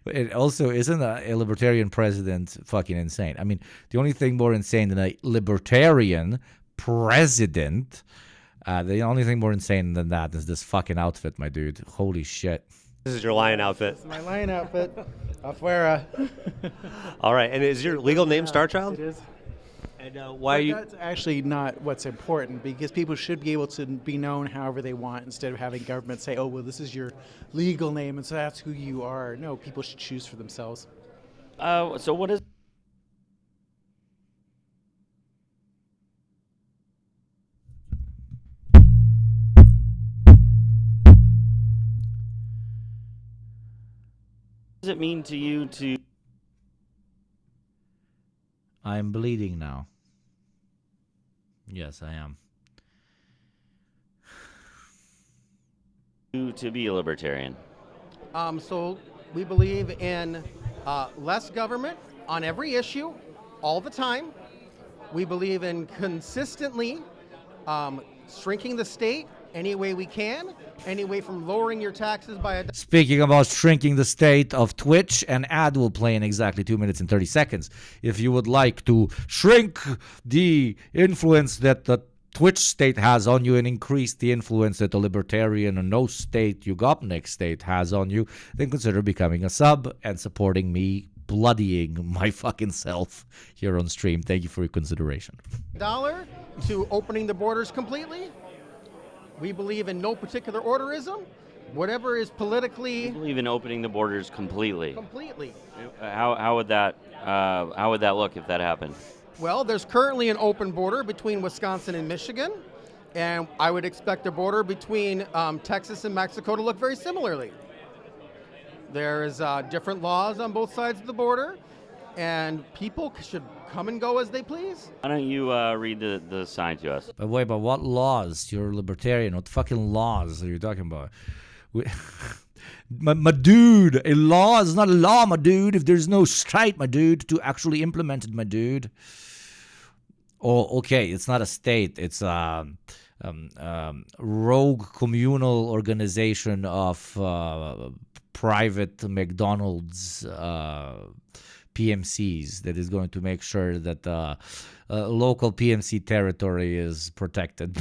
It also isn't a libertarian president fucking insane. I mean, the only thing more insane than a libertarian president, the only thing more insane than that is this fucking outfit, my dude. Holy shit. This is your lion outfit. This is my lion outfit. Afuera. All right. And is your legal name Starchild? It is. And why are you... That's actually not what's important, because people should be able to be known however they want instead of having government say, oh, well, this is your legal name, and so that's who you are. No, people should choose for themselves. So what is... does it mean to you to... I'm bleeding now. Yes, I am. To be a libertarian? So we believe in less government on every issue, all the time. We believe in consistently shrinking the state any way we can, any way from lowering your taxes by a... Speaking about shrinking the state of Twitch, an ad will play in exactly 2 minutes and 30 seconds. If you would like to shrink the influence that the Twitch state has on you and increase the influence that the libertarian or no state, Yugopnik state has on you, then consider becoming a sub and supporting me bloodying my fucking self here on stream. Thank you for your consideration. $1 to opening the borders completely. We believe in no particular orderism. Whatever is politically... You believe in opening the borders completely? Completely. How would that look if that happened? Well, there's currently an open border between Wisconsin and Michigan, and I would expect the border between Texas and Mexico to look very similarly. There's different laws on both sides of the border, and people should come and go as they please. Why don't you read the sign to us? But wait, but what laws? You're a libertarian. What fucking laws are you talking about? My dude, a law is not a law, my dude, if there's no state, my dude, to actually implement it, my dude. Oh, okay, it's not a state. It's a rogue communal organization of private McDonald's PMCs that is going to make sure that local PMC territory is protected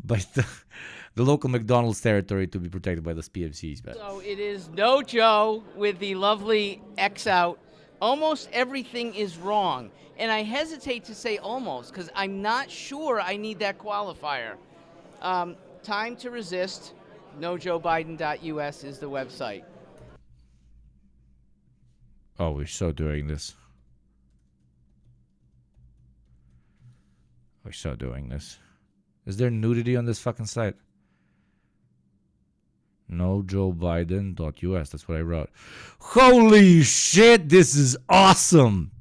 by the local McDonald's territory to be protected by the PMCs. But. So it is no Joe with the lovely X out. Almost everything is wrong. And I hesitate to say almost because I'm not sure I need that qualifier. Time to resist. NoJoeBiden.us is the website. Oh, we're so doing this. We're so doing this. Is there nudity on this fucking site? NoJoeBiden.us. That's what I wrote. Holy shit, this is awesome.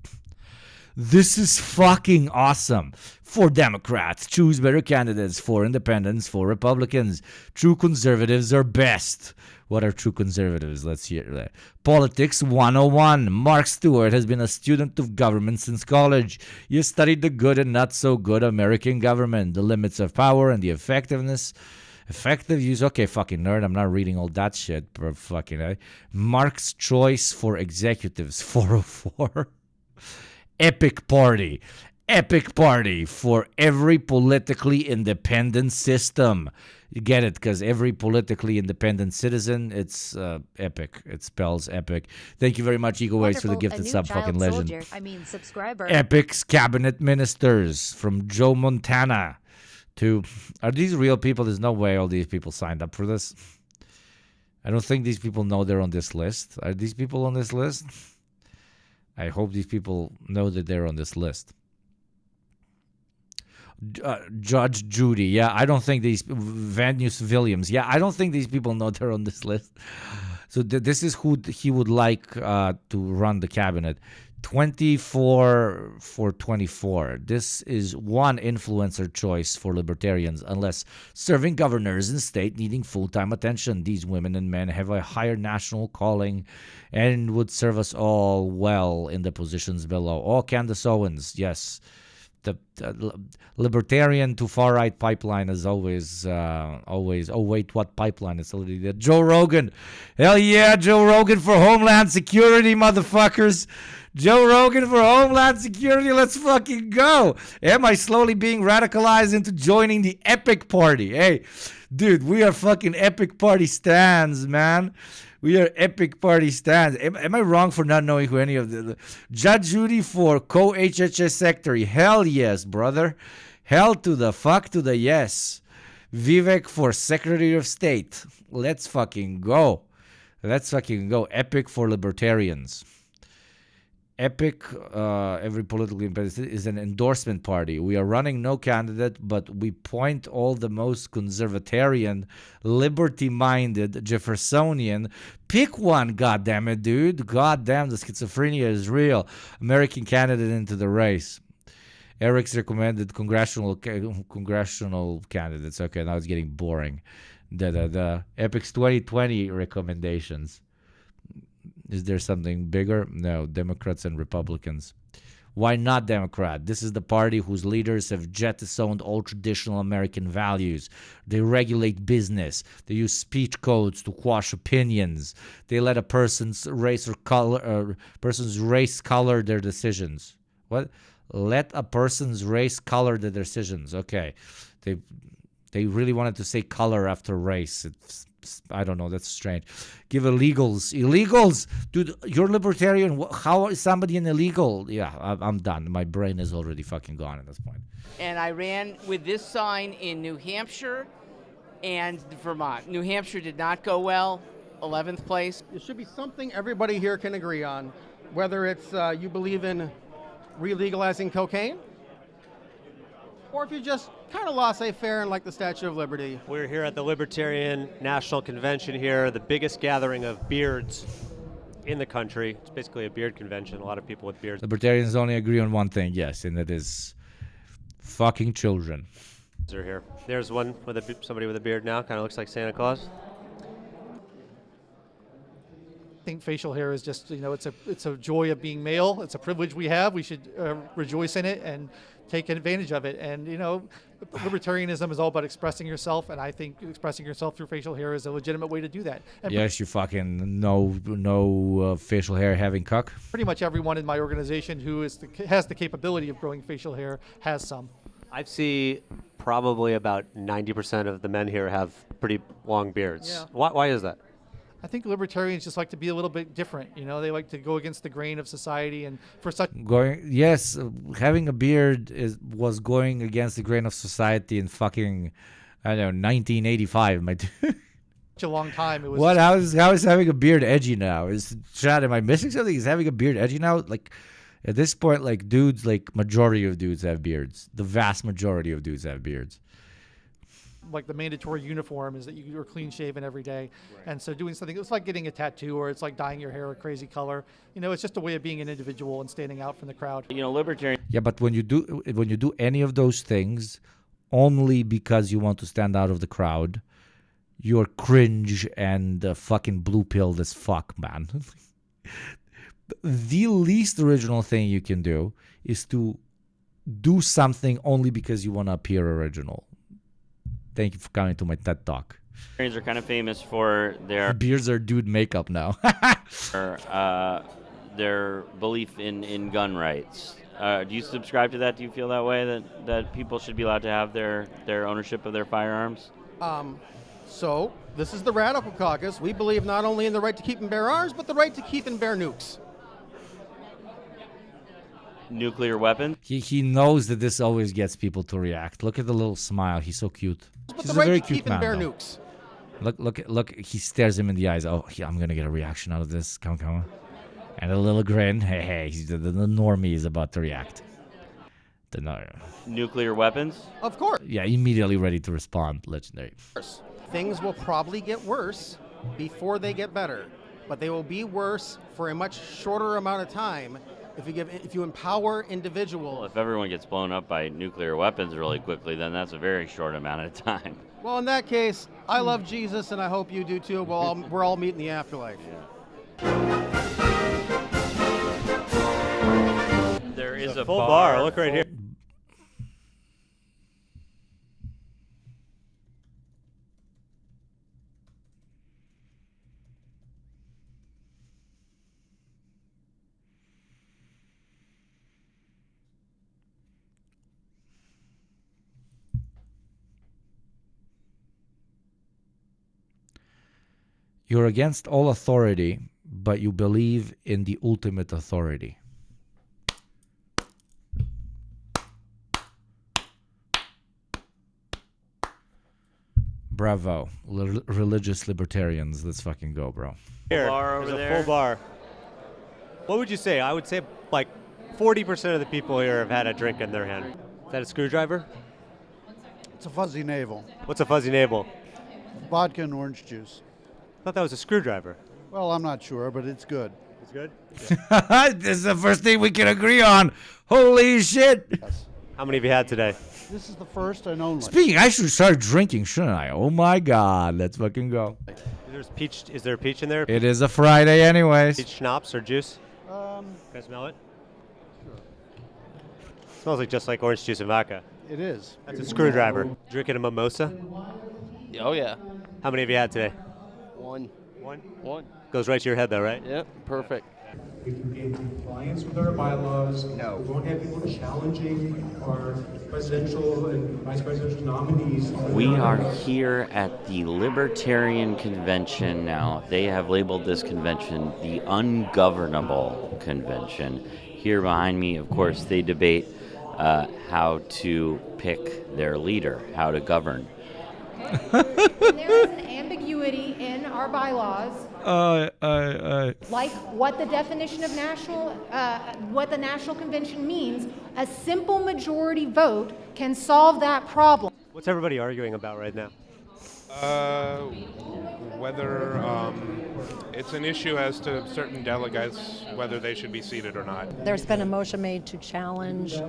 This is fucking awesome. For Democrats, choose better candidates. For independents, for Republicans. True conservatives are best. What are true conservatives? Let's hear that. Politics 101. Mark Stewart has been a student of government since college. He has studied the good and not so good American government, the limits of power and the effective use. Okay, fucking nerd. I'm not reading all that shit. Fucking Mark's choice for executives 404. Epic party for every politically independent system. You get it, because every politically independent citizen, it's epic. It spells epic. Thank you very much, Ego Waves, for the gifted sub, fucking legend. Subscriber. Epic's cabinet ministers from Joe Montana to... Are these real people? There's no way all these people signed up for this. I don't think these people know they're on this list. Are these people on this list? I hope these people know that they're on this list. Judge Judy. Yeah, I don't think these... Vanus Williams. Yeah, I don't think these people know they're on this list. So this is who he would like to run the cabinet. 24 for 24. This is one influencer choice for libertarians, unless serving governors in state needing full-time attention. These women and men have a higher national calling and would serve us all well in the positions below. Oh, Candace Owens, yes. The libertarian to far right pipeline is always. Oh wait, what pipeline? It's already there. Joe Rogan, hell yeah, Joe Rogan for Homeland Security, motherfuckers. Joe Rogan for Homeland Security. Let's fucking go. Am I slowly being radicalized into joining the Epic Party? Hey, dude, we are fucking Epic Party stands, man. We are Epic Party stands. Am I wrong for not knowing who any of the... Judge Judy for co-HHS secretary. Hell yes, brother. Hell to the fuck to the yes. Vivek for Secretary of State. Let's fucking go. Let's fucking go. Epic for libertarians. Epic, every political independent is an endorsement party. We are running no candidate, but we point all the most conservatarian, liberty-minded, Jeffersonian. Pick one, goddammit, dude. Goddamn, the schizophrenia is real. American candidate into the race. Eric's recommended congressional candidates. Okay, now it's getting boring. Epic's 2020 recommendations. Is there something bigger? No, Democrats and Republicans. Why not Democrat? This is the party whose leaders have jettisoned all traditional American values. They regulate business. They use speech codes to quash opinions. They let a person's race color their decisions. What? Let a person's race color their decisions. Okay. They really wanted to say color after race. I don't know. That's strange. Give illegals. Dude, you're libertarian. How is somebody an illegal? Yeah, I'm done. My brain is already fucking gone at this point. And I ran with this sign in New Hampshire and Vermont. New Hampshire did not go well. 11th place. It should be something everybody here can agree on, whether it's you believe in re-legalizing cocaine, or if you just kind of laissez-faire and like the Statue of Liberty. We're here at the Libertarian National Convention here, the biggest gathering of beards in the country. It's basically a beard convention, a lot of people with beards. Libertarians only agree on one thing, yes, and that is fucking children. Are here. There's one with somebody with a beard now, kind of looks like Santa Claus. I think facial hair is just, it's a joy of being male. It's a privilege we have. We should rejoice in it and take advantage of it. And, libertarianism is all about expressing yourself, and I think expressing yourself through facial hair is a legitimate way to do that. And yes, you fucking no facial hair having cuck. Pretty much everyone in my organization who has the capability of growing facial hair has some. I see probably about 90% of the men here have pretty long beards. Yeah. Why is that? I think libertarians just like to be a little bit different. They like to go against the grain of society, and for such having a beard was going against the grain of society in fucking 1985. My dude. Such a long time. It was what? How is having a beard edgy now? Am I missing something? Is having a beard edgy now? Like at this point, like dudes, like majority of dudes have beards. The vast majority of dudes have beards. like the mandatory uniform is that you're clean shaven every day. And so doing something, it's like getting a tattoo, or it's like dyeing your hair a crazy color. It's just a way of being an individual and standing out from the crowd. Libertarian. Yeah, but when you do any of those things only because you want to stand out of the crowd, you're cringe and fucking blue-pilled as fuck, man. The least original thing you can do is to do something only because you want to appear original. Thank you for coming to my TED Talk. Libertarians are kind of famous for their beards are dude makeup now. Their belief in gun rights. Do you subscribe to that? Do you feel that way, that people should be allowed to have their ownership of their firearms? So this is the Radical Caucus. We believe not only in the right to keep and bear arms, but the right to keep and bear nukes. Nuclear weapons? He knows that this always gets people to react. Look at the little smile. He's so cute. But He's the a right very to cute keep and man, bear though. nukes. Look. He stares him in the eyes. Oh, I'm gonna get a reaction out of this. Come on. And a little grin. Hey. The normie is about to react. Nuclear weapons? Of course. Yeah, immediately ready to respond. Legendary. Things will probably get worse before they get better, but they will be worse for a much shorter amount of time if you empower individuals. Well, if everyone gets blown up by nuclear weapons really quickly, then that's a very short amount of time. Well, in that case, I love Jesus, and I hope you do too. We're all meeting the afterlife. There is a full bar. Look right here. You're against all authority, but you believe in the ultimate authority. Bravo. Religious libertarians. Let's fucking go, bro. Here, Bar over there's a there. full bar. What would you say? I would say like 40% of the people here have had a drink in their hand. Is that a screwdriver? It's a fuzzy navel. What's a fuzzy navel? Vodka and orange juice. I thought that was a screwdriver. Well, I'm not sure, but it's good. It's good? This is the first thing we can agree on. Holy shit. Yes. How many have you had today? This is the first and only. Speaking, I should start drinking, shouldn't I? Oh my god. Let's fucking go. Is there peach in there? It is a Friday anyways. Peach schnapps or juice? Can I smell it? Smells like just like orange juice and vodka. It is. That's a screwdriver. Drinking a mimosa? Oh, yeah. How many have you had today? One. One? Goes right to your head though, right? Yep, perfect. We can be in compliance with our bylaws. No. We won't have people challenging our presidential and vice presidential nominees. We are here at the Libertarian Convention now. They have labeled this convention the Ungovernable Convention. Here behind me, of course, they debate how to pick their leader, how to govern. There is an ambiguity in our bylaws, like what the definition of what the National Convention means. A simple majority vote can solve that problem. What's everybody arguing about right now? Whether it's an issue as to certain delegates, whether they should be seated or not. There's been a motion made to challenge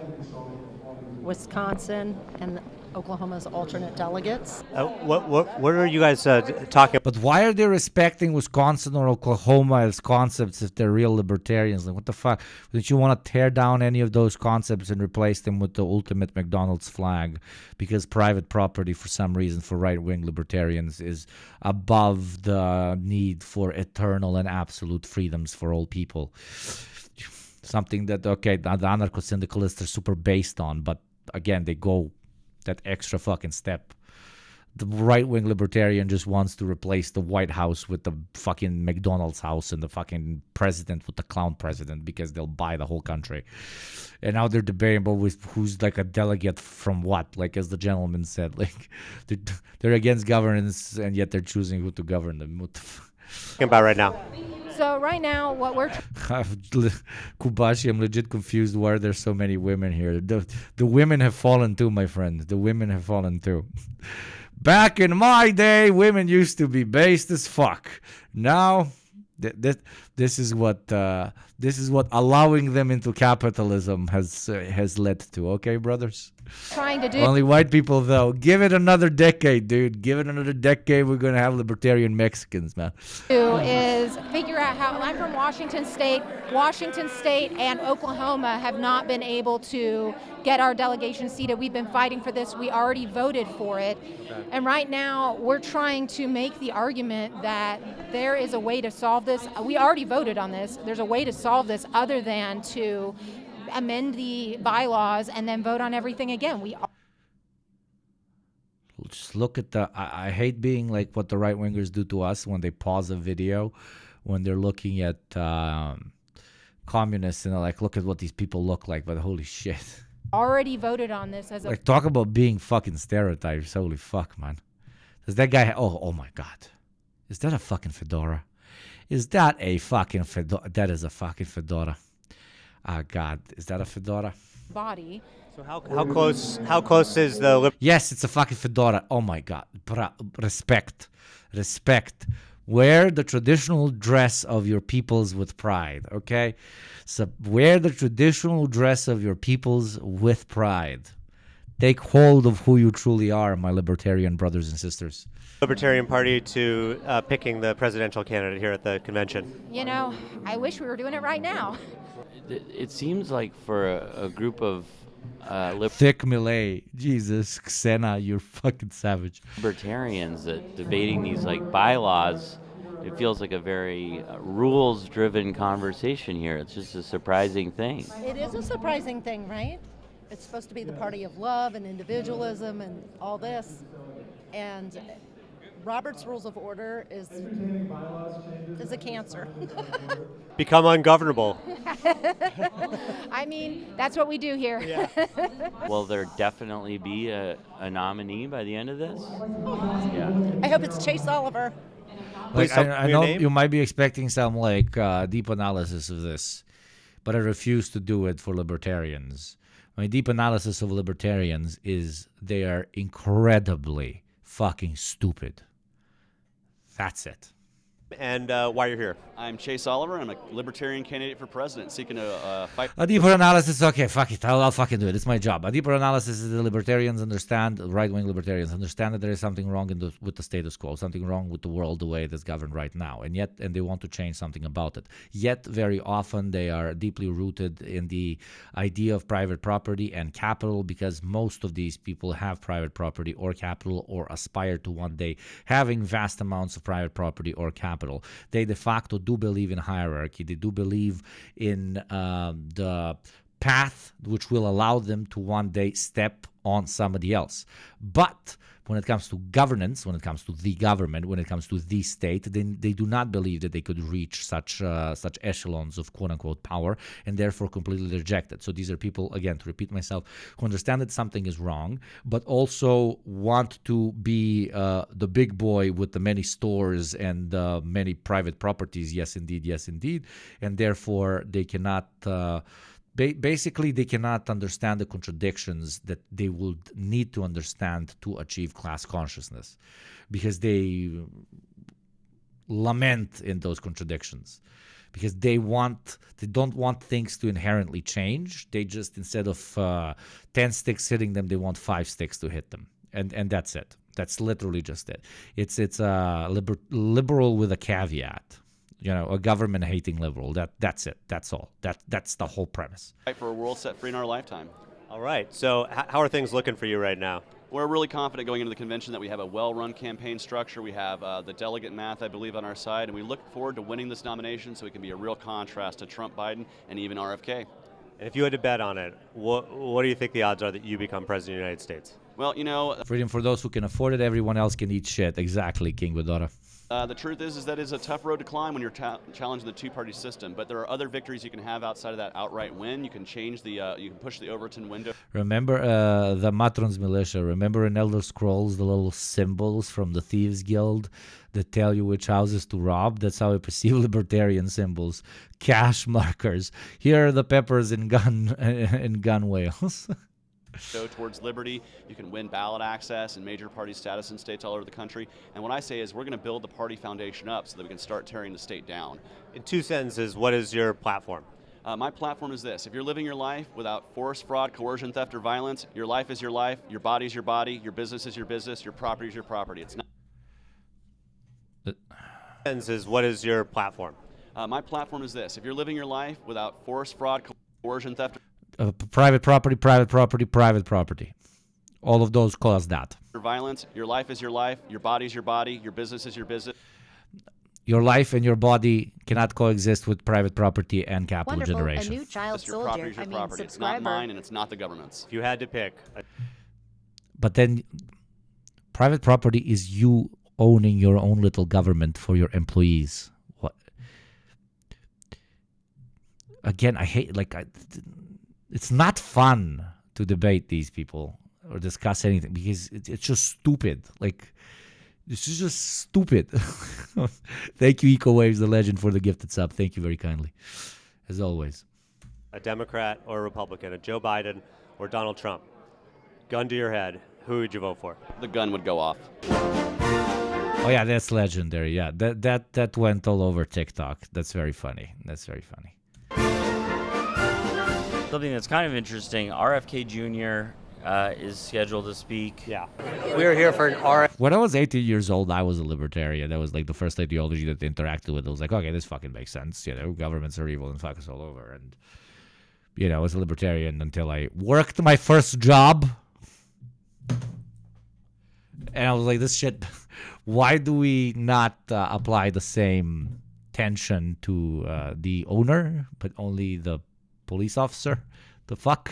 Wisconsin and Oklahoma's alternate delegates. What are you guys talking about? But why are they respecting Wisconsin or Oklahoma as concepts if they're real libertarians? Like, what the fuck? Don't you want to tear down any of those concepts and replace them with the ultimate McDonald's flag? Because private property, for some reason, for right-wing libertarians is above the need for eternal and absolute freedoms for all people. Something that, okay, the anarcho-syndicalists are super based on, but again, they go that extra fucking step. The right-wing libertarian just wants to replace the White House with the fucking McDonald's house and the fucking president with the clown president because they'll buy the whole country. And now they're debating about who's like a delegate from what, like as the gentleman said. Like they're against governance and yet they're choosing who to govern them. What the Talking about right now? So right now, what we're Kubashi, I'm legit confused why there's so many women here. The women have fallen too, my friend. The women have fallen too. Back in my day, women used to be based as fuck. Now, this is what allowing them into capitalism has led to. Okay, brothers. Trying to do. Only white people, though. Give it another decade, dude. Give it another decade. We're gonna have libertarian Mexicans, man. Is figure out how. I'm from Washington State. Washington State and Oklahoma have not been able to get our delegation seated. We've been fighting for this. We already voted for it. And right now, we're trying to make the argument that there is a way to solve this. We already voted on this. There's a way to solve this other than to amend the bylaws and then vote on everything again. Just look at the. I hate being like what the right wingers do to us when they pause a video, when they're looking at communists and they're like, look at what these people look like. But holy shit. Already voted on this as a. Like, talk about being fucking stereotypes. Holy fuck, man. Does that guy. Oh my God. Is that a fucking fedora? Is that a fucking fedora? That is a fucking fedora. Ah, God. Is that a fedora? Body. So how close is the... Yes, it's a fucking fedora. Oh, my God. Respect. Wear the traditional dress of your peoples with pride, okay? So wear the traditional dress of your peoples with pride. Take hold of who you truly are, my libertarian brothers and sisters. Libertarian Party to picking the presidential candidate here at the convention? You know, I wish we were doing it right now. It seems like for a group of thick Millet, Jesus, Xena, you're fucking savage. Libertarians that debating these like bylaws, it feels like a very rules-driven conversation here. It's just a surprising thing. It is a surprising thing, right? It's supposed to be the party of love and individualism and all this, and Robert's Rules of Order is a cancer. Become ungovernable. I mean, that's what we do here. Yeah. Will there definitely be a nominee by the end of this? Yeah. I hope it's Chase Oliver. Like, I know you might be expecting some like deep analysis of this, but I refuse to do it for libertarians. My deep analysis of libertarians is they are incredibly fucking stupid. That's it. And why you're here? I'm Chase Oliver. I'm a libertarian candidate for president seeking to fight. A deeper analysis, okay, fuck it. I'll fucking do it. It's my job. A deeper analysis is the libertarians understand, right-wing libertarians understand that there is something wrong with the status quo, something wrong with the world the way it is governed right now, and they want to change something about it. Yet, very often, they are deeply rooted in the idea of private property and capital, because most of these people have private property or capital or aspire to one day having vast amounts of private property or capital. They de facto do believe in hierarchy. They do believe in the path which will allow them to one day step on somebody else. But when it comes to governance, when it comes to the government, when it comes to the state, then they do not believe that they could reach such echelons of quote-unquote power, and therefore completely reject it. So these are people, again, to repeat myself, who understand that something is wrong, but also want to be the big boy with the many stores and many private properties. Yes, indeed. And therefore, they cannot... Basically, they cannot understand the contradictions that they would need to understand to achieve class consciousness, because they lament in those contradictions, because they don't want things to inherently change. They just, instead of 10 sticks hitting them, they want 5 sticks to hit them, and that's it. That's literally just it. It's a liberal with a caveat. You know, a government-hating liberal. That's it. That's all. That's the whole premise. Fight for a world set free in our lifetime. All right. So how are things looking for you right now? We're really confident going into the convention that we have a well-run campaign structure. We have the delegate math, I believe, on our side, and we look forward to winning this nomination so it can be a real contrast to Trump, Biden, and even RFK. And if you had to bet on it, what do you think the odds are that you become president of the United States? Well, you know... Freedom for those who can afford it. Everyone else can eat shit. Exactly, King Vidora. The truth is that it's a tough road to climb when you're challenging the two-party system. But there are other victories you can have outside of that outright win. You can change you can push the Overton window. Remember the Matron's Militia. Remember in Elder Scrolls the little symbols from the Thieves Guild that tell you which houses to rob? That's how I perceive libertarian symbols. Cash markers. Here are the peppers in gun whales. Go towards liberty. You can win ballot access and major party status in states all over the country. And what I say is we're going to build the party foundation up so that we can start tearing the state down. In 2 sentences, what is your platform? My platform is this. If you're living your life without force, fraud, coercion, theft, or violence, your life is your life, your body is your body, your business is your business, your property is your property. It's not. Sentences, what is your platform? My platform is this. If you're living your life without force, fraud, coercion, theft, Private property, private property, private property. All of those cause that. or violence, your life is your life, your body is your body, your business is your business. Your life and your body cannot coexist with private property and capital Wonderful. generation. A new child It's your property soldier. is your I mean, property. It's subscriber. not mine and it's not the government's. If you had to pick. But then private property is you owning your own little government for your employees. What? Again, I hate, it's not fun to debate these people or discuss anything because it's just stupid. This is just stupid. Thank you, EcoWaves, the legend, for the gifted sub. Thank you very kindly, as always. A Democrat or a Republican, a Joe Biden or Donald Trump. Gun to your head, who would you vote for? The gun would go off. Oh yeah, that's legendary. Yeah, that went all over TikTok. That's very funny. Something that's kind of interesting, RFK Jr. Is scheduled to speak. Yeah. We're here for an When I was 18 years old, I was a libertarian. That was like the first ideology that I interacted with. I was like, okay, this fucking makes sense. Governments are evil and fuck us all over. And, I was a libertarian until I worked my first job. And I was like, this shit, why do we not apply the same tension to the owner, but only the police officer? The fuck?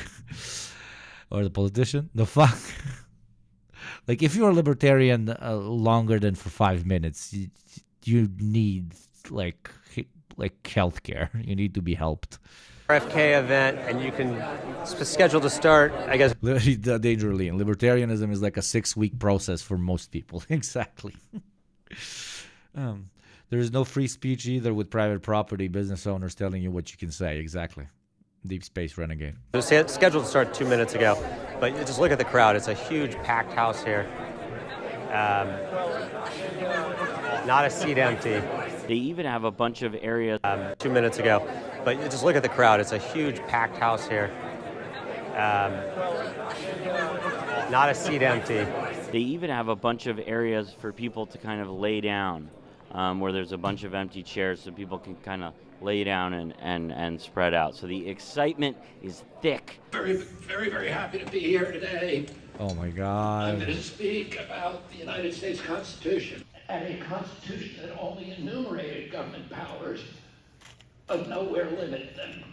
Or the politician? The fuck? If you're a libertarian longer than for 5 minutes, you need healthcare. You need to be helped. RFK event, and you can schedule to start, I guess. Danger Lean. Libertarianism is like a 6-week process for most people. Exactly. There is no free speech either with private property, business owners telling you what you can say. Exactly. Deep Space Renegade. It was scheduled to start 2 minutes ago, but just look at the crowd. It's a huge packed house here. Not a seat empty. They even have a bunch of areas. 2 minutes ago, but just look at the crowd. It's a huge packed house here. Not a seat empty. They even have a bunch of areas for people to kind of lay down, where there's a bunch of empty chairs so people can kind of lay down and spread out. So the excitement is thick. Very, very, very happy to be here today. Oh my I'm God. going to speak about the United States Constitution and a constitution that only enumerated government powers, but nowhere limited them.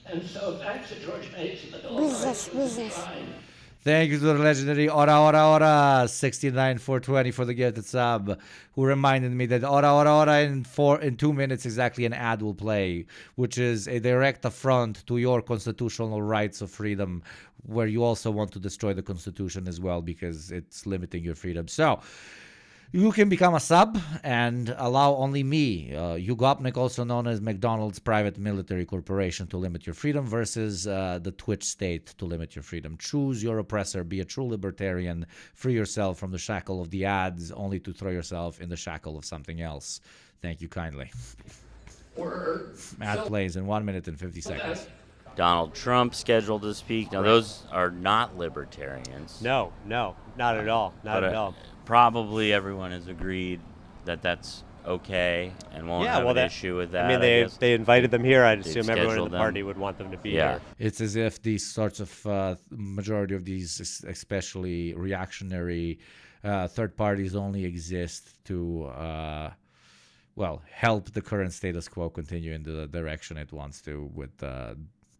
And so thanks to George Mason, the Bill of Rights was designed. Thank you to the legendary Ora 69420 for the gifted sub, who reminded me that Ora in 2 minutes exactly an ad will play, which is a direct affront to your constitutional rights of freedom, where you also want to destroy the Constitution as well because it's limiting your freedom. So you can become a sub and allow only me, Ugopnik, also known as McDonald's Private Military Corporation, to limit your freedom versus the Twitch state to limit your freedom. Choose your oppressor. Be a true libertarian. Free yourself from the shackle of the ads, only to throw yourself in the shackle of something else. Thank you kindly. Ad plays in 1 minute and 50 seconds. Donald Trump scheduled to speak. Now, those are not libertarians. No, not at all. Not at all. Probably everyone has agreed that that's okay and won't have an issue with that. I mean, they invited them here. I'd assume everyone in the party would want them to be here. It's as if these sorts of majority of these, especially reactionary third parties, only exist to help the current status quo continue in the direction it wants to, with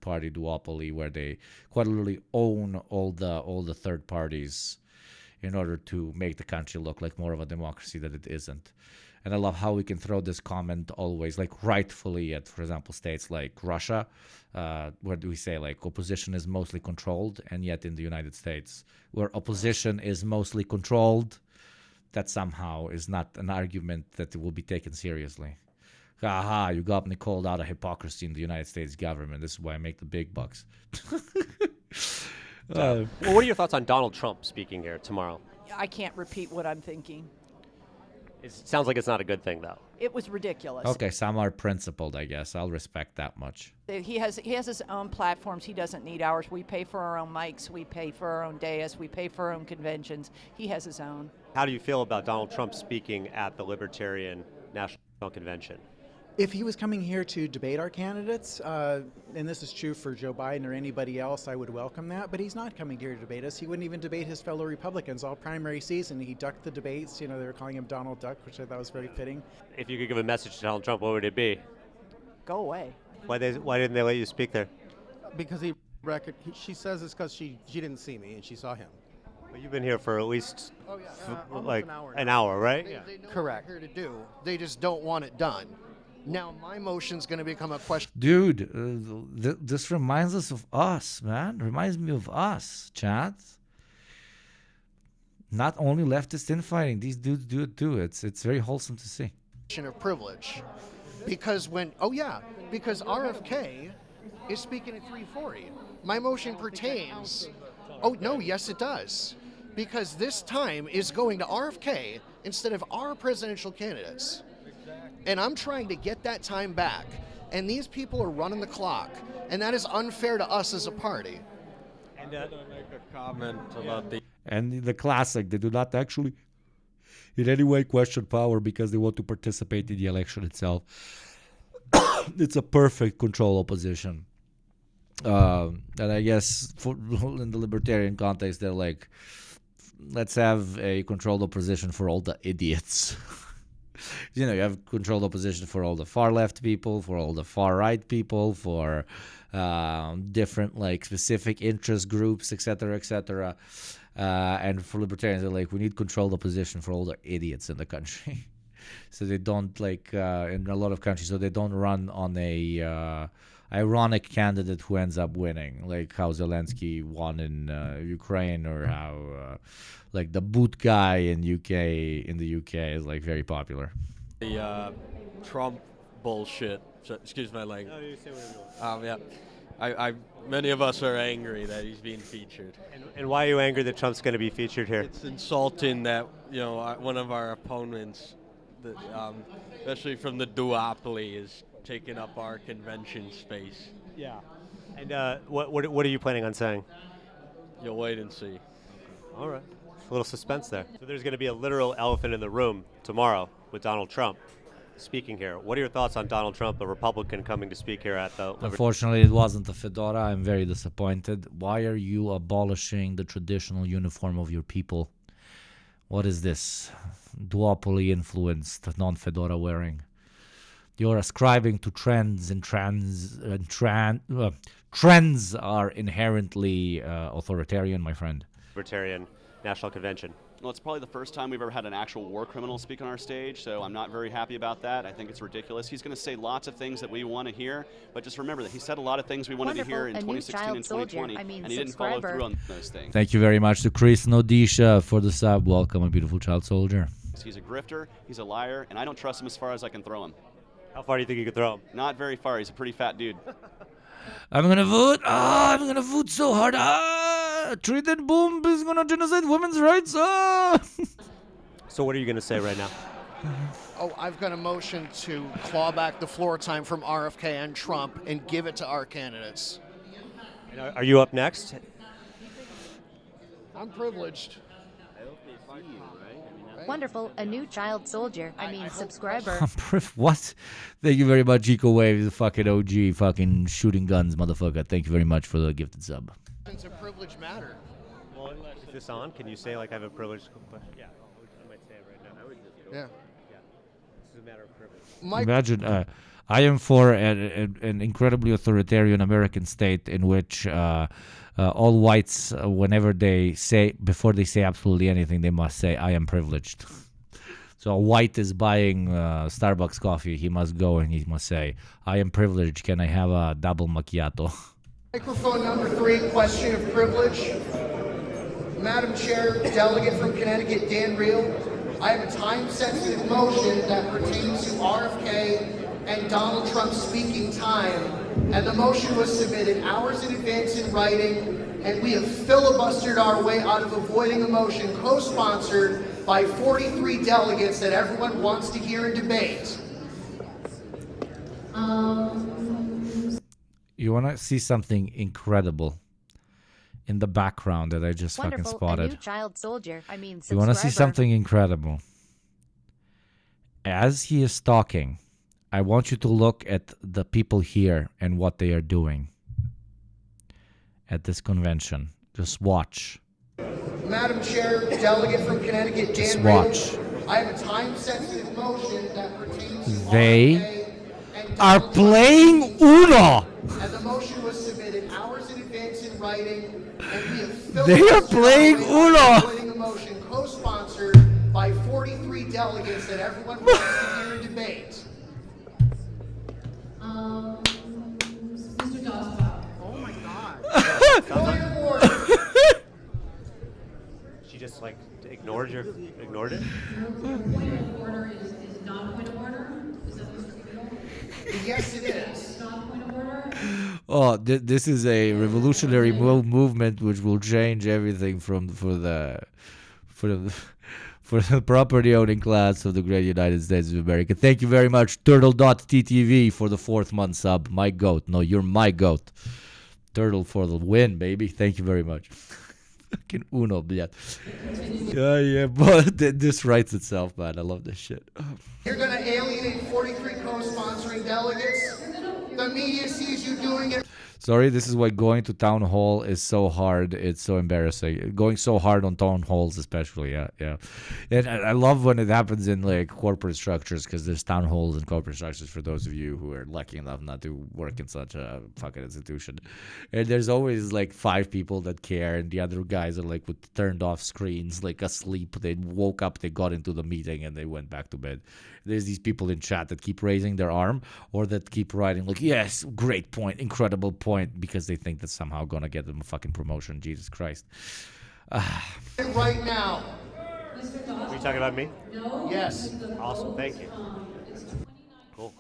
party duopoly, where they quite literally own all the third parties in order to make the country look like more of a democracy that it isn't. And I love how we can throw this comment always, rightfully, at, for example, states like Russia, where do we say, opposition is mostly controlled, and yet in the United States, where opposition is mostly controlled, that somehow is not an argument that will be taken seriously. Haha, you got me called out of hypocrisy in the United States government. This is why I make the big bucks. Well, what are your thoughts on Donald Trump speaking here tomorrow? I can't repeat what I'm thinking. It sounds like it's not a good thing, though. It was ridiculous. Okay, some are principled, I guess. I'll respect that much. He has his own platforms. He doesn't need ours. We pay for our own mics. We pay for our own dais. We pay for our own conventions. He has his own. How do you feel about Donald Trump speaking at the Libertarian National Convention? If he was coming here to debate our candidates, and this is true for Joe Biden or anybody else, I would welcome that. But he's not coming here to debate us. He wouldn't even debate his fellow Republicans all primary season. He ducked the debates. You know, they were calling him Donald Duck, which I thought was very fitting. If you could give a message to Donald Trump, what would it be? Go away. Why didn't they let you speak there? Because she says it's because she didn't see me and she saw him. Well, you've been here for at least almost an hour, right? They know Correct. what they're here to do. They just don't want it done. Now my motion's going to become a question. Dude, this reminds us of us, man. Reminds me of us, chat. Not only leftist infighting, these dudes do it too. It's very wholesome to see. Of privilege, because because RFK is speaking at 3:40. My motion pertains. Oh no, yes it does, because this time is going to RFK instead of our presidential candidates, and I'm trying to get that time back. And these people are running the clock, and that is unfair to us as a party. And make a comment about the. And the classic, they do not actually in any way question power because they want to participate in the election itself. It's a perfect control opposition. And I guess in the libertarian context, they're like, let's have a controlled opposition for all the idiots. You know, you have controlled opposition for all the far left people, for all the far right people, for different like specific interest groups, etc., etc. And for libertarians, they're like, we need controlled opposition for all the idiots in the country. So they don't like in a lot of countries, so they don't run on a ironic candidate who ends up winning, like how Zelensky won in Ukraine, or how like the boot guy in the UK is like very popular. The Trump bullshit. So, excuse my language. No, you say whatever you want. Yeah. Many of us are angry that he's being featured. And why are you angry that Trump's going to be featured here? It's insulting that, you know, one of our opponents, especially from the duopoly, is taking up our convention space. Yeah. And what are you planning on saying? You'll wait and see. All right. A little suspense there. So there's going to be a literal elephant in the room tomorrow with Donald Trump speaking here. What are your thoughts on Donald Trump, a Republican, coming to speak here at the... Unfortunately, it wasn't a fedora. I'm very disappointed. Why are you abolishing the traditional uniform of your people? What is this? Duopoly influenced, non-fedora wearing. You're ascribing to trends, and trends are inherently authoritarian, my friend. Libertarian National Convention. Well, it's probably the first time we've ever had an actual war criminal speak on our stage, so I'm not very happy about that. I think it's ridiculous. He's going to say lots of things that we want to hear, but just remember that he said a lot of things we wanted to hear in 2016 and 2020, and he didn't follow through on those things. Thank you very much to Chris Nodisha for the sub. Welcome, a beautiful child soldier. He's a grifter, he's a liar, and I don't trust him as far as I can throw him. How far do you think you could throw him? Not very far. He's a pretty fat dude. I'm gonna vote. I'm gonna vote so hard. Trident bomb is gonna genocide women's rights. So what are you gonna say right now? Oh, I've got a motion to claw back the floor time from RFK and Trump and give it to our candidates. And are you up next? I'm privileged. Wonderful, a new child soldier. Subscriber. What? Thank you very much, Eco Wave, the fucking OG, fucking shooting guns, motherfucker. Thank you very much for the gifted sub. It's a privilege matter. Well, is this on? Can you say, like, I have a privileged question? Yeah, I might say it right now. Yeah. This is a matter of privilege. Imagine, I am for an incredibly authoritarian American state in which all whites, whenever they say, before they say absolutely anything, they must say, I am privileged. So a white is buying Starbucks coffee, he must go and he must say, I am privileged, can I have a double macchiato? Microphone number 3, question of privilege. Madam Chair, delegate from Connecticut, Dan Reel. I have a time-sensitive motion that pertains to RFK and Donald Trump's speaking time, and the motion was submitted hours in advance in writing and we have filibustered our way out of avoiding a motion co-sponsored by 43 delegates that everyone wants to hear and debate. You want to see something incredible in the background that I just fucking spotted? A new child soldier. I mean, You want to see subscriber. something incredible? As he is talking, I want you to look at the people here and what they are doing at this convention. Just watch. Madam Chair, delegate from Connecticut, Just Dan watch. Rayland, I have a time-sensitive motion that pertains to They are playing Uno. and the motion was submitted hours in advance in writing, and we have They are playing Uno. avoiding a motion co-sponsored by 43 delegates that everyone wants to hear and debate. Mr. Doswell. Oh my God. Point of order. She just like ignored it? Your point of order is not a point of order? Is that Mr. Yes, it is. It's not a point of order? Oh, this is a revolutionary movement which will change everything for the property owning class of the great United States of America. Thank you very much, Turtle.ttv, for the 4th month sub. My goat. No, you're my goat. Turtle for the win, baby. Thank you very much. Fucking Uno, blядь. Yeah, but this writes itself, man. I love this shit. You're going to alienate 43 co-sponsoring delegates. The media sees you doing it. Sorry, this is why going to town hall is so hard. It's so embarrassing. Going so hard on town halls, especially, yeah. And I love when it happens in like corporate structures, because there's town halls and corporate structures for those of you who are lucky enough not to work in such a fucking institution. And there's always like 5 people that care, and the other guys are like with turned off screens, like asleep. They woke up, they got into the meeting, and they went back to bed. There's these people in chat that keep raising their arm or that keep writing like, yes, great point, incredible point, because they think that's somehow going to get them a fucking promotion. Jesus Christ. Right now. Are you talking about me? No. Yes. Awesome, thank you. Cool.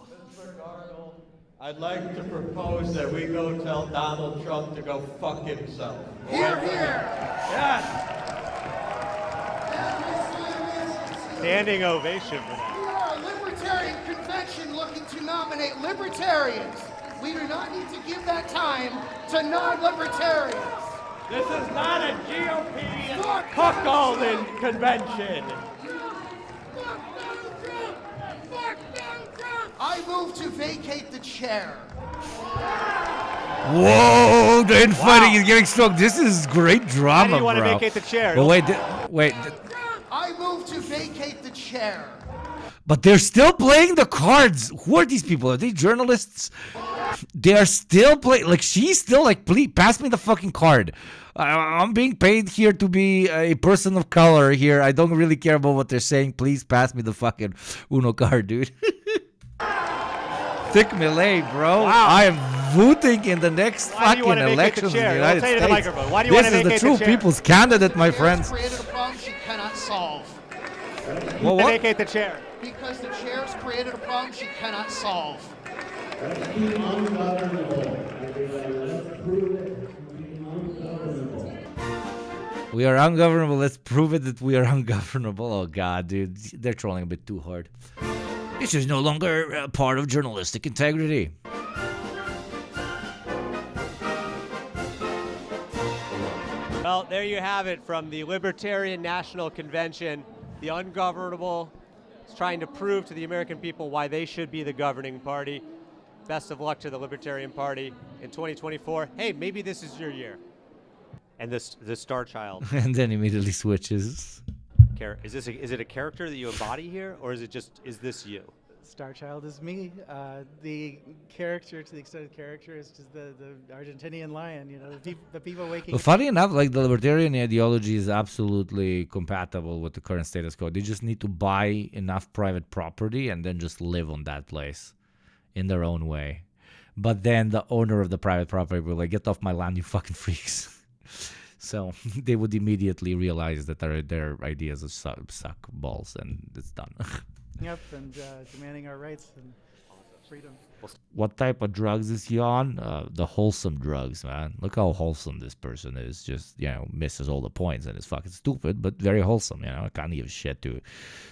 I'd like to propose that we go tell Donald Trump to go fuck himself. Here, here. Yes. Standing ovation for that. We are a libertarian convention looking to nominate libertarians. We do not need to give that time to non-libertarians. This is not a GOP cuckolding convention. I move to vacate the chair. Whoa, the infighting is getting strong. This is great drama, How do you want to bro. vacate the chair? But wait. I move to vacate the chair. But they're still playing the cards. Who are these people? Are they journalists? They are still playing. Like, she's still like, please pass me the fucking card. I'm being paid here to be a person of color here. I don't really care about what they're saying. Please pass me the fucking Uno card, dude. Thick melee, bro. Wow. I am voting in the next Why do you fucking wanna vacate the elections in the chair? United Don't say to the States. microphone. Why do you This wanna is the vacate the true chair? people's candidate, my friends. Created a problem she cannot solve. Well, what? Vacate the chair. Because the chair's created a problem she cannot solve. We are ungovernable. Let's prove it that we are ungovernable. Oh, God, dude. They're trolling a bit too hard. This is no longer a part of journalistic integrity. Well, there you have it from the Libertarian National Convention. The ungovernable is trying to prove to the American people why they should be the governing party. Best of luck to the Libertarian Party in 2024. Hey, maybe this is your year. And the Star Child. And then immediately switches. Is it a character that you embody here, or is this you? Starchild is me. The character, to the extent of character, is just the Argentinian lion. You know, the people waking. Well, funny enough, like the libertarian ideology is absolutely compatible with the current status quo. They just need to buy enough private property and then just live on that place in their own way. But then the owner of the private property will like, get off my land, you fucking freaks. So they would immediately realize that their ideas suck balls, and it's done. Yep, and demanding our rights. And freedom. What type of drugs is he on? The wholesome drugs, man. Look how wholesome this person is. Just, misses all the points and is fucking stupid, but very wholesome, I can't give a shit to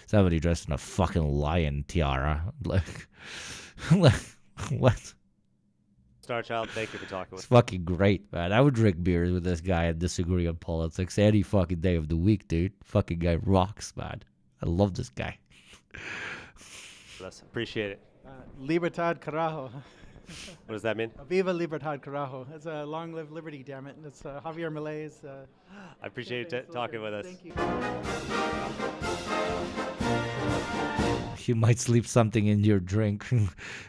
somebody dressed in a fucking lion tiara. Like, what? Starchild, thank you for talking with It's fucking great, man. I would drink beers with this guy and disagree on politics any fucking day of the week, dude. Fucking guy rocks, man. I love this guy. us. Appreciate it. Libertad Carajo. What does that mean? Viva Libertad Carajo. It's a long live liberty, damn it. It's Javier Milei's. I appreciate you talking with us. Thank you. He might slip something in your drink.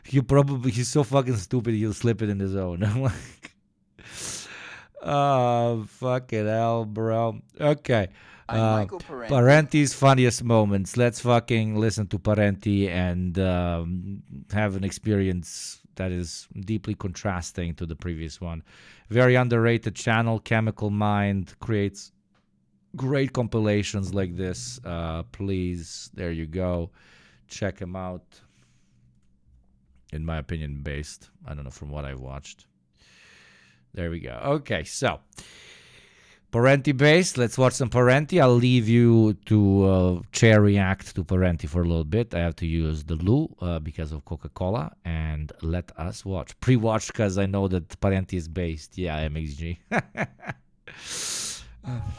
He's so fucking stupid he'll slip it in his own. I'm like, oh, fucking hell, bro. Okay. Parenti's funniest moments. Let's fucking listen to Parenti and have an experience that is deeply contrasting to the previous one. Very underrated channel, Chemical Mind, creates great compilations like this. Please, there you go. Check him out. In my opinion, based. I don't know, from what I've watched. There we go. Okay, so Parenti based. Let's watch some Parenti. I'll leave you to chair react to Parenti for a little bit. I have to use the loo because of Coca-Cola. And let us watch. Pre-watch because I know that Parenti is based. Yeah, MXG.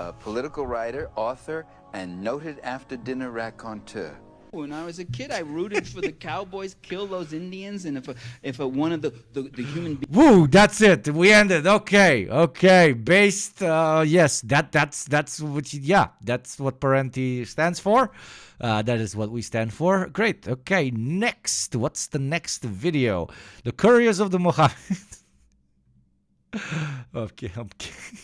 A political writer, author, and noted after-dinner raconteur. When I was a kid, I rooted for the Cowboys kill those Indians, and if one of the human beings. Woo! That's it. We ended. Okay. Based. Yes. That's what. That's what Parenti stands for. That is what we stand for. Great. Okay. Next. What's the next video? The Couriers of the Mohammed. Okay. I'm kidding.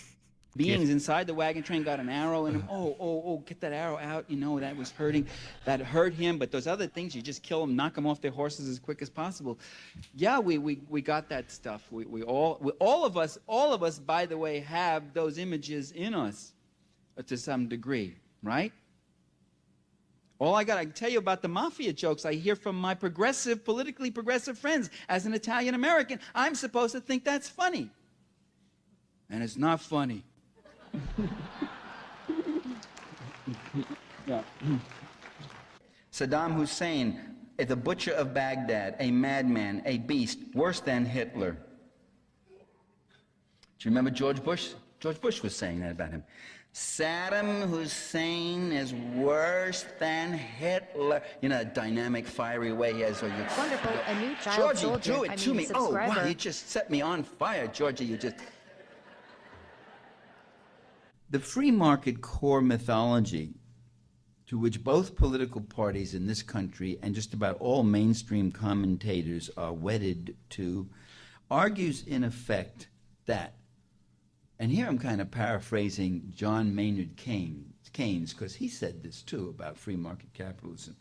Beings inside the wagon train got an arrow in him. Oh, get that arrow out. That was hurting. That hurt him. But those other things, you just kill them, knock them off their horses as quick as possible. Yeah, we got that stuff. All of us, by the way, have those images in us to some degree, right? All I can tell you about the mafia jokes I hear from my politically progressive friends. As an Italian American, I'm supposed to think that's funny. And it's not funny. Yeah. Saddam Hussein, the butcher of Baghdad, a madman, a beast, worse than Hitler. Do you remember George Bush? George Bush was saying that about him. Saddam Hussein is worse than Hitler. A dynamic, fiery way he has. Wonderful, a new child Georgie, soldier. do it to me. Oh, wow, Subscriber. you just set me on fire, Georgie. You just... The free market core mythology, to which both political parties in this country and just about all mainstream commentators are wedded to, argues in effect that, and here I'm kind of paraphrasing John Maynard Keynes, because he said this too about free market capitalism.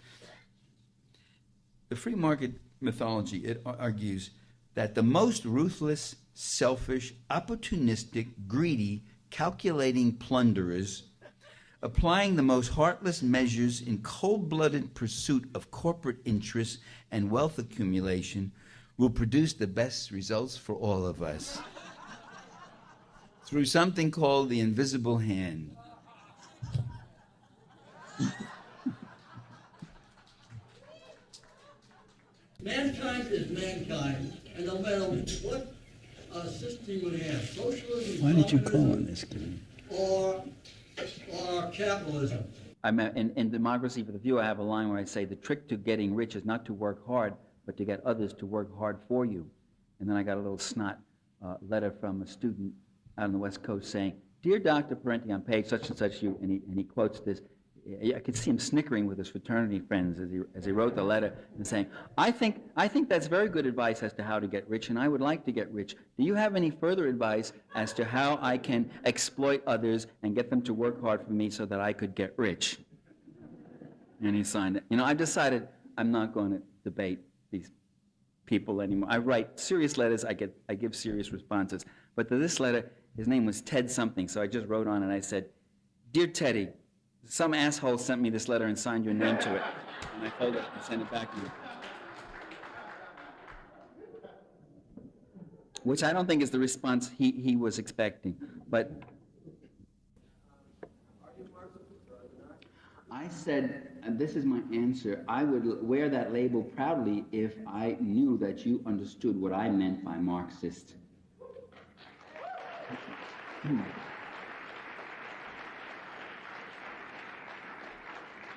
The free market mythology, it argues that the most ruthless, selfish, opportunistic, greedy, calculating plunderers, applying the most heartless measures in cold-blooded pursuit of corporate interests and wealth accumulation, will produce the best results for all of us through something called the invisible hand. Mankind is mankind, and no matter what system you would have, socialism, Why did you call on this kid? or capitalism. In Democracy for the Few, I have a line where I say, the trick to getting rich is not to work hard, but to get others to work hard for you. And then I got a little snot letter from a student out on the West Coast saying, "Dear Dr. Parenti, on page such and such, and he quotes this. I could see him snickering with his fraternity friends as he wrote the letter and saying, I think that's very good advice as to how to get rich, and I would like to get rich. Do you have any further advice as to how I can exploit others and get them to work hard for me so that I could get rich?" And he signed it. I've decided I'm not going to debate these people anymore. I write serious letters, I give serious responses. But to this letter, his name was Ted something, so I just wrote on it, I said, "Dear Teddy, some asshole sent me this letter and signed your name to it." And I folded it and sent it back to you. which I don't think is the response he was expecting. But I said, and this is my answer, I would wear that label proudly if I knew that you understood what I meant by Marxist.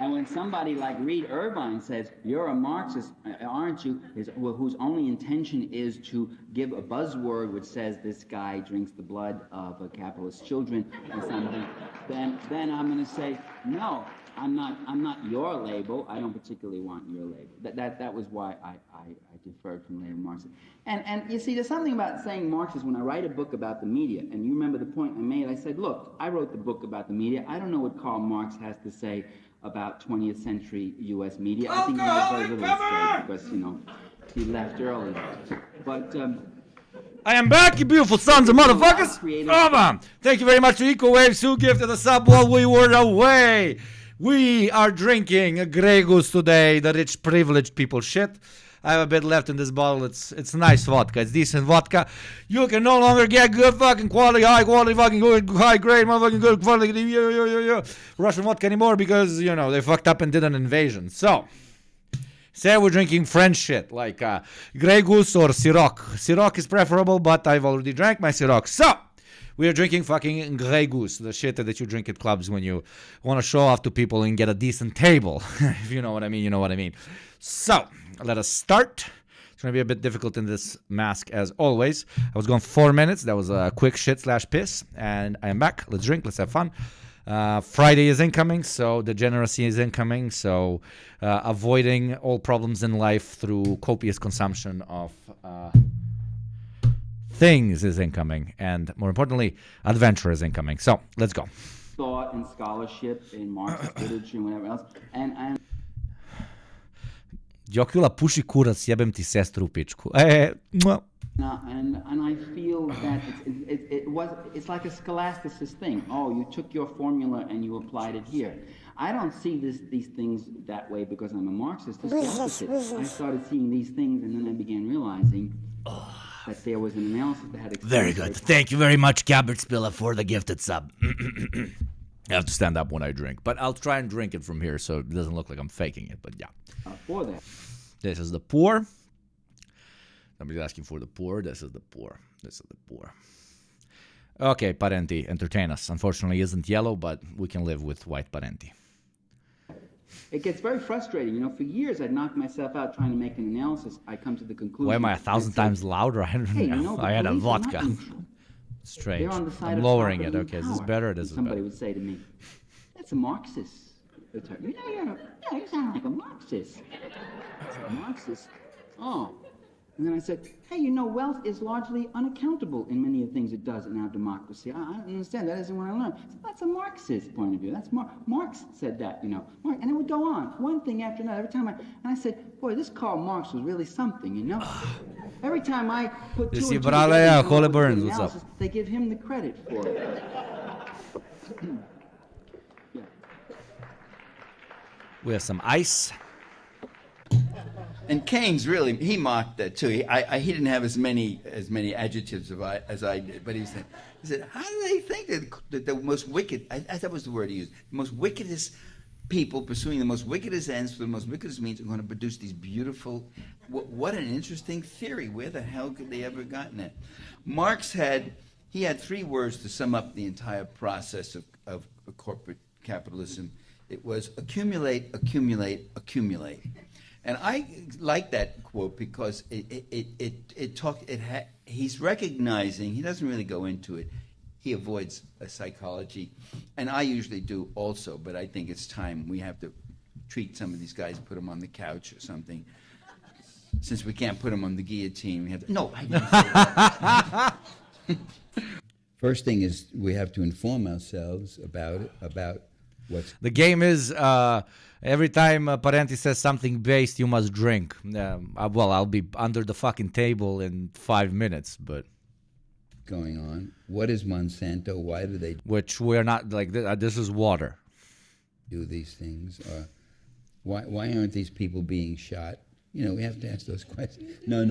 And when somebody like Reed Irvine says, you're a Marxist, aren't you, whose only intention is to give a buzzword which says this guy drinks the blood of capitalist children or something, then I'm going to say, no, I'm not your label. I don't particularly want your label. That was why I deferred from label Marxist. And you see, there's something about saying Marxist when I write a book about the media, and you remember the point I made. I said, look, I wrote the book about the media. I don't know what Karl Marx has to say about 20th century U.S. media. I think he has very little to say because, he left early. But I am back, you beautiful sons of motherfuckers. Come on. Thank you very much to EcoWaves who gifted the sub while we were away. We are drinking a Grey Goose today, the rich privileged people shit. I have a bit left in this bottle. It's nice vodka. It's decent vodka. You can no longer get good fucking quality, high quality, fucking good, high grade, motherfucking good quality Russian vodka anymore because, they fucked up and did an invasion. So, say we're drinking French shit like Grey Goose or Ciroc. Ciroc is preferable, but I've already drank my Ciroc. So, we are drinking fucking Grey Goose, the shit that you drink at clubs when you want to show off to people and get a decent table. If you know what I mean, you know what I mean. So, let us start. It's going to be a bit difficult in this mask as always. I was going 4 minutes. That was a quick shit/piss. And I am back. Let's drink. Let's have fun. Friday is incoming, so degeneracy is incoming. So avoiding all problems in life through copious consumption of things is incoming. And more importantly, adventure is incoming. So let's go. Thought and scholarship in Marxist literature and whatever else. And Jokula, puši kurac, jebem ti sestru u pičku. No, and I feel that it's like a scholasticist thing. Oh, you took your formula and you applied it here. I don't see these things that way because I'm a Marxist. It's the opposite. I started seeing these things and then I began realizing that there was an analysis that had... Very good. Thank you very much, Gabbert Spiller, for the gifted sub. I have to stand up when I drink, but I'll try and drink it from here so it doesn't look like I'm faking it, but yeah. For that. This is the pour. Somebody's asking for the pour. This is the pour. This is the pour. Okay, Parenti, entertain us. Unfortunately, isn't yellow, but we can live with white Parenti. It gets very frustrating. For years I'd knock myself out trying to make an analysis. I come to the conclusion... Why am I 1,000 times louder? I don't know. I had a vodka. Strange. I'm lowering it. Okay, is this better? This is better. Somebody would say to me, that's a Marxist. You sound like a Marxist. A Marxist? Oh. And then I said, hey, wealth is largely unaccountable in many of the things it does in our democracy. I don't understand. That isn't what I learned. So that's a Marxist point of view. That's Marx said that, And it would go on, one thing after another. Every time I said, boy, this Karl Marx was really something, Every time I put two and two together, Holly Burns, what's up? They give him the credit for it. We have some ice. And Keynes really, he mocked that too. He didn't have as many adjectives as I did, but he said, how do they think that the most wicked, that was the word he used, the most wickedest people pursuing the most wickedest ends for the most wickedest means are going to produce these beautiful, what an interesting theory. Where the hell could they ever gotten it? Marx had 3 words to sum up the entire process of corporate capitalism. It was accumulate, accumulate, accumulate. And I like that quote because he's recognizing, he doesn't really go into it, he avoids psychology, and I usually do also, but I think it's time we have to treat some of these guys, put them on the couch or something. Since we can't put them on the guillotine, we have to, no, I didn't say that. First thing is we have to inform ourselves about what's... The game is... every time Parenti says something based, you must drink. I'll be under the fucking table in 5 minutes, but... Going on. What is Monsanto? Why do they... Which we're not, like, this is water. Do these things? Why aren't these people being shot? we have to ask those questions. No.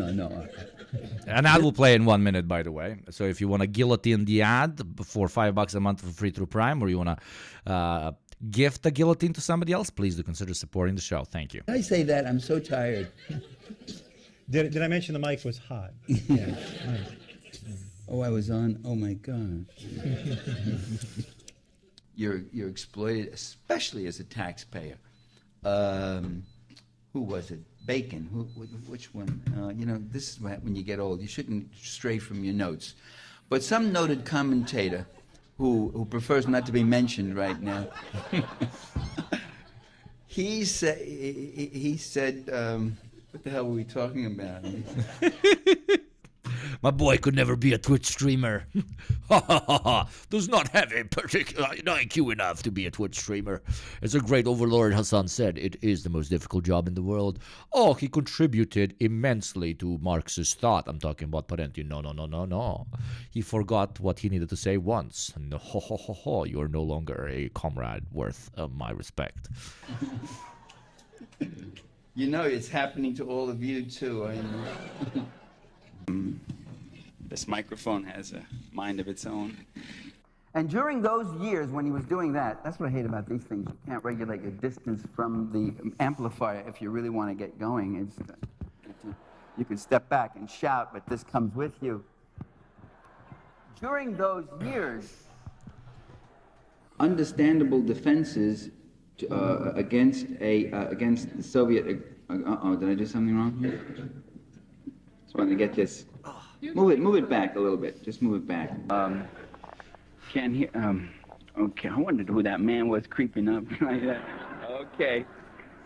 An ad will play in 1 minute, by the way. So if you want to guillotine the ad for $5 a month for free through Prime, or you want to gift the guillotine to somebody else, please do consider supporting the show. Thank you. I say that, I'm so tired. Did I mention the mic was hot? Yeah. Oh, I was on. Oh my God. You're exploited, especially as a taxpayer. Who was it? Bacon. Which one? This is when you get old. You shouldn't stray from your notes. But some noted commentator who prefers not to be mentioned right now. He said, what the hell were we talking about? My boy could never be a Twitch streamer. Ha ha ha ha. Does not have a particular IQ enough to be a Twitch streamer. As a great overlord Hassan said, it is the most difficult job in the world. Oh, he contributed immensely to Marxist thought. I'm talking about Parenti. No. He forgot what he needed to say once. No, ho, ho, ho, ho. You are no longer a comrade worth my respect. It's happening to all of you, too. This microphone has a mind of its own. And during those years when he was doing that, that's what I hate about these things. You can't regulate your distance from the amplifier if you really want to get going. You can step back and shout, but this comes with you. During those years, understandable defenses against the Soviet. Did I do something wrong here? Just wanted to get this. Move it back a little bit. Just move it back. Can't hear. Okay, I wondered who that man was creeping up like that. Okay.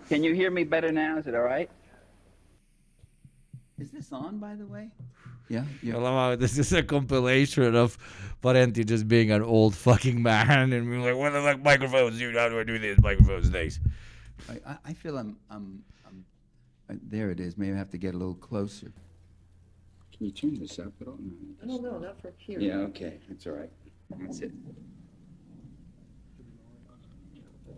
Can you hear me better now? Is it all right? Is this on, by the way? Yeah. I love how this is a compilation of Parenti just being an old fucking man and being like, what the fuck microphones, dude? How do I do this? Microphones, things. I feel I'm there it is. Maybe I have to get a little closer. Can you turn this up at all? No, not from here. Yeah, okay. That's all right. That's it.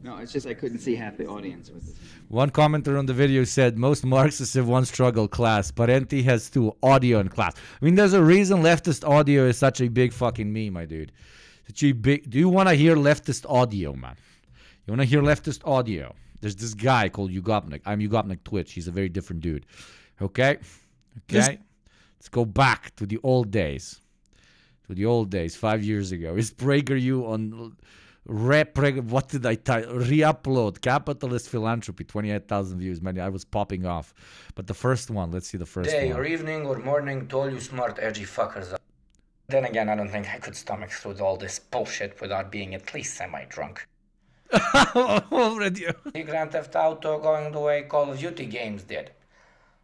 No, it's just I couldn't see half the audience with this. One commenter on the video said, most Marxists have one struggle class. Parenti has two, audio and class. I mean, there's a reason leftist audio is such a big fucking meme, my dude. Such a big. Do you want to hear leftist audio, man? You want to hear leftist audio? There's this guy called Ugopnik. I'm Ugopnik Twitch. He's a very different dude. Okay? Let's go back to the old days. 5 years ago. Is PragerU on what did I type? Reupload. Capitalist Philanthropy. 28,000 views. Man, I was popping off. But the first one, let's see the first one. Day or evening or morning to all you smart, edgy fuckers. Then again, I don't think I could stomach through all this bullshit without being at least semi-drunk. Already. Grand Theft Auto going the way Call of Duty games did.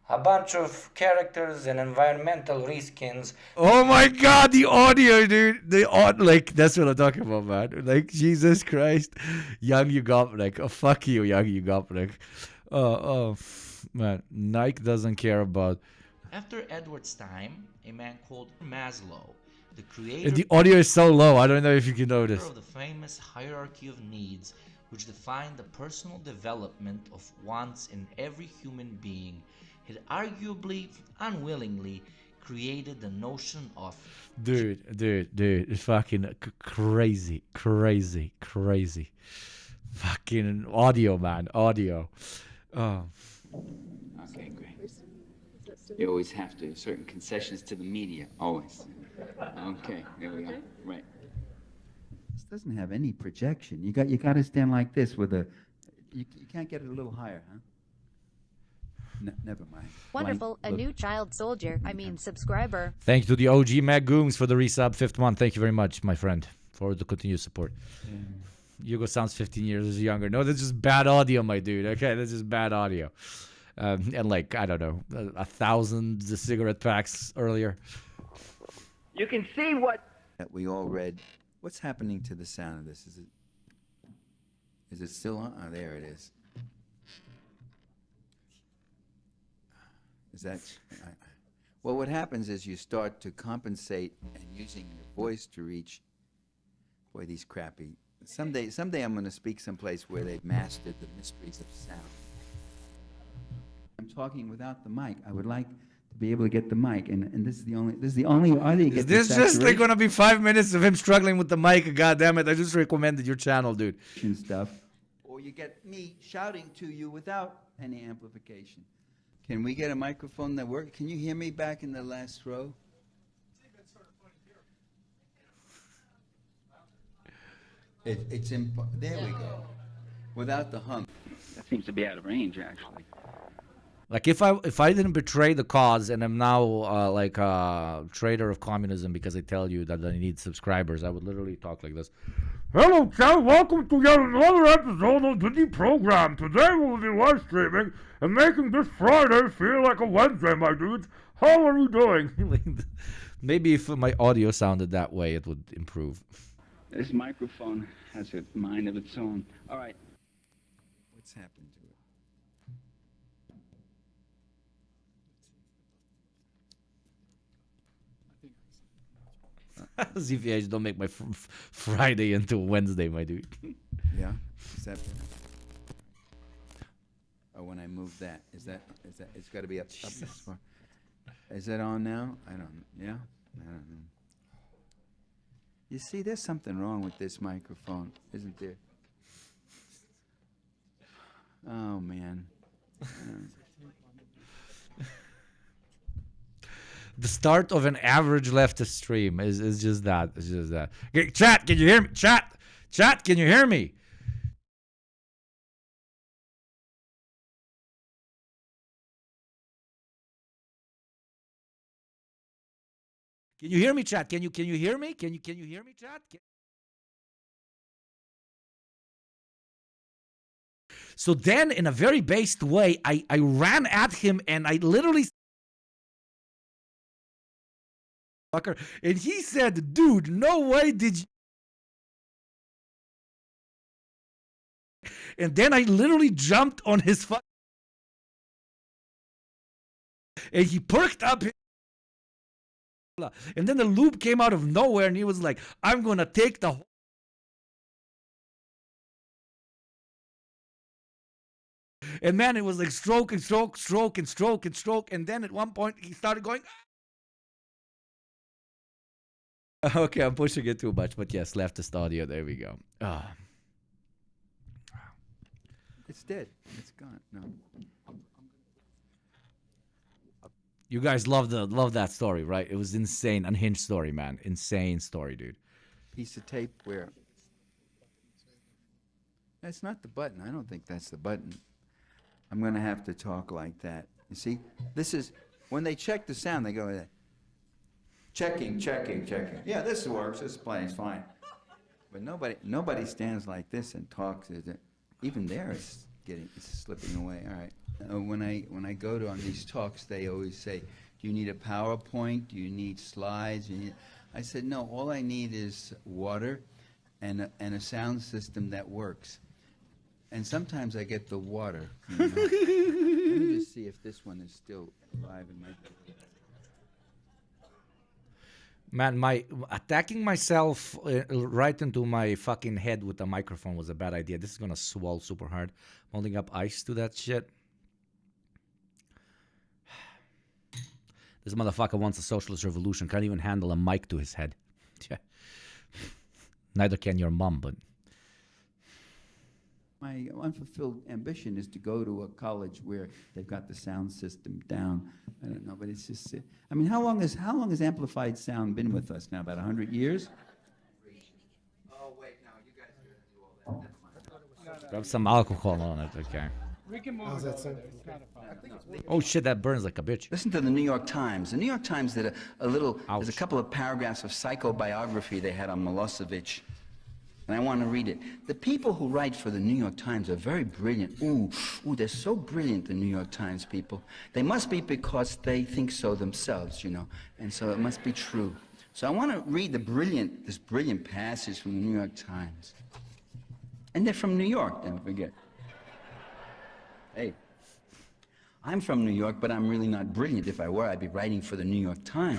A bunch of characters and environmental reskins. Oh my God, the audio, dude. That's what I'm talking about, man. Like, Jesus Christ. Young Ugopnik. Oh, fuck you, Young Ugopnik. Oh, man. Nike doesn't care about. After Edward's time, a man called Maslow, the creator. The audio is so low. I don't know if you can notice. Of the famous hierarchy of needs, which defined the personal development of wants in every human being, had arguably, unwillingly, created the notion of... Dude, it's fucking crazy. Fucking audio, man, audio. Oh. Okay, great. You always have to, certain concessions to the media, always. Okay, there we go, right. This doesn't have any projection. You got to stand like this with a... You can't get it a little higher, huh? Never mind. Wonderful. A new child soldier. Subscriber. Thank you to the OG Magooms for the resub 5th month. Thank you very much, my friend, for the continued support. Hugo sounds 15 years younger. No, that's just bad audio, my dude. Okay, that's just bad audio. And like, I don't know, 1,000 cigarette packs earlier. You can see what... That we all read. What's happening to the sound of this? Is it still on? Oh, there it is. Is that... Well, what happens is you start to compensate and using your voice to reach... Boy, these crappy... Someday I'm going to speak someplace where they've mastered the mysteries of sound. talking without the mic. I would like to be able to get the mic, and this is the only way you get Is this just like saturation gonna be 5 minutes of him struggling with the mic? God damn it! I just recommended your channel, dude. stuff, or you get me shouting to you without any amplification. Can we get a microphone that works? Can you hear me back in the last row? It's there we go. Without the hump. That seems to be out of range, actually. Like if I didn't betray the cause and I'm now like a traitor of communism because I tell you that I need subscribers, I would literally talk like this. Hello, chat. Welcome to yet another episode of the program. Today we'll be live streaming and making this Friday feel like a Wednesday, my dudes. How are you doing? Maybe if my audio sounded that way, it would improve. This microphone has a mind of its own. All right. What's happened to it? ZVH, don't make my Friday into Wednesday, my dude. Yeah? Is that better? Oh, when I move that, is that, it's got to be up this far. Is that on now? I don't, yeah? I don't know. You see, there's something wrong with this microphone, isn't there? Oh, man. The start of an average leftist stream is just that. It's just that. Okay, chat, can you hear me? Chat, can you hear me? Can you hear me, chat? Can you hear me? Can you hear me, chat? So then, in a very based way, I ran at him and I literally, and he said, "Dude, no way did you." And then I literally jumped on his and he perked up. And then the loop came out of nowhere and he was like, I'm gonna take the and man, it was like stroke and stroke, stroke and stroke and stroke, and then at one point he started going okay, I'm pushing it too much, but yes, leftist audio, there we go. It's dead. It's gone. No. You guys love that story, right? It was insane, unhinged story, man. Insane story, dude. Piece of tape where? That's not the button. I don't think that's the button. I'm going to have to talk like that. You see, this is, when they check the sound, they go, checking. Yeah, this works. This is playing. It's fine. But nobody stands like this and talks. Even there, it's slipping away. All right. When I go to on these talks, they always say, "Do you need a PowerPoint? Do you need slides?" I said, "No. All I need is water, and a sound system that works." And sometimes I get the water. You know? Let me just see if this one is still alive in my. Man, my attacking myself right into my fucking head with the microphone was a bad idea. This is gonna swell super hard. I'm holding up ice to that shit. This motherfucker wants a socialist revolution. Can't even handle a mic to his head. Yeah. Neither can your mom, but. My unfulfilled ambition is to go to a college where they've got the sound system down. I don't know, but it's just. I mean, how long has amplified sound been with us now? About 100 years. Oh wait, no, you guys are gonna do all that. Grab some alcohol on it, okay. We can move it. Oh shit, that burns like a bitch. Listen to the New York Times. The New York Times did a little, there's a couple of paragraphs of psychobiography they had on Milosevic. And I want to read it. The people who write for the New York Times are very brilliant. Ooh, they're so brilliant, the New York Times people. They must be because they think so themselves, you know. And so it must be true. So I want to read this brilliant passage from the New York Times. And they're from New York, don't forget. Hey, I'm from New York, but I'm really not brilliant. If I were, I'd be writing for the New York Times.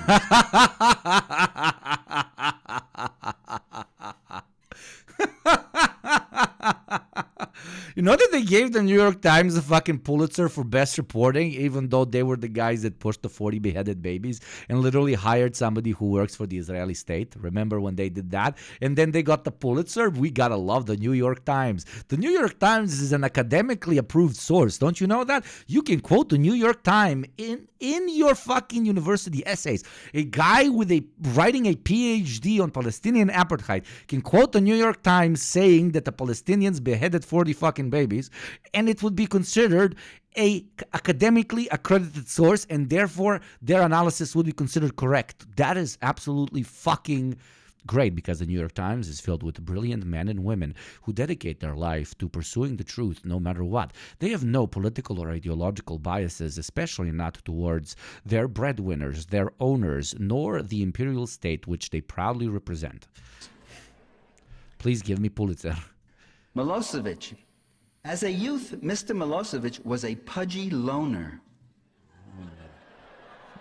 You know that they gave the New York Times a fucking Pulitzer for best reporting, even though they were the guys that pushed the 40 beheaded babies and literally hired somebody who works for the Israeli state. Remember when they did that? And then they got the Pulitzer. We gotta love the New York Times. The New York Times is an academically approved source. Don't you know that? You can quote the New York Times in your fucking university essays. A guy with writing a PhD on Palestinian apartheid can quote the New York Times saying that the Palestinians beheaded 40 fucking babies, and it would be considered a academically accredited source, and therefore their analysis would be considered correct. That is absolutely fucking great, because the New York Times is filled with brilliant men and women who dedicate their life to pursuing the truth no matter what. They have no political or ideological biases, especially not towards their breadwinners, their owners, nor the imperial state which they proudly represent. Please give me Pulitzer. Milosevic. As a youth, Mr. Milosevic was a pudgy loner.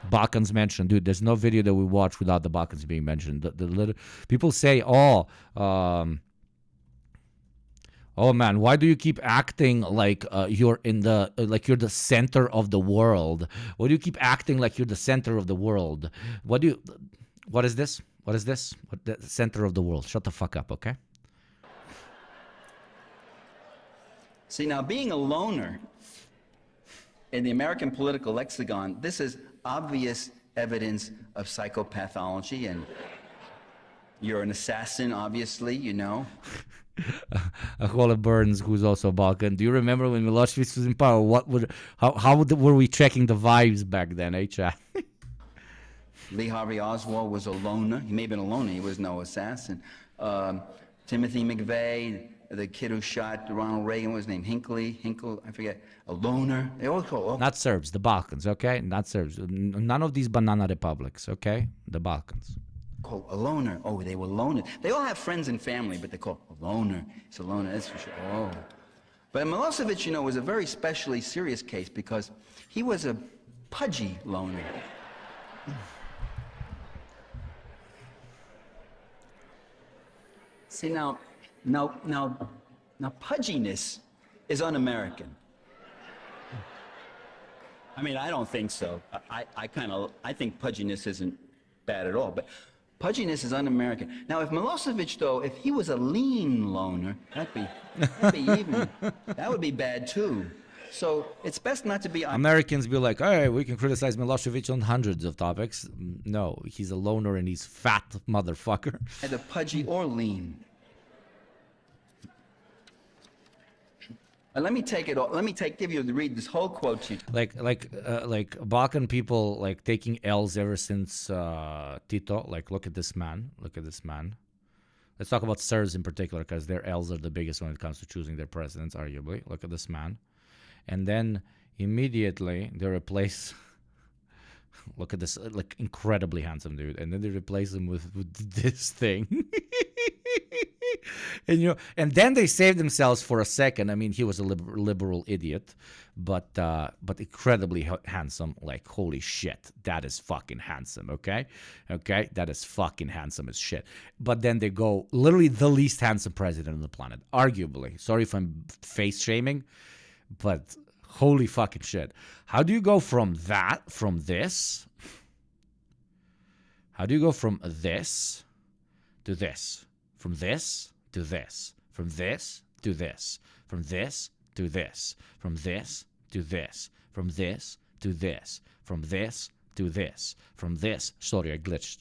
Balkans mentioned, dude. There's no video that we watch without the Balkans being mentioned. People say, "Oh man, why do you keep acting like you're in the you're the center of the world? Why do you keep acting like you're the center of the world? What is this? What is this? What, the center of the world? Shut the fuck up, okay?" See, now being a loner in the American political lexicon, this is obvious evidence of psychopathology, and you're an assassin, obviously, you know. Akola Burns, who's also Balkan. Do you remember when Milosevic was in power? Were we checking the vibes back then, chat? Lee Harvey Oswald was a loner. He may have been a loner. He was no assassin. Timothy McVeigh, the kid who shot Ronald Reagan, what was his name? Hinckley, I forget. A loner. They all call. Not Serbs, the Balkans, okay? Not Serbs. None of these banana republics, okay? The Balkans. Called a loner. Oh, they were loners. They all have friends and family, but they call a loner. It's a loner, that's for sure. Oh. But Milosevic, you know, was a very specially serious case because he was a pudgy loner. See, now, pudginess is un-American. I mean, I don't think so. I think pudginess isn't bad at all, but pudginess is un-American. Now, if Milosevic, though, if he was a lean loner, that would be bad too. So it's best not to be. Americans be like, "Hey, we can criticize Milosevic on hundreds of topics." No, he's a loner and he's fat motherfucker. Either pudgy or lean. Let me take it. Read this whole quote to you. Like Balkan people like taking L's ever since Tito. Like, look at this man. Look at this man. Let's talk about Serbs in particular because their L's are the biggest when it comes to choosing their presidents, arguably. Look at this man. And then immediately they replace. Look at this, like incredibly handsome dude, and then they replace him with this thing. And then they saved themselves for a second. I mean, he was a liberal idiot, but incredibly handsome. Like, holy shit, that is fucking handsome. Okay, that is fucking handsome as shit. But then they go literally the least handsome president on the planet, arguably. Sorry if I'm face shaming, but holy fucking shit. How do you go from this? How do you go from this to this? From this to this? From this to this? From this to this? From this to this? From this to this? From this to this? From this. Sorry, I glitched.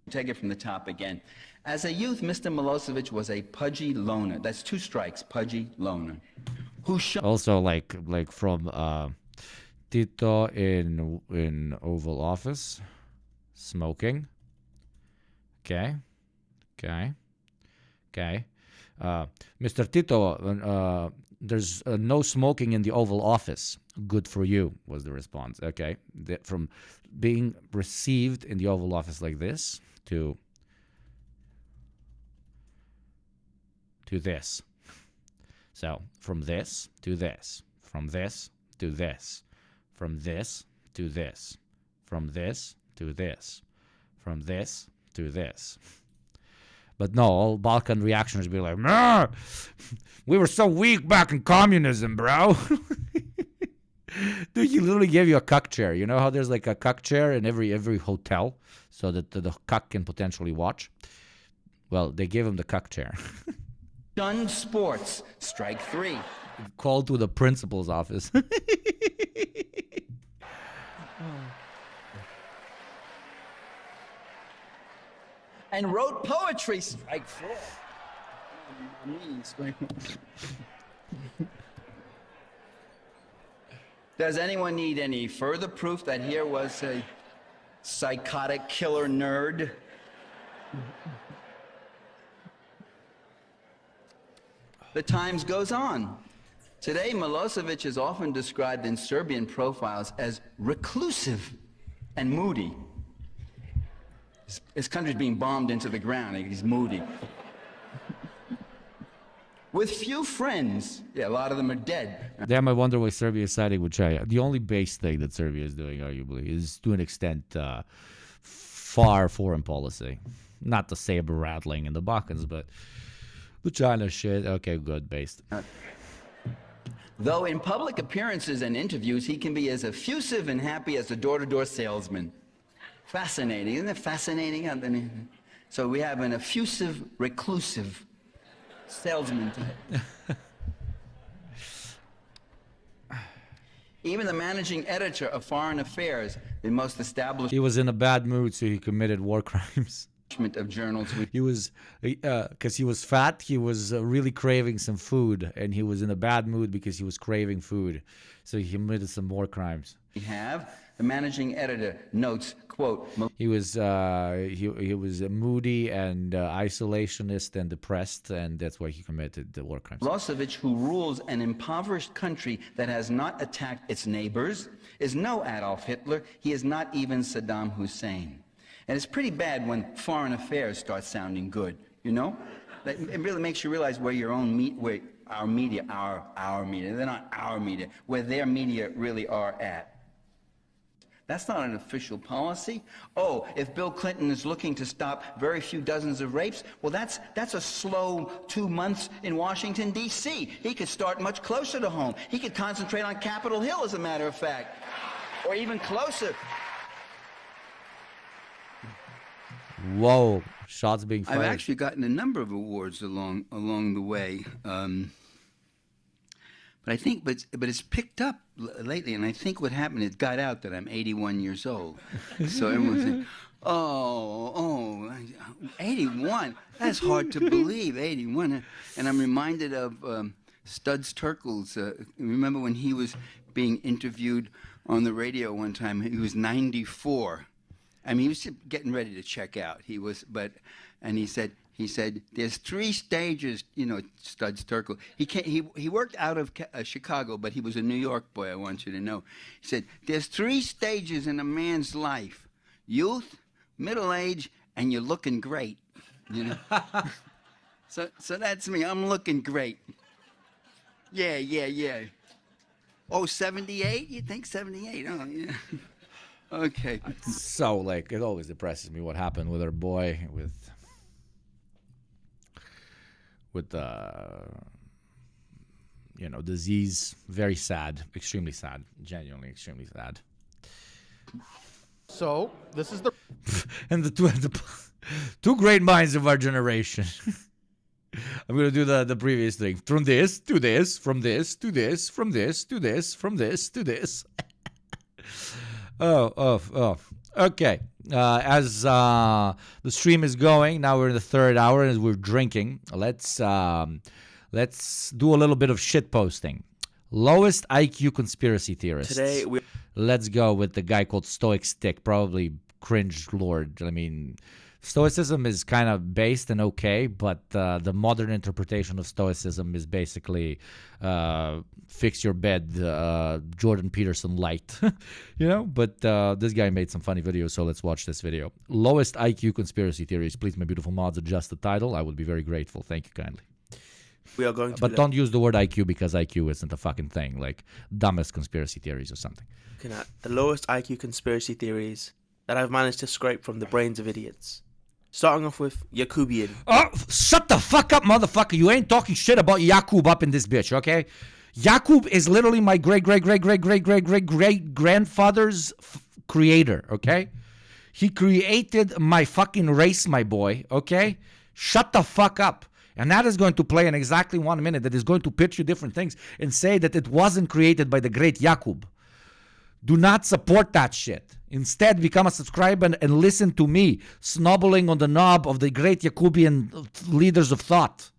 Take it from the top again. As a youth, Mr. Milosevic was a pudgy loner. That's 2 strikes, pudgy loner. Also, like from Tito in Oval Office, smoking. Okay. Mr. Tito, there's no smoking in the Oval Office. Good for you, was the response. Okay. From being received in the Oval Office like this to this. So, from this to this. From this to this. From this to this. From this to this. From this to this. But no, all Balkan reactionaries be like, "Nah, we were so weak back in communism, bro." Dude, he literally gave you a cuck chair. You know how there's like a cuck chair in every hotel so that the cuck can potentially watch? Well, they gave him the cuck chair. Done sports. Strike 3. Called to the principal's office. And wrote poetry. Strike 4. Does anyone need any further proof that here was a psychotic killer nerd? The Times goes on. Today, Milosevic is often described in Serbian profiles as reclusive and moody. His country's being bombed into the ground. He's moody. With few friends. Yeah, a lot of them are dead. Damn, I wonder why Serbia is siding with China. The only base thing that Serbia is doing, arguably, is to an extent far foreign policy. Not the saber rattling in the Balkans, but the China shit. Okay, good, based. Though in public appearances and interviews, he can be as effusive and happy as a door-to-door salesman. Fascinating, isn't it fascinating? So we have an effusive, reclusive salesman today. Even the managing editor of Foreign Affairs, the most established... He was in a bad mood, so he committed war crimes. ...of journals. He was, because he was fat, he was really craving some food, and he was in a bad mood because he was craving food. So he committed some war crimes. We have... The managing editor notes, quote... He was moody and isolationist and depressed, and that's why he committed the war crimes. Milosevic, who rules an impoverished country that has not attacked its neighbors, is no Adolf Hitler. He is not even Saddam Hussein. And it's pretty bad when foreign affairs start sounding good, you know? It really makes you realize where your own where our media, they're not our media, where their media really are at. That's not an official policy. Oh, if Bill Clinton is looking to stop very few dozens of rapes, well, that's a slow 2 months in Washington, D.C. He could start much closer to home. He could concentrate on Capitol Hill, as a matter of fact, or even closer. Whoa, shots being fired. I've actually gotten a number of awards along the way. But I think, but it's picked up lately, and I think what happened, it got out that I'm 81 years old. So everyone's saying, oh, 81? That's hard to believe, 81. And I'm reminded of Studs Terkel's. Remember when he was being interviewed on the radio one time? He was 94. I mean, he was getting ready to check out. And he said, there's 3 stages, you know, Studs Terkel. He worked out of Chicago, but he was a New York boy, I want you to know. He said, there's 3 stages in a man's life: youth, middle age, and you're looking great, you know. So that's me. I'm looking great. Yeah. Oh, 78? You think 78? Oh, yeah. Okay. So, like, it always depresses me what happened with our boy, with disease. Very sad, extremely sad, genuinely extremely sad. So this is the and the two great minds of our generation. I'm gonna do the previous thing. From this to this, from this to this, from this to this, from this to this. Oh. Okay. As the stream is going, now we're in the 3rd hour as we're drinking. Let's do a little bit of shit posting. Lowest IQ conspiracy theorists. Today let's go with the guy called Stoic Stick, probably cringe lord. I mean, Stoicism is kind of based and okay, but the modern interpretation of Stoicism is basically fix your bed, Jordan Peterson light, you know? But this guy made some funny videos, so let's watch this video. Lowest IQ conspiracy theories. Please, my beautiful mods, adjust the title. I would be very grateful. Thank you kindly. We are going to but don't use the word IQ because IQ isn't a fucking thing, like dumbest conspiracy theories or something. Looking at the lowest IQ conspiracy theories that I've managed to scrape from the brains of idiots. Starting off with Yakubian. Oh, shut the fuck up, motherfucker. You ain't talking shit about Yakub up in this bitch, okay? Yakub is literally my great-great-great-great-great-great-great-grandfather's creator, okay? He created my fucking race, my boy, okay? Shut the fuck up. And that is going to play in exactly 1 minute. That is going to pitch you different things and say that it wasn't created by the great Yakub. Do not support that shit. Instead, become a subscriber and listen to me snobbling on the knob of the great Yakubian leaders of thought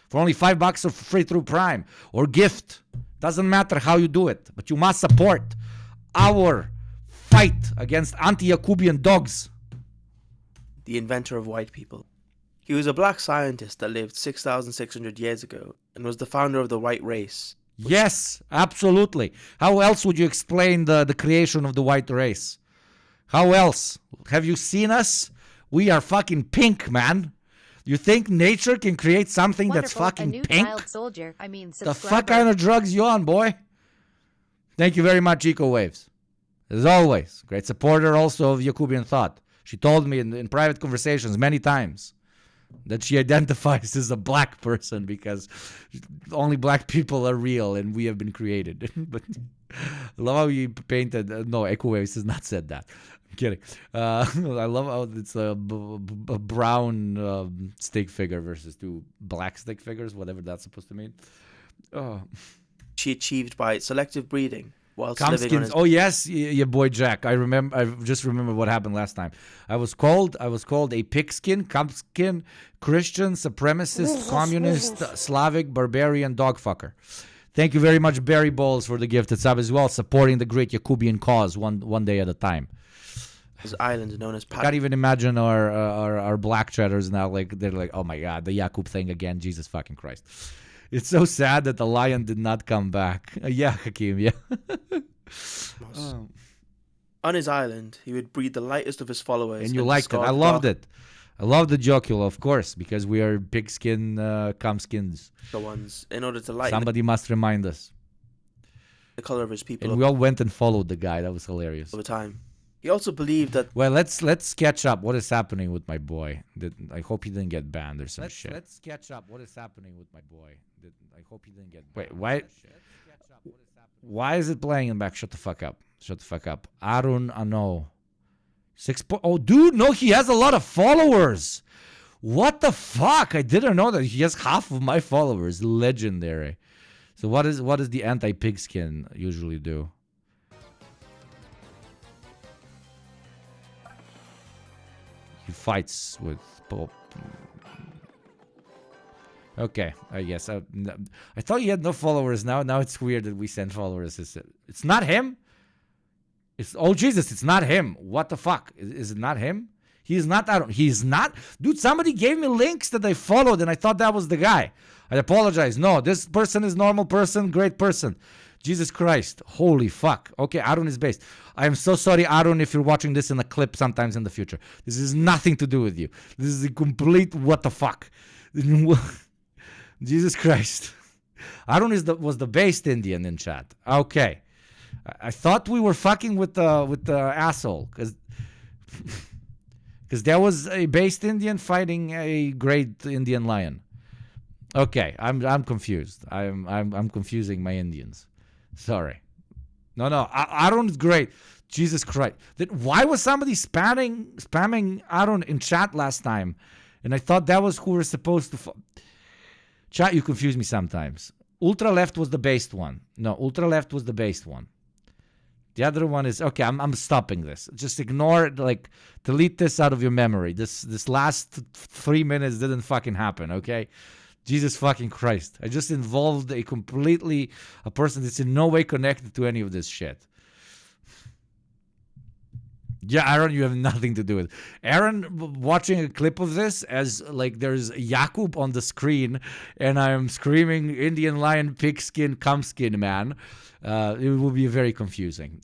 for only $5 or free through Prime or gift. Doesn't matter how you do it, but you must support our fight against anti-Yakubian dogs. The inventor of white people. He was a black scientist that lived 6,600 years ago and was the founder of the white race. Yes, absolutely. How else would you explain the creation of the white race? How else? Have you seen us? We are fucking pink, man. You think nature can create something that's fucking a new pink? Child soldier. I mean, The subscriber. fuck kind of drugs you on, boy? Thank you very much, Eco Waves. As always, great supporter also of Yakubian thought. She told me in private conversations many times that she identifies as a black person because only black people are real and we have been created. But I love how you painted. No, Eco Waves has not said that. I'm kidding. I love how it's a brown stick figure versus two black stick figures, whatever that's supposed to mean. Oh. She achieved by selective breeding whilst living on his... Oh yes, your boy Jack. I just remember what happened last time. I was called a pigskin, cumskin, Christian, supremacist, communist, Slavic, barbarian, dogfucker. Thank you very much, Barry Bowles, for the gifted sub as well, supporting the great Yakubian cause one day at a time. His island known as... I can't even imagine our black cheddars now. They're like, oh my god, the Yakub thing again. Jesus fucking Christ. It's so sad that the lion did not come back. Yeah, Hakeem, yeah. On his island, he would breed the lightest of his followers. And you liked it. I loved it. I love the jocular, of course, because we are pigskin, cumskins. The ones, in order to lighten Somebody must remind us. the color of his people. And we all went and followed the guy. That was hilarious. Over time. He also believed that... Well, let's catch up. What is happening with my boy? I hope he didn't get banned or some shit. Let's catch up. What is happening with my boy? I hope he didn't get banned. Wait, why is it playing in back? Shut the fuck up. Shut the fuck up. Arun Ano. Oh, dude, no, he has a lot of followers. What the fuck? I didn't know that he has half of my followers. Legendary. So what does the anti-pigskin usually do? He fights with Pope. Okay, I guess. I thought he had no followers. Now it's weird that we send followers. It's not him. Oh Jesus! It's not him. What the fuck? Is it not him? He is not. He's not. Dude, somebody gave me links that I followed, and I thought that was the guy. I apologize. No, this person is normal person, great person. Jesus Christ. Holy fuck. Okay, Arun is based. I am so sorry, Arun, if you're watching this in a clip sometimes in the future. This has nothing to do with you. This is a complete what the fuck. Jesus Christ. Arun was the based Indian in chat. Okay. I thought we were fucking with the asshole because there was a based Indian fighting a great Indian lion. Okay, I'm confused. I'm confusing my Indians. Sorry. No. Arun's great. Jesus Christ. Why was somebody spamming Arun in chat last time? And I thought that was who we're supposed to... Chat, you confuse me sometimes. Ultra left was the based one. No, ultra left was the based one. The other one is... Okay, I'm stopping this. Just ignore it. Delete this out of your memory. This last 3 minutes didn't fucking happen, okay? Jesus fucking Christ. I just involved a person that's in no way connected to any of this shit. Yeah, Aaron, you have nothing to do with it. Aaron, watching a clip of this as there's Yakub on the screen and I'm screaming Indian lion, pigskin, cumskin, man. It will be very confusing.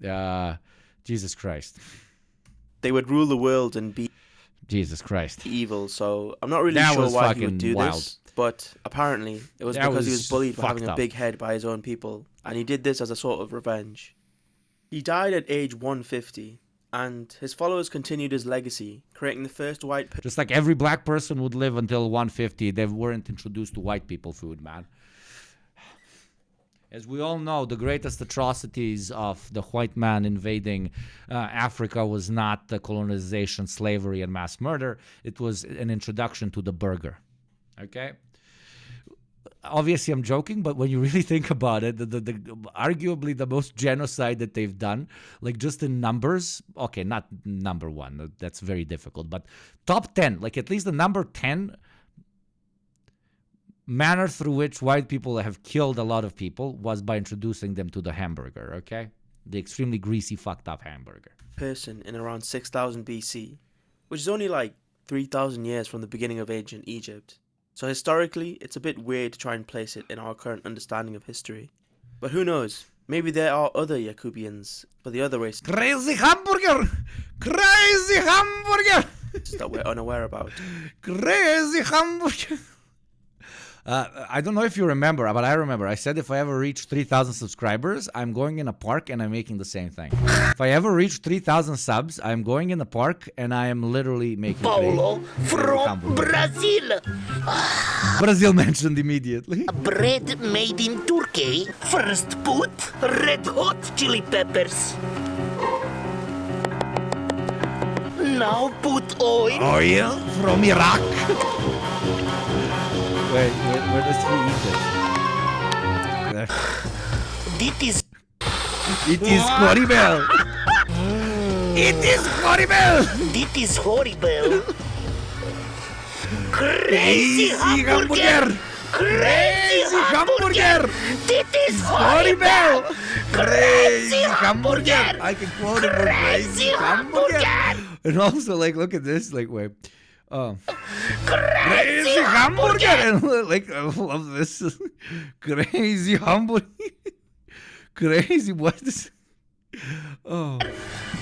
Jesus Christ. They would rule the world and be... Jesus Christ. Evil, so I'm not really sure why he would do this. But apparently, it was because he was bullied for having a big head by his own people, and he did this as a sort of revenge. He died at age 150 And his followers continued his legacy, creating the first white... Just like every black person would live until 150, they weren't introduced to white people food, man. As we all know, the greatest atrocities of the white man invading Africa was not the colonization, slavery, and mass murder. It was an introduction to the burger. Okay? Obviously, I'm joking, but when you really think about it, arguably the most genocide that they've done, like just in numbers, okay, not number one, that's very difficult, but top 10, like at least the number 10 manner through which white people have killed a lot of people was by introducing them to the hamburger, okay? The extremely greasy, fucked up hamburger. Person in around 6000 BC, which is only like 3000 years from the beginning of ancient Egypt. So historically, it's a bit weird to try and place it in our current understanding of history. But who knows? Maybe there are other Yakubians for the other races. Crazy hamburger! Crazy hamburger! That we're unaware about. Crazy hamburger! I don't know if you remember, but I remember. I said if I ever reach 3,000 subscribers, I'm going in a park and I'm making the same thing. If I ever reach 3,000 subs, I'm going in the park and I am literally making Paulo from Brazil. Brazil mentioned immediately. Bread made in Turkey. First put red hot chili peppers. Now put oil. Oil from Iraq. Wait, where does he eat it? It is horrible. It is horrible. It is horrible. Crazy hamburger. Crazy hamburger. It is horrible. Crazy hamburger. I can quote it for crazy hamburger. And also, like, look at this. Like, wait. Crazy hamburger! And like, I love this. Crazy hamburger. Crazy, what is... Oh.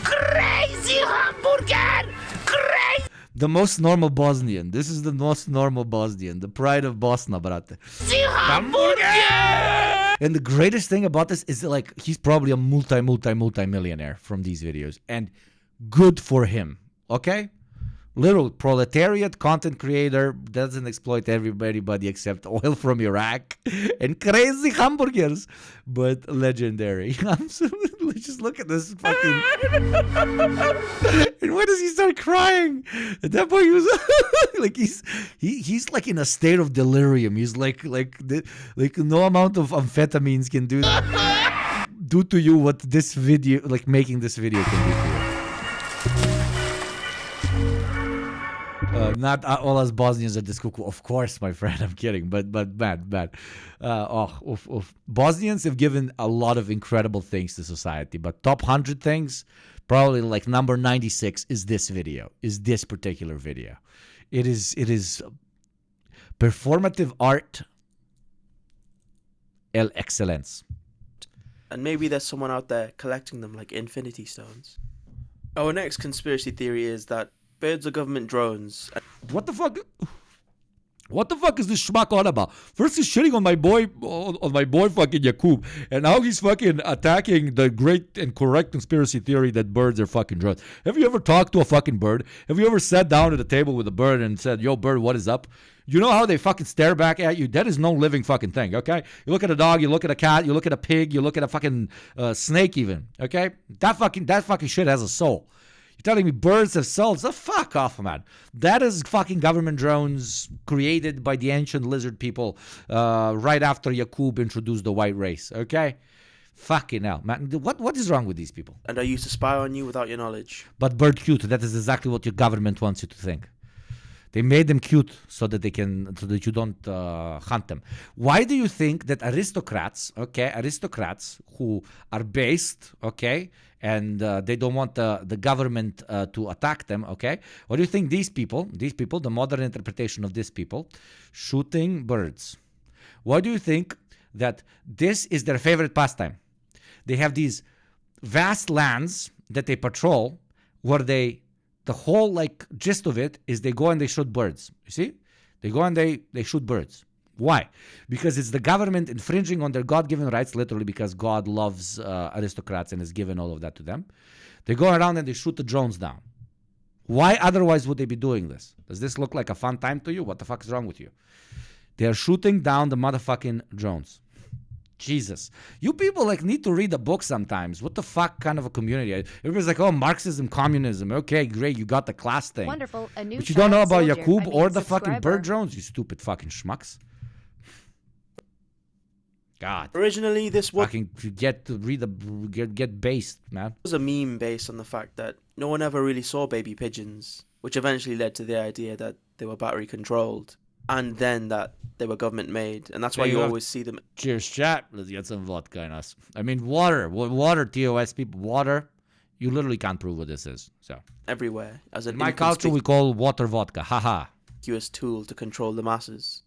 Crazy hamburger! Crazy The most normal Bosnian. This is the most normal Bosnian. The pride of Bosna, brate. hamburger! And the greatest thing about this is that, like, he's probably a multi-millionaire from these videos. And good for him. Okay? Little proletariat content creator, doesn't exploit everybody except oil from Iraq and crazy hamburgers, but legendary. Absolutely, just look at this fucking. And when does he start crying? At that point, he was like he's like in a state of delirium. He's like no amount of amphetamines can do to you what this video, like making this video, can do to you. Not all us Bosnians are this cuckoo. Of course, my friend, I'm kidding. But bad. Bosnians have given a lot of incredible things to society. But top 100 things, probably like number 96 is this video, is this particular video. It is performative art el excellence. And maybe there's someone out there collecting them like Infinity Stones. Our next conspiracy theory is that birds are government drones. What the fuck? What the fuck is this schmuck on about? First he's shitting on my boy fucking Yakub, and now he's fucking attacking the great and correct conspiracy theory that birds are fucking drones. Have you ever talked to a fucking bird? Have you ever sat down at a table with a bird and said, "Yo, bird, what is up?" You know how they fucking stare back at you? That is no living fucking thing, okay? You look at a dog, you look at a cat, you look at a pig, you look at a fucking snake even, okay? That fucking shit has a soul. You're telling me birds have souls? Oh, fuck off, man. That is fucking government drones created by the ancient lizard people right after Yakub introduced the white race, okay? Fucking hell, man. What is wrong with these people? And are used to spy on you without your knowledge. But bird cute, that is exactly what your government wants you to think. They made them cute so that you don't hunt them. Why do you think that aristocrats who are based, okay, and they don't want the government to attack them, okay? What do you think these people, the modern interpretation of these people, shooting birds? Why do you think that this is their favorite pastime? They have these vast lands that they patrol where the whole like gist of it is they go and they shoot birds. You see? They go and they shoot birds. Why? Because it's the government infringing on their God-given rights, literally because God loves aristocrats and has given all of that to them. They go around and they shoot the drones down. Why otherwise would they be doing this? Does this look like a fun time to you? What the fuck is wrong with you? They are shooting down the motherfucking drones. Jesus. You people like need to read a book sometimes. What the fuck kind of a community? Everybody's like, oh, Marxism, communism. Okay, great. You got the class thing. Wonderful. A new But you don't know about soldier. Yakub I mean, or the fucking subscriber. bird drones, you stupid fucking schmucks. God. Originally, this was Fucking get to read the get based, man. a meme based on the fact that no one ever really saw baby pigeons, which eventually led to the idea that they were battery controlled, and then that they were government made, and that's why There you you have- always see them Cheers, chat. Let's get some vodka in us. I mean, water. Water, TOS people. Water. You literally can't prove what this is. So, everywhere as an in my culture, we call water vodka. Haha. inconspicuous tool to control the masses.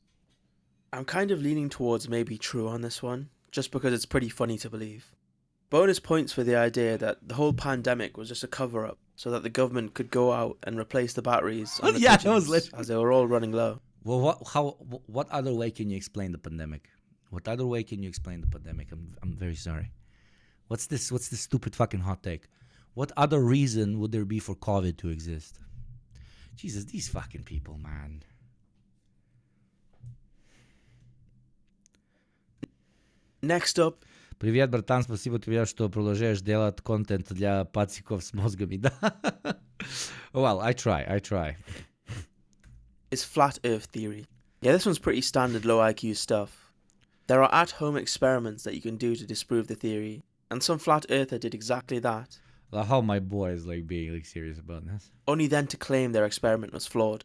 I'm kind of leaning towards maybe true on this one, just because it's pretty funny to believe. Bonus points for the idea that the whole pandemic was just a cover-up, so that the government could go out and replace the batteries on the Yeah, that was pigeons, as they were all running low. Well, what other way can you explain the pandemic? What other way can you explain the pandemic? I'm very sorry. What's this stupid fucking hot take? What other reason would there be for COVID to exist? Jesus, these fucking people, man. Next up. Привет, братан, спасибо тебе, что продолжаешь делать контент для пациков с мозгами, да? Well, I try. Is flat earth theory. Yeah, this one's pretty standard low IQ stuff. There are at-home experiments that you can do to disprove the theory, and some flat earther did exactly that, Like how my boy is like being like serious about this. only then to claim their experiment was flawed.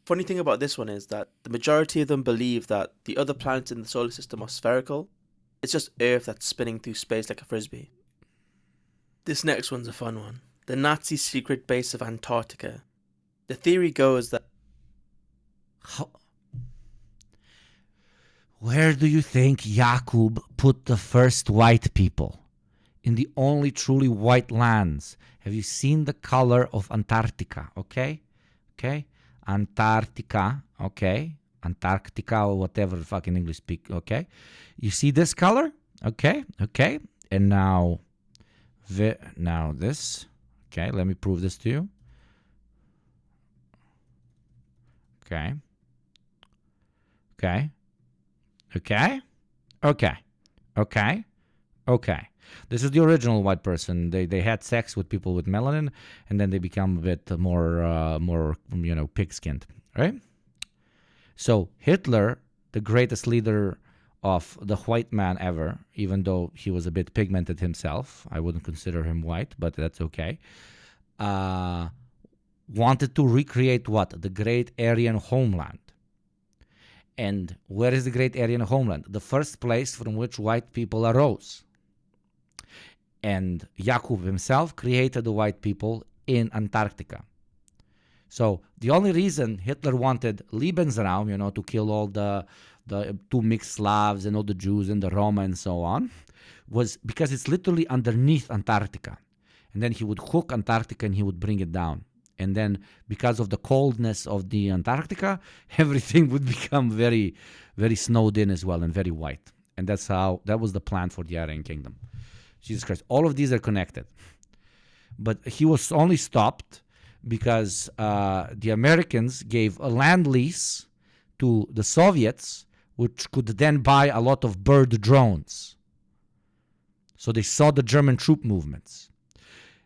Funny thing about this one is that the majority of them believe that the other planets in the solar system are spherical. It's just Earth that's spinning through space like a frisbee. This next one's a fun one. The Nazi secret base of Antarctica. The theory goes that Where do you think Yakub put the first white people? In the only truly white lands. Have you seen the color of Antarctica? Okay? Antarctica. Okay? Antarctica or whatever fucking English speak. Okay? You see this color? Okay? And now this. Okay, let me prove this to you. Okay. This is the original white person. They had sex with people with melanin, and then they become a bit more pig-skinned, right? So Hitler, the greatest leader of the white man ever, even though he was a bit pigmented himself, I wouldn't consider him white, but that's okay. Wanted to recreate what? The great Aryan homeland. And where is the great Aryan homeland? The first place from which white people arose. And Yakub himself created the white people in Antarctica. So the only reason Hitler wanted Lebensraum, to kill all the two mixed Slavs and all the Jews and the Roma and so on, was because it's literally underneath Antarctica. And then he would hook Antarctica and he would bring it down. And then because of the coldness of the Antarctica, everything would become very, very snowed in as well and very white. And that was the plan for the Aryan Kingdom. Jesus Christ. All of these are connected. But he was only stopped because the Americans gave a land lease to the Soviets, which could then buy a lot of bird drones. So they saw the German troop movements.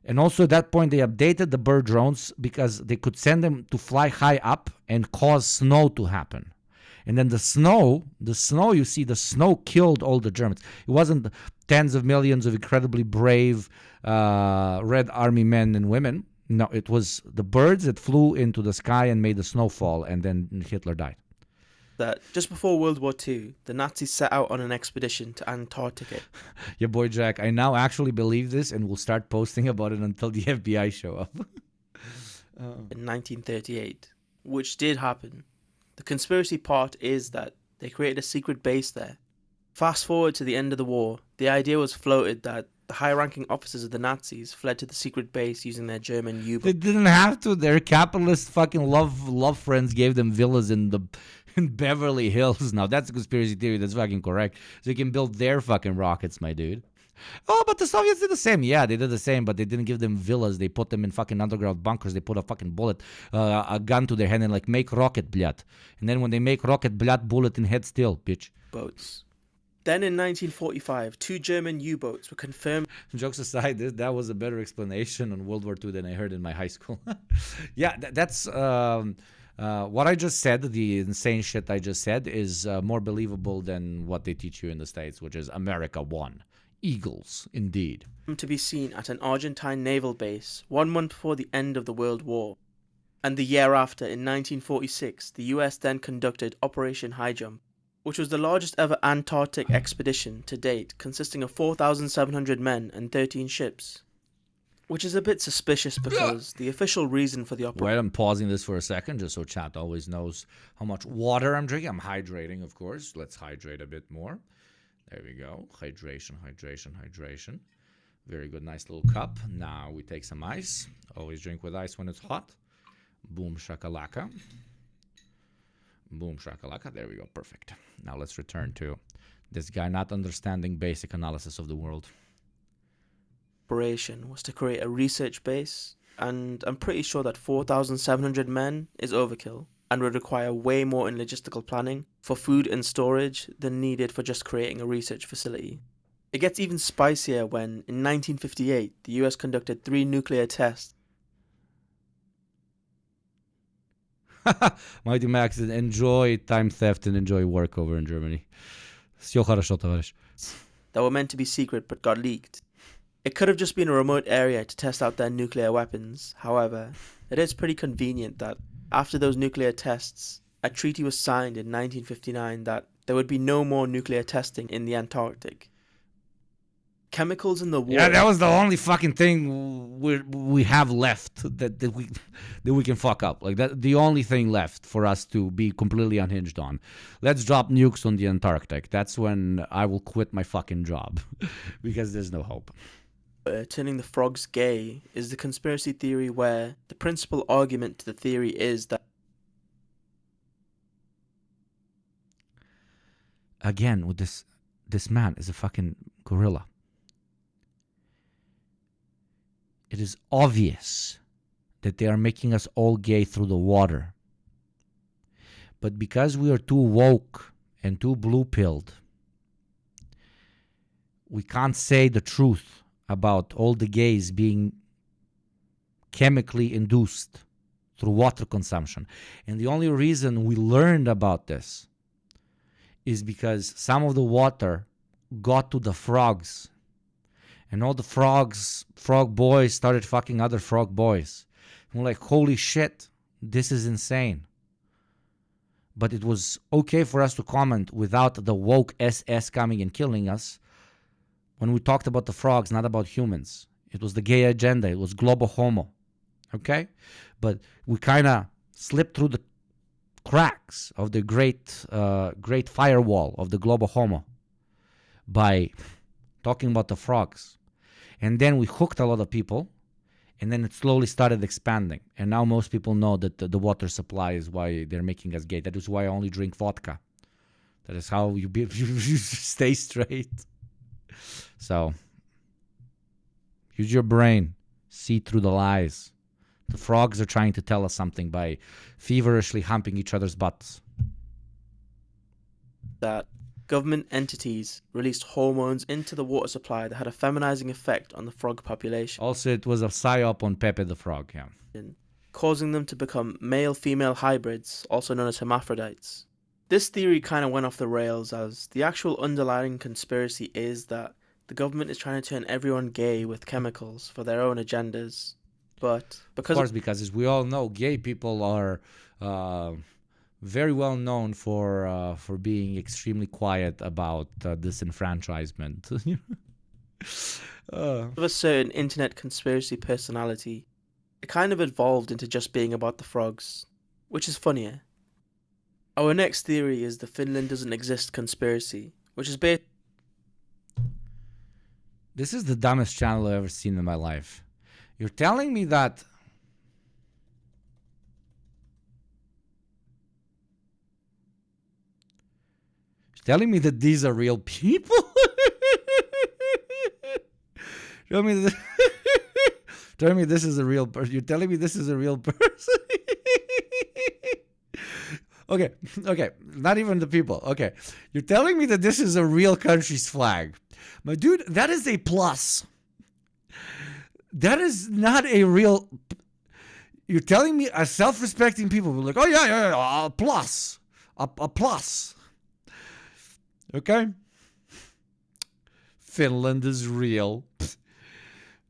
And also at that point, they updated the bird drones because they could send them to fly high up and cause snow to happen. And then the snow, you see, the snow killed all the Germans. It wasn't tens of millions of incredibly brave Red Army men and women. No, it was the birds that flew into the sky and made the snow fall, and then Hitler died. that just before World War II, the Nazis set out on an expedition to Antarctica. Your boy Jack, I now actually believe this and will start posting about it until the FBI show up. In 1938, which did happen. The conspiracy part is that they created a secret base there. Fast forward to the end of the war, the idea was floated that the high-ranking officers of the Nazis fled to the secret base using their German U-boat. They didn't have to. Their capitalist fucking love friends gave them villas in Beverly Hills. Now that's a conspiracy theory. That's fucking correct. So they can build their fucking rockets, my dude. Oh, but the Soviets did the same. Yeah, they did the same, but they didn't give them villas. They put them in fucking underground bunkers. They put a fucking bullet, a gun to their head and like, make rocket, blyat. And then when they make rocket, blyat, bullet in head still, bitch. Boats. Then in 1945, 2 German U-boats were confirmed. Jokes aside, that was a better explanation on World War II than I heard in my high school. Yeah, that's what I just said. The insane shit I just said is more believable than what they teach you in the States, which is America won. Eagles, indeed. To be seen at an Argentine naval base 1 month before the end of the World War. And the year after, in 1946, the US then conducted Operation High Jump, which was the largest ever Antarctic expedition to date, consisting of 4,700 men and 13 ships. Which is a bit suspicious because the official reason for the operation... Well, I'm pausing this for a second just so chat always knows how much water I'm drinking. I'm hydrating, of course. Let's hydrate a bit more. There we go. Hydration, hydration, hydration. Very good, nice little cup. Now we take some ice. Always drink with ice when it's hot. Boom shakalaka. Boom shakalaka. There we go. Perfect. Now let's return to this guy not understanding basic analysis of the world. Operation was to create a research base, and I'm pretty sure that 4,700 men is overkill and would require way more in logistical planning for food and storage than needed for just creating a research facility. It gets even spicier when, in 1958, the US conducted 3 nuclear tests. Mighty Max, enjoy time theft and enjoy work over in Germany. Всё хорошо, товарищ. That were meant to be secret but got leaked. It could have just been a remote area to test out their nuclear weapons. However, it is pretty convenient that after those nuclear tests, a treaty was signed in 1959 that there would be no more nuclear testing in the Antarctic. Chemicals in the water. Yeah, that was the only fucking thing we have left that we can fuck up. Like that, the only thing left for us to be completely unhinged on. Let's drop nukes on the Antarctic. That's when I will quit my fucking job because there's no hope. Turning the frogs gay is the conspiracy theory where the principal argument to the theory is that again with this man is a fucking gorilla. It is obvious that they are making us all gay through the water. But because we are too woke and too blue-pilled, we can't say the truth about all the gays being chemically induced through water consumption. And the only reason we learned about this is because some of the water got to the frogs. And all the frog boys started fucking other frog boys. And we're like, holy shit, this is insane. But it was okay for us to comment without the woke SS coming and killing us when we talked about the frogs, not about humans. It was the gay agenda. It was global homo. Okay? But we kind of slipped through the cracks of the great firewall of the global homo by talking about the frogs. And then we hooked a lot of people, and then it slowly started expanding. And now most people know that the water supply is why they're making us gay. That is why I only drink vodka. That is how you stay straight. So, use your brain. See through the lies. The frogs are trying to tell us something by feverishly humping each other's butts. That government entities released hormones into the water supply that had a feminizing effect on the frog population. Also, it was a psyop on Pepe the Frog, yeah. Causing them to become male-female hybrids, also known as hermaphrodites. This theory kind of went off the rails as the actual underlying conspiracy is that the government is trying to turn everyone gay with chemicals for their own agendas. But because as we all know, gay people are very well known for being extremely quiet about disenfranchisement. Of a certain internet conspiracy personality, it kind of evolved into just being about the frogs, which is funnier. Our next theory is the Finland doesn't exist conspiracy, which is based... This is the dumbest channel I've ever seen in my life. You're telling me that... You're telling me that these are real people? Tell me this. Tell me this is a real person. You're telling me this is a real person? Okay. Not even the people. Okay. You're telling me that this is a real country's flag. But dude, that is a plus. That is not a real... You're telling me a self-respecting people will like, oh yeah, a plus. A plus. Okay? Finland is real.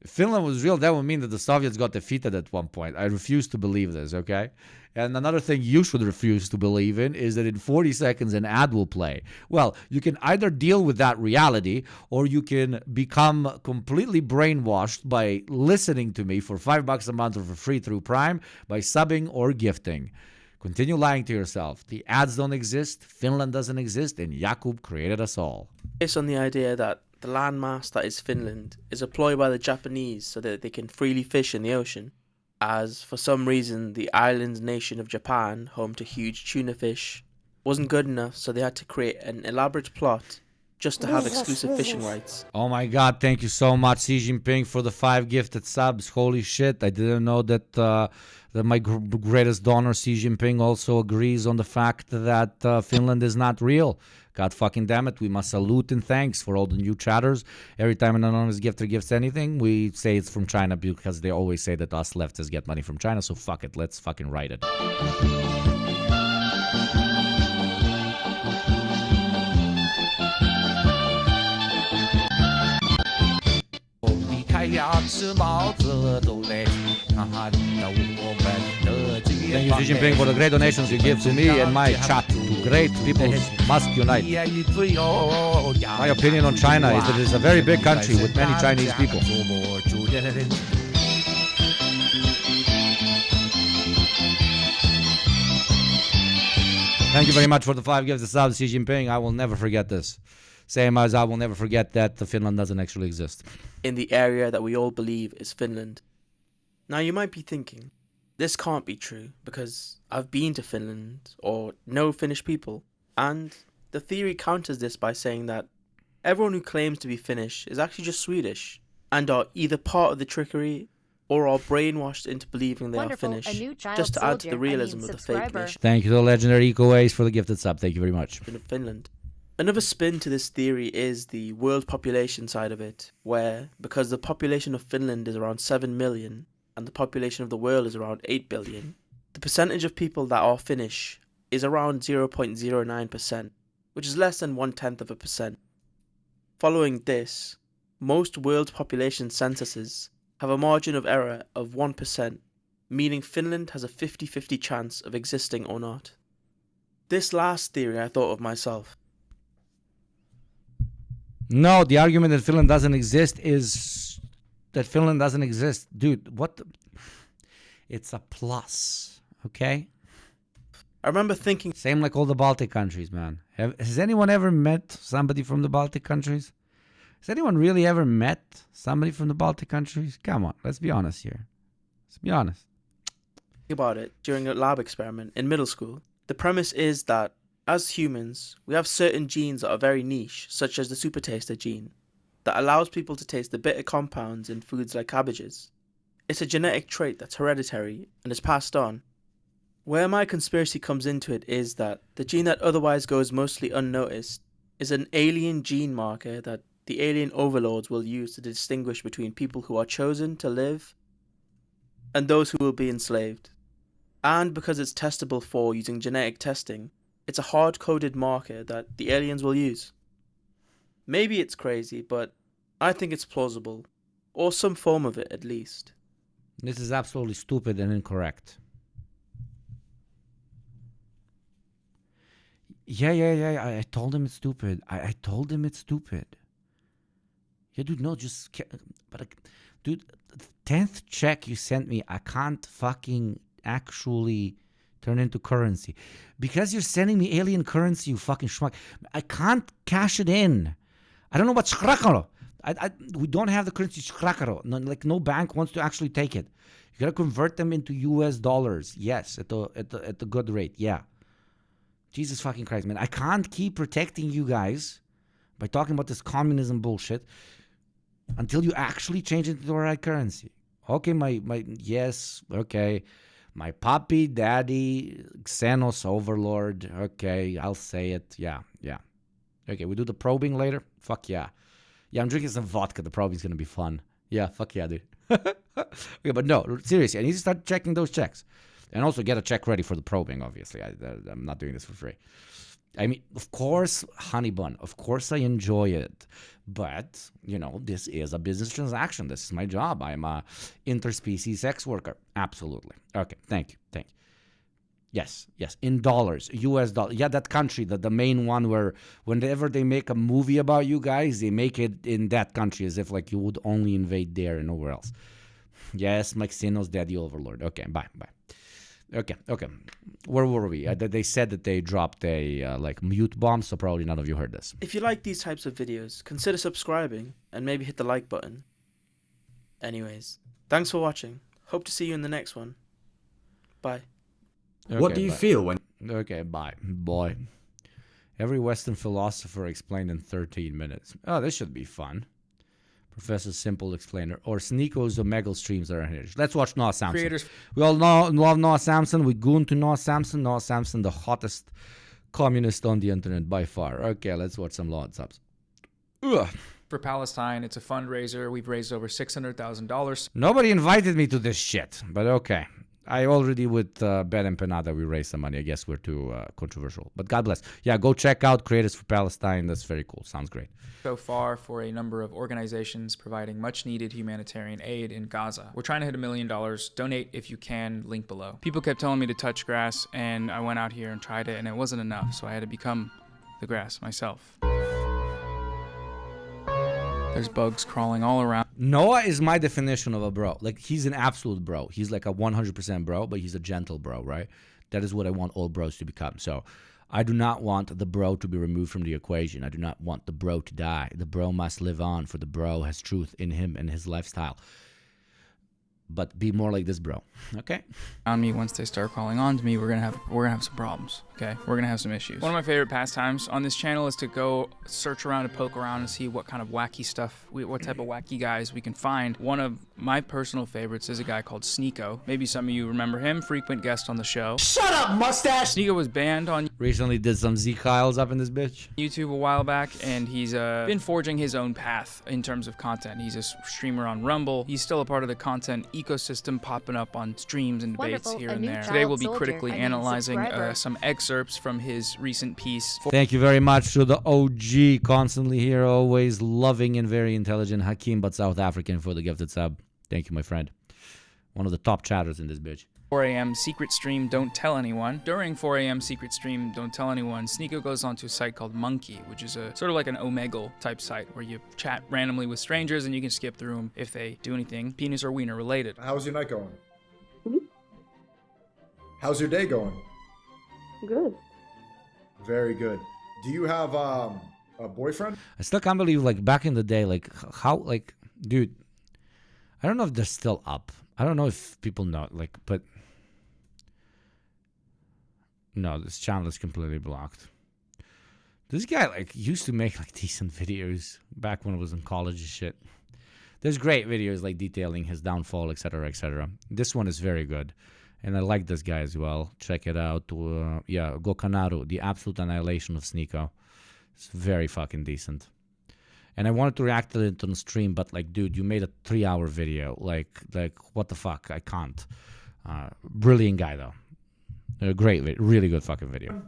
If Finland was real, that would mean that the Soviets got defeated at one point. I refuse to believe this, okay? And another thing you should refuse to believe in is that in 40 seconds an ad will play. Well, you can either deal with that reality or you can become completely brainwashed by listening to me for $5 a month or for free through Prime by subbing or gifting. Continue lying to yourself. The ads don't exist, Finland doesn't exist, and Jakub created us all. Based on the idea that the landmass that is Finland is a ploy by the Japanese so that they can freely fish in the ocean, as for some reason the island nation of Japan, home to huge tuna fish, wasn't good enough, so they had to create an elaborate plot just to have exclusive fishing rights. Oh my God, thank you so much, Xi Jinping, for the 5 gifted subs. Holy shit, I didn't know that that my greatest donor, Xi Jinping, also agrees on the fact that Finland is not real. God fucking damn it, we must salute and thanks for all the new chatters. Every time an anonymous gifter gifts anything, we say it's from China because they always say that us leftists get money from China, so fuck it, let's fucking write it. Thank you, Xi Jinping, for the great donations you give to me and my chat. To great people must unite. My opinion on China is that it is a very big country with many Chinese people. Thank you very much for the 5 gifts to South Xi Jinping. I will never forget this. Same as I will never forget that Finland doesn't actually exist. In the area that we all believe is Finland. Now you might be thinking, this can't be true because I've been to Finland or know Finnish people. And the theory counters this by saying that everyone who claims to be Finnish is actually just Swedish and are either part of the trickery or are brainwashed into believing they are Finnish, just to add to the realism of the fake nation. Thank you to the legendary Eco Ace for the gifted sub. Thank you very much. In Finland. Another spin to this theory is the world population side of it, where because the population of Finland is around 7 million and the population of the world is around 8 billion, the percentage of people that are Finnish is around 0.09%, which is less than 0.1%. Following this, most world population censuses have a margin of error of 1%, meaning Finland has a 50-50 chance of existing or not. This last theory I thought of myself. No, the argument that Finland doesn't exist is that Finland doesn't exist. Dude, what the... It's a plus, okay? I remember thinking... Same like all the Baltic countries, man. Has anyone ever met somebody from the Baltic countries? Has anyone really ever met somebody from the Baltic countries? Come on, let's be honest here. Let's be honest. Think about it during a lab experiment in middle school. The premise is that as humans, we have certain genes that are very niche, such as the super taster gene, that allows people to taste the bitter compounds in foods like cabbages. It's a genetic trait that's hereditary and is passed on. Where my conspiracy comes into it is that the gene that otherwise goes mostly unnoticed is an alien gene marker that the alien overlords will use to distinguish between people who are chosen to live and those who will be enslaved. And because it's testable for using genetic testing, it's a hard-coded marker that the aliens will use. Maybe it's crazy, but I think it's plausible. Or some form of it, at least. This is absolutely stupid and incorrect. Yeah. I told him it's stupid. I told him it's stupid. Yeah, dude, no, just... Dude, 10th check you sent me, I can't fucking actually... turn into currency. Because you're sending me alien currency, you fucking schmuck. I can't cash it in. I don't know what schrakaro. We don't have the currency schrakaro. No bank wants to actually take it. You gotta convert them into US dollars. Yes, at the good rate. Yeah. Jesus fucking Christ, man. I can't keep protecting you guys by talking about this communism bullshit until you actually change it to the right currency. Okay, yes, okay. My puppy, daddy, Xenos overlord. Okay, I'll say it. Yeah. Okay, we do the probing later? Fuck yeah. Yeah, I'm drinking some vodka. The probing's gonna be fun. Yeah, fuck yeah, dude. Okay, but no, seriously, I need to start checking those checks. And also get a check ready for the probing, obviously. I'm not doing this for free. I mean, of course, honey bun. Of course I enjoy it. But, this is a business transaction. This is my job. I'm a interspecies sex worker. Absolutely. Okay, thank you. Yes, in dollars, US dollars. Yeah, that country, the main one where whenever they make a movie about you guys, they make it in that country as if like you would only invade there and nowhere else. Yes, Mike Xenos, Daddy Overlord. Okay, bye. Okay. Where were we? They said that they dropped a mute bomb, so probably none of you heard this. If you like these types of videos, consider subscribing and maybe hit the like button. Anyways, thanks for watching. Hope to see you in the next one. Bye. Okay, what do you feel when... Okay, bye. Boy. Every Western philosopher explained in 13 minutes. Oh, this should be fun. Professor Simple Explainer, or Sneako's Omegle streams are here. Let's watch Noah Samson. Creators. We all love Noah Samson. We goon to Noah Samson. Noah Samson, the hottest communist on the internet by far. Okay, let's watch some Lord subs. Ugh. For Palestine, it's a fundraiser. We've raised over $600,000. Nobody invited me to this shit, but okay. I already with Ben and Penada, we raised some money. I guess we're too controversial. But God bless. Yeah, go check out Creators for Palestine. That's very cool. Sounds great. So far for a number of organizations providing much needed humanitarian aid in Gaza. We're trying to hit $1 million. Donate if you can, link below. People kept telling me to touch grass, and I went out here and tried it, and it wasn't enough, so I had to become the grass myself. There's bugs crawling all around. Noah is my definition of a bro. Like, he's an absolute bro. He's like a 100% bro, but he's a gentle bro, right? That is what I want all bros to become. So I do not want the bro to be removed from the equation. I do not want the bro to die. The bro must live on, for the bro has truth in him and his lifestyle. But be more like this bro, okay? On me, once they start calling on to me, we're gonna have some problems. Okay, we're gonna have some issues. One of my favorite pastimes on this channel is to go search around and poke around and see what kind of wacky stuff, what type of wacky guys we can find. One of my personal favorites is a guy called Sneako. Maybe some of you remember him, frequent guest on the show. Shut up, mustache! Sneako was banned on recently did some Z-Kyles up in this bitch. YouTube a while back, and he's been forging his own path in terms of content. He's a streamer on Rumble. He's still a part of the content ecosystem, popping up on streams and debates here and there. Today we'll be critically analyzing some excerpts from his recent piece. Thank you very much to the OG, constantly here, always loving and very intelligent Hakeem, but South African, for the gifted sub. Thank you, my friend. One of the top chatters in this bitch. 4 a.m. secret stream, don't tell anyone. During 4 a.m. secret stream, don't tell anyone, Sneako goes onto a site called Monkey, which is a sort of like an Omegle type site where you chat randomly with strangers and you can skip through them if they do anything penis or wiener related. How's your night going? How's your day going? Good. Very good. Do you have a boyfriend? I still can't believe, like, back in the day, like, how, like, dude, I don't know if they're still up. I don't know if people know, like, but no, this channel is completely blocked. This guy, like, used to make, like, decent videos back when I was in college and shit. There's great videos, like, detailing his downfall, etc., etc. This one is very good. And I like this guy as well. Check it out. Yeah, Gokanaru, the absolute annihilation of Sneako. It's very fucking decent. And I wanted to react to it on stream, but, like, dude, you made a 3-hour video. Like, what the fuck? I can't. Brilliant guy, though. Great, really good fucking video.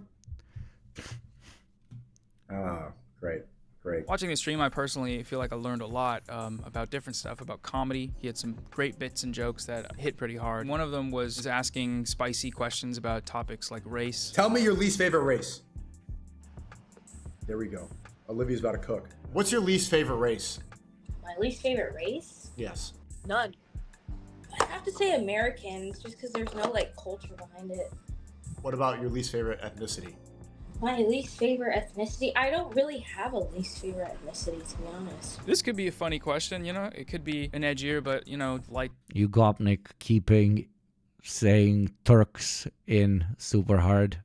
Great. Watching the stream, I personally feel like I learned a lot about different stuff, about comedy. He had some great bits and jokes that hit pretty hard. One of them was asking spicy questions about topics like race. Tell me your least favorite race. There we go. Olivia's about to cook. What's your least favorite race? My least favorite race? Yes. None. I have to say Americans, just because there's no, like, culture behind it. What about your least favorite ethnicity? My least favorite ethnicity? I don't really have a least favorite ethnicity, to be honest. This could be a funny question, you know? It could be an edgier, but, you know, like... You Gopnik keeping saying Turks in super hard.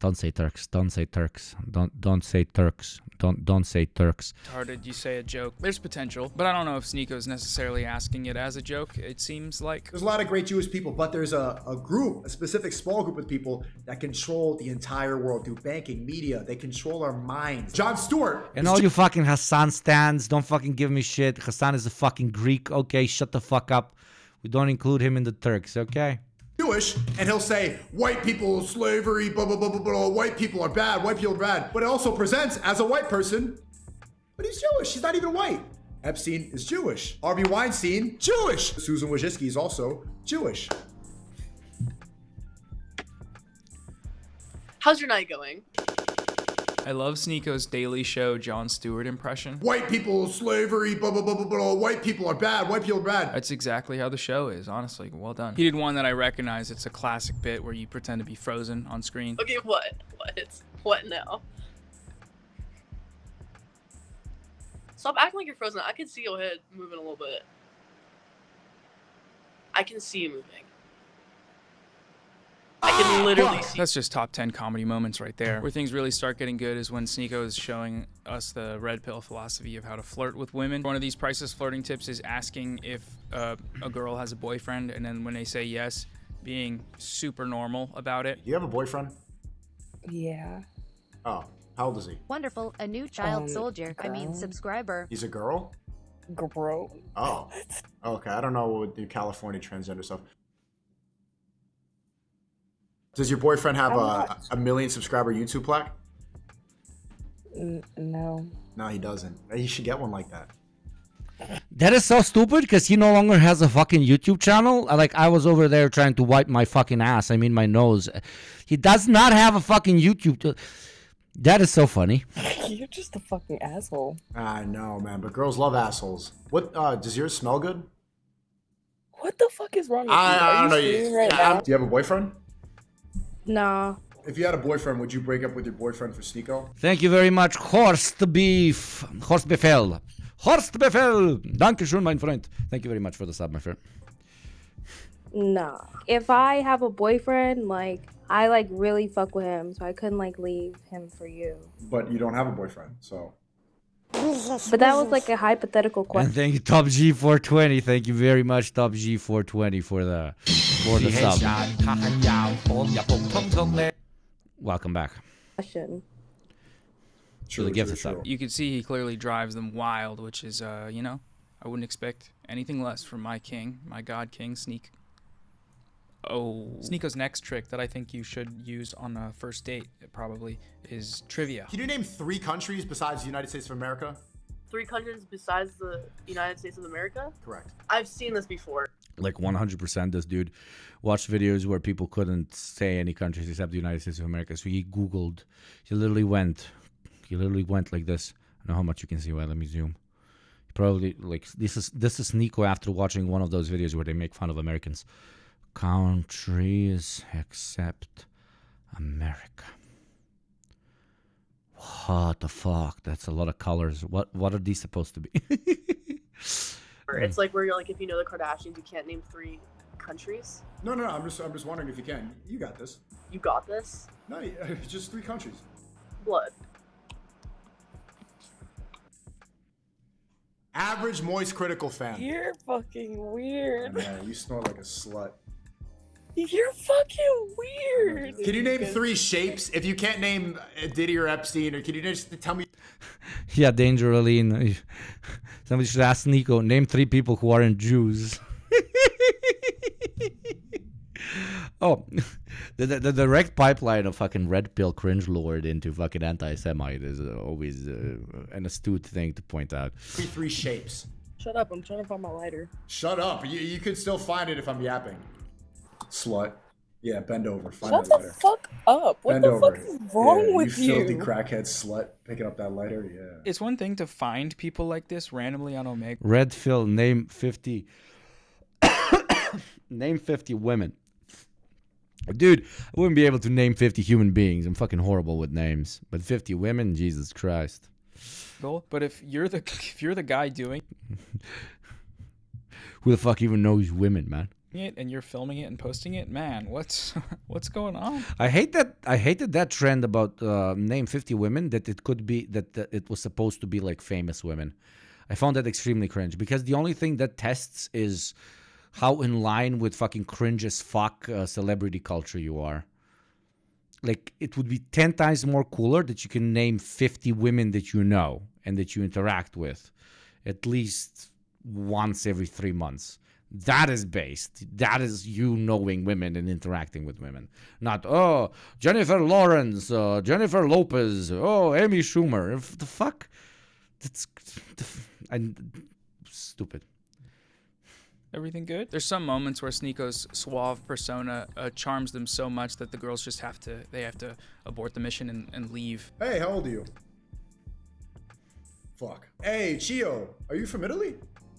Don't say Turks. Don't say Turks. Don't say Turks. Don't say Turks. Retarded, you say a joke. There's potential, but I don't know if Sneako's necessarily asking it as a joke. It seems like There's a lot of great Jewish people, but there's a group, a specific small group of people that control the entire world through banking, media. They control our minds. Jon Stewart. And all you fucking Hassan stands, don't fucking give me shit. Hassan is a fucking Greek. Okay, shut the fuck up. We don't include him in the Turks, okay? Jewish, and he'll say white people, slavery, blah blah blah blah blah. White people are bad. White people are bad. But it also presents as a white person, but he's Jewish. He's not even white. Epstein is Jewish. Harvey Weinstein, Jewish. Susan Wojcicki is also Jewish. How's your night going? I love Sneako's Daily Show Jon Stewart impression. White people, slavery, blah blah blah blah blah. White people are bad. White people are bad. That's exactly how the show is, honestly. Well done. He did one that I recognize. It's a classic bit where you pretend to be frozen on screen. Okay, what? What now? Stop acting like you're frozen. I can see your head moving a little bit. I can see you moving. I can literally see. That's just top 10 comedy moments right there. Where things really start getting good is when Sneako is showing us the red pill philosophy of how to flirt with women. One of these priceless flirting tips is asking if a girl has a boyfriend, and then when they say yes, being super normal about it. You have a boyfriend? Yeah. Oh, how old is he? Wonderful, a new child soldier. I mean, subscriber. He's a girl? Bro. Oh, okay. I don't know with the California transgender stuff. Does your boyfriend have a million subscriber YouTube plaque? No. No, he doesn't. He should get one like that. That is so stupid because he no longer has a fucking YouTube channel. Like, I was over there trying to wipe my fucking ass. I mean, my nose. He does not have a fucking YouTube. That is so funny. You're just a fucking asshole. I know, man, but girls love assholes. What, does yours smell good? What the fuck is wrong with you? I don't know. Right now? Do you have a boyfriend? Nah. If you had a boyfriend, would you break up with your boyfriend for Sneako? Thank you very much, Horst Befehl. Horst Befehl. Dankeschön, mein Freund. Thank you very much for the sub, my friend. Nah. If I have a boyfriend, I really fuck with him, so I couldn't leave him for you. But you don't have a boyfriend, so. But that was a hypothetical question. And thank you, Top G420. Thank you very much, Top G420, for the sub. Welcome back. Question. True, the gift sub. You can see he clearly drives them wild, which is, I wouldn't expect anything less from my king, my god king, Sneak. Oh. Sneako's next trick that I think you should use on a first date, probably, is trivia. Can you name 3 countries besides the United States of America? 3 countries besides the United States of America? Correct. I've seen this before. 100% this dude watched videos where people couldn't say any countries except the United States of America. So he Googled. He literally went like this. I don't know how much you can see. Well, let me zoom. He probably, this is Sneako after watching one of those videos where they make fun of Americans. Countries except America. What the fuck? That's a lot of colors. What are these supposed to be? It's like where you're if you know the Kardashians, you can't name 3 countries. No. I'm just wondering if you can. You got this. You got this? No, just 3 countries. Blood. Average moist critical fan. You're fucking weird. Man, you snort like a slut. You're fucking weird. Can you name 3 shapes? If you can't name Diddy or Epstein, or can you just tell me? Yeah, Danger Aline. Somebody should ask Nico, name 3 people who aren't Jews. Oh, the direct pipeline of fucking red pill cringe lord into fucking anti-Semite is always an astute thing to point out. 3 shapes. Shut up, I'm trying to find my lighter. Shut up. You could still find it if I'm yapping. Slut. Yeah, bend over. Find Shut that lighter. the fuck up. What Bend the over. fuck is wrong with you? you? Filthy crackhead slut picking up that lighter. Yeah. It's one thing to find people like this randomly on Omega. Red Phil, name 50. Name 50 women. Dude, I wouldn't be able to name 50 human beings. I'm fucking horrible with names. But 50 women, Jesus Christ. But if you're the guy doing, who the fuck even knows women, man? it and you're filming it and posting it, man, what's going on? I hated that trend about name 50 women that it could be that it was supposed to be like famous women. I found that extremely cringe because the only thing that tests is how in line with fucking cringe as fuck celebrity culture you are. Like, it would be 10 times more cooler that you can name 50 women that you know and that you interact with at least once every 3 months. That is based. That is you knowing women and interacting with women. Not, oh, Jennifer Lawrence, Jennifer Lopez, oh, Amy Schumer. The fuck? That's stupid. Everything good? There's some moments where Sneako's suave persona charms them so much that the girls just have to abort the mission and leave. Hey, how old are you? Fuck. Hey, Chio, are you from Italy?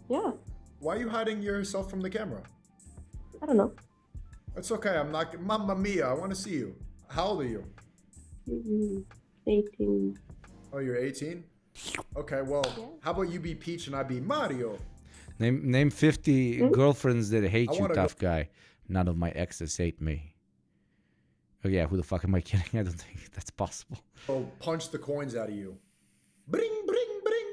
Yeah. Why are you hiding yourself from the camera? I don't know. It's okay, I'm not. Mamma mia, I want to see you. How old are you? 18. Oh, you're 18? Okay, well, how about you be Peach and I be Mario? Name 50 girlfriends that hate I you, wanna tough guy. None of my exes hate me. Oh yeah, who the fuck am I kidding? I don't think that's possible. Oh, punch the coins out of you. Bring, bring, bring.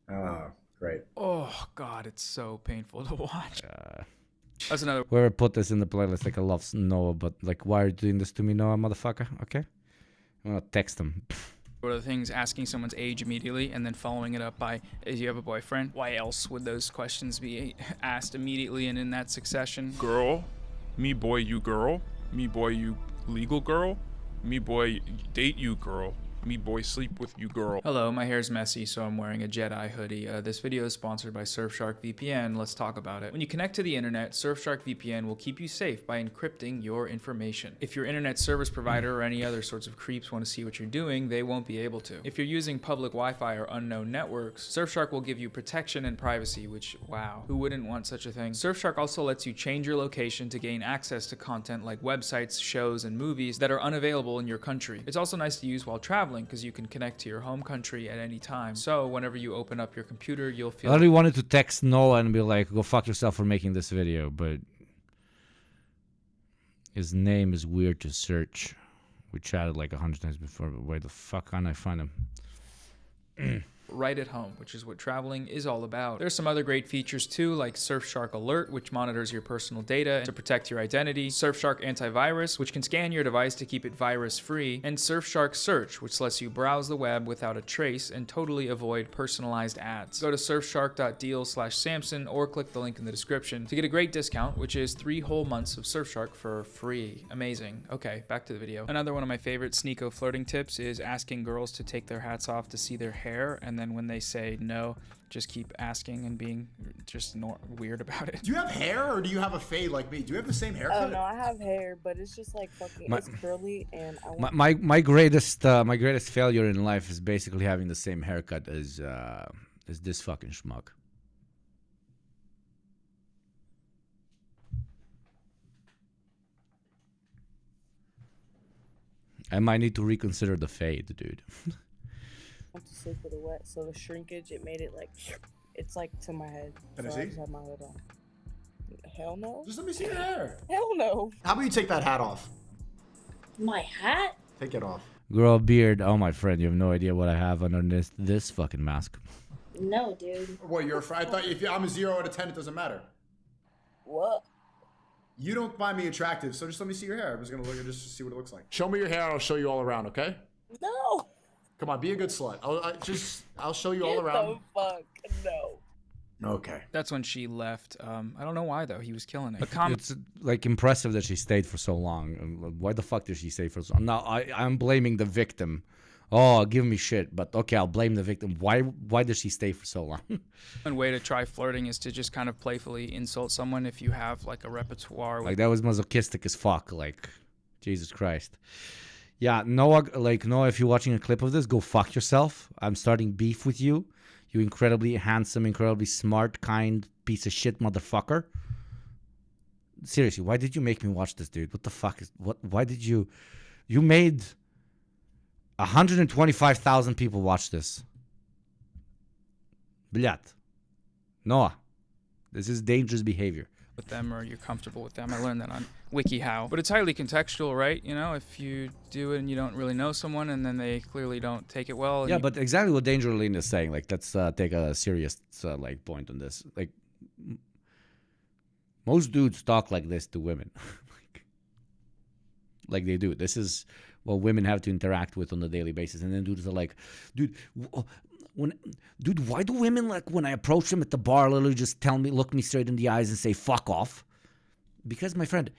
Ah, great. Oh god, it's so painful to watch. That's another. Whoever put this in the playlist, like I love Noah, but like, why are you doing this to me, Noah, motherfucker? Okay, I'm gonna text him. One of the things, asking someone's age immediately and then following it up by, do you have a boyfriend? Why else would those questions be asked immediately and in that succession? Girl, me boy, you girl, me boy, you legal girl, me boy, date you girl, me boy, sleep with you girl. Hello, my hair's messy, so I'm wearing a Jedi hoodie. This video is sponsored by Surfshark VPN. Let's talk about it. When you connect to the internet, Surfshark VPN will keep you safe by encrypting your information. If your internet service provider or any other sorts of creeps want to see what you're doing, they won't be able to. If you're using public Wi-Fi or unknown networks, Surfshark will give you protection and privacy, which, wow, who wouldn't want such a thing? Surfshark also lets you change your location to gain access to content like websites, shows, and movies that are unavailable in your country. It's also nice to use while traveling because you can connect to your home country at any time. So whenever you open up your computer, you'll feel... I really wanted to text Noah and be like, go fuck yourself for making this video, but his name is weird to search. We chatted like 100 times before, but where the fuck can I find him? right at home, which is what traveling is all about. There's some other great features too, like Surfshark Alert, which monitors your personal data to protect your identity, Surfshark Antivirus, which can scan your device to keep it virus-free, and Surfshark Search, which lets you browse the web without a trace and totally avoid personalized ads. Go to surfshark.deal/Samson or click the link in the description to get a great discount, which is 3 whole months of Surfshark for free. Amazing. Okay, back to the video. Another one of my favorite Sneako flirting tips is asking girls to take their hats off to see their hair, and then when they say no, just keep asking and being just weird about it. Do you have hair or do you have a fade like me? Do you have the same haircut? Oh no, I have hair, but it's just like fucking, it's curly, and I want my greatest failure in life is basically having the same haircut as this fucking schmuck. I might need to reconsider the fade, dude. to say for the wet, so the shrinkage, it made it like, it's like to my head. Can I So see? I just have my hood on. Hell no. Just let me see your hair. Hell no. How about you take that hat off? My hat? Take it off. Grow a beard. Oh, my friend, you have no idea what I have under this fucking mask. No, dude. What, you're I thought if I'm a 0 out of 10, it doesn't matter. What? You don't find me attractive, so just let me see your hair. I'm just gonna look at just to see what it looks like. Show me your hair, I'll show you all around, okay? No. Come on, be a good slut. I'll show you all around. Get the fuck no. Okay. That's when she left. I don't know why though. He was killing it. It's like impressive that she stayed for so long. Why the fuck did she stay for so long? Now I'm blaming the victim. Oh, give me shit, but okay, I'll blame the victim. Why did she stay for so long? One way to try flirting is to just kind of playfully insult someone if you have like a repertoire. Like that was masochistic as fuck. Like, Jesus Christ. Yeah, Noah, if you're watching a clip of this, go fuck yourself. I'm starting beef with you. You incredibly handsome, incredibly smart, kind piece of shit motherfucker. Seriously, why did you make me watch this, dude? What the fuck why did you made 125,000 people watch this. Блядь. Noah, this is dangerous behavior. With them, or you're comfortable with them. I learned that on WikiHow. But it's highly contextual, right? You know, if you do it and you don't really know someone, and then they clearly don't take it well. And Yeah, but exactly what Danger Lane is saying. Like, let's take a serious like point on this. Like, most dudes talk like this to women. Like they do. This is what women have to interact with on a daily basis. And then dudes are like, dude, why do women, like, when I approach them at the bar, literally just look me straight in the eyes and say, fuck off? Because, my friend,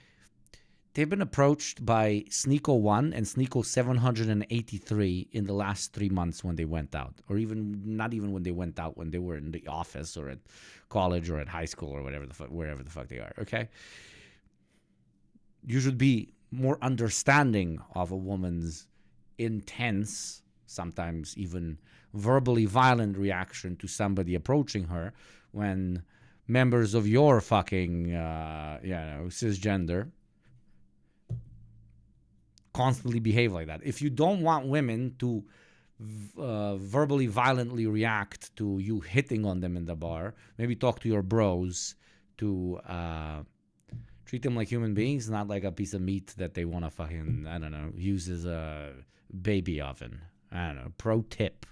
they've been approached by Sneeko 1 and Sneeko 783 in the last 3 months when they went out. Or even, not even when they went out, when they were in the office or at college or at high school or whatever wherever the fuck they are, okay? You should be more understanding of a woman's intense, sometimes even verbally violent reaction to somebody approaching her when members of your fucking, cisgender constantly behave like that. If you don't want women to verbally violently react to you hitting on them in the bar, maybe talk to your bros to treat them like human beings, not like a piece of meat that they want to fucking, I don't know, use as a baby oven. I don't know. Pro tip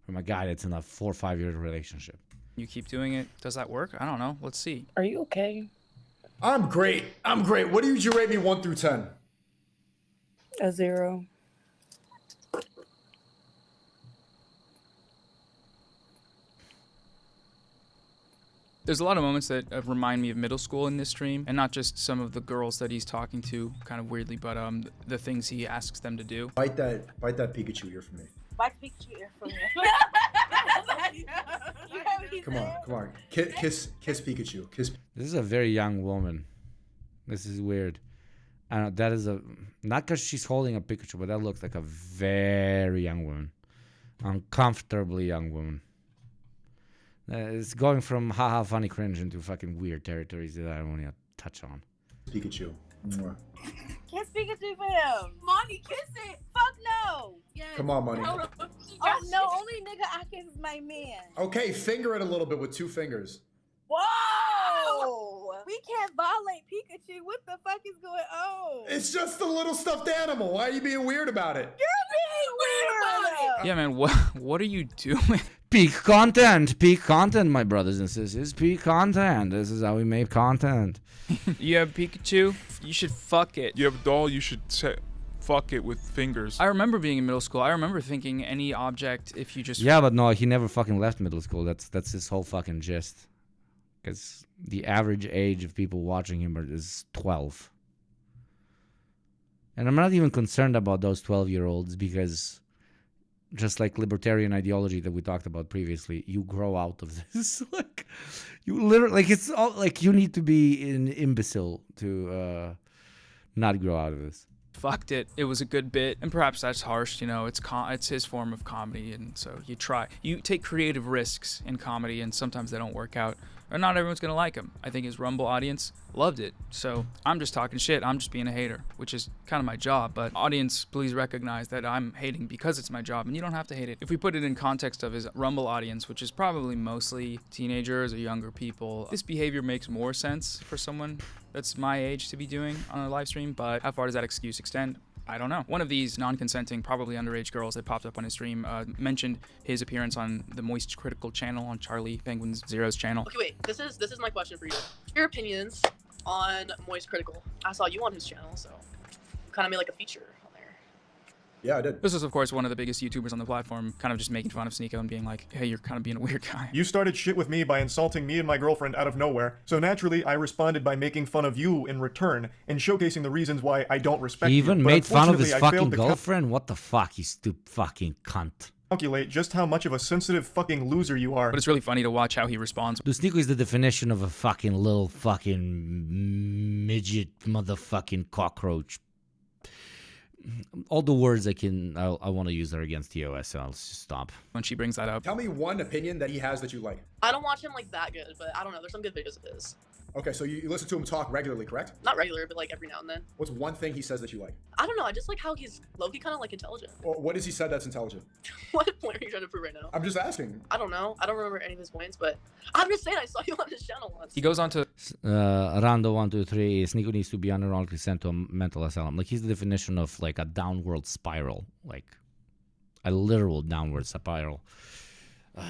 from a guy that's in a 4 or 5 year relationship. you keep doing it. Does that work? I don't know. Let's see. Are you okay? I'm great. What do you rate me 1 through 10? A 0. There's a lot of moments that remind me of middle school in this stream, and not just some of the girls that he's talking to kind of weirdly, but the things he asks them to do. Bite that Pikachu ear from me. Bite Pikachu ear from me. Come on. Kiss Pikachu. Kiss. This is a very young woman. This is weird. I don't know, that is not because she's holding a Pikachu, but that looks like a very young woman. Uncomfortably young woman. It's going from haha funny cringe into fucking weird territories that I don't want to touch on. Pikachu. Mwah. Kiss Pikachu for him. Money, kiss it. Fuck no. Yes. Come on, Money. Oh no, only nigga I kiss is my man. Okay, finger it a little bit with 2 fingers. Whoa! We can't violate Pikachu. What the fuck is going on? It's just a little stuffed animal. Why are you being weird about it? You're being weird about it. Yeah, man, what are you doing? Peak content, my brothers and sisters. Peak content. This is how we make content. You have Pikachu? You should fuck it. You have a doll, you should fuck it with fingers. I remember being in middle school. I remember thinking any object, if you just... Yeah, but no, he never fucking left middle school. That's his whole fucking gist. Because the average age of people watching him is 12. And I'm not even concerned about those 12-year-olds because... just like libertarian ideology that we talked about previously, you grow out of this. Like, you literally, like, it's all like you need to be an imbecile to not grow out of this. Fucked it. It was a good bit, and perhaps that's harsh. You know, it's his form of comedy, and so you take creative risks in comedy, and sometimes they don't work out. Or not everyone's gonna like him. I think his Rumble audience loved it. So I'm just talking shit. I'm just being a hater, which is kind of my job. But audience, please recognize that I'm hating because it's my job, and you don't have to hate it. If we put it in context of his Rumble audience, which is probably mostly teenagers or younger people, this behavior makes more sense for someone that's my age to be doing on a live stream. But how far does that excuse extend? I don't know. One of these non-consenting, probably underage girls that popped up on his stream mentioned his appearance on the Moist Critical channel on Charlie Penguin Zero's channel. Okay, wait. This is my question for you. Your opinions on Moist Critical. I saw you on his channel, so you kind of made like a feature on there. Yeah, I did. This is, of course, one of the biggest YouTubers on the platform, kind of just making fun of Sneeko and being like, hey, you're kind of being a weird guy. You started shit with me by insulting me and my girlfriend out of nowhere, so naturally I responded by making fun of you in return and showcasing the reasons why I don't respect He you. even But made fun of his unfortunately, I fucking failed to girlfriend? What the fuck, you stupid fucking cunt. calculate just how much of a sensitive fucking loser you are. But it's really funny to watch how he responds. Dude, Sneeko is the definition of a fucking little fucking midget motherfucking cockroach. All the words I want to use are against TOS, so I'll just stop. When she brings that up. Tell me one opinion that he has that you like. I don't watch him like that good, but I don't know. There's some good videos of his. Okay, so you listen to him talk regularly, correct? Not regular, but like every now and then. What's one thing he says that you like? I don't know. I just like how he's low-key kind of like intelligent. Or what has he said that's intelligent? What point are you trying to prove right now? I'm just asking. I don't know. I don't remember any of his points, but I'm just saying I saw you on his channel once. He goes on to Rando 1, 2, 3. Sneako needs to be unironically sent to a mental asylum. Like he's the definition of like a downward spiral, like a literal downward spiral.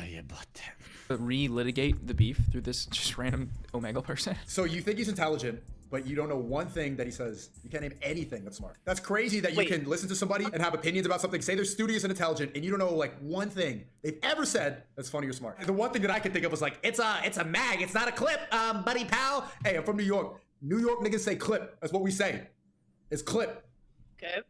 Yeah, but re-litigate the beef through this just random Omegle person. So you think he's intelligent, but you don't know one thing that he says. You can't name anything that's smart. That's crazy that you can listen to somebody and have opinions about something, say they're studious and intelligent, and you don't know like one thing they've ever said that's funny or smart. The one thing that I could think of was like, it's a mag, it's not a clip, buddy pal. Hey, I'm from New York. New York niggas say clip. That's what we say. It's clip. Okay.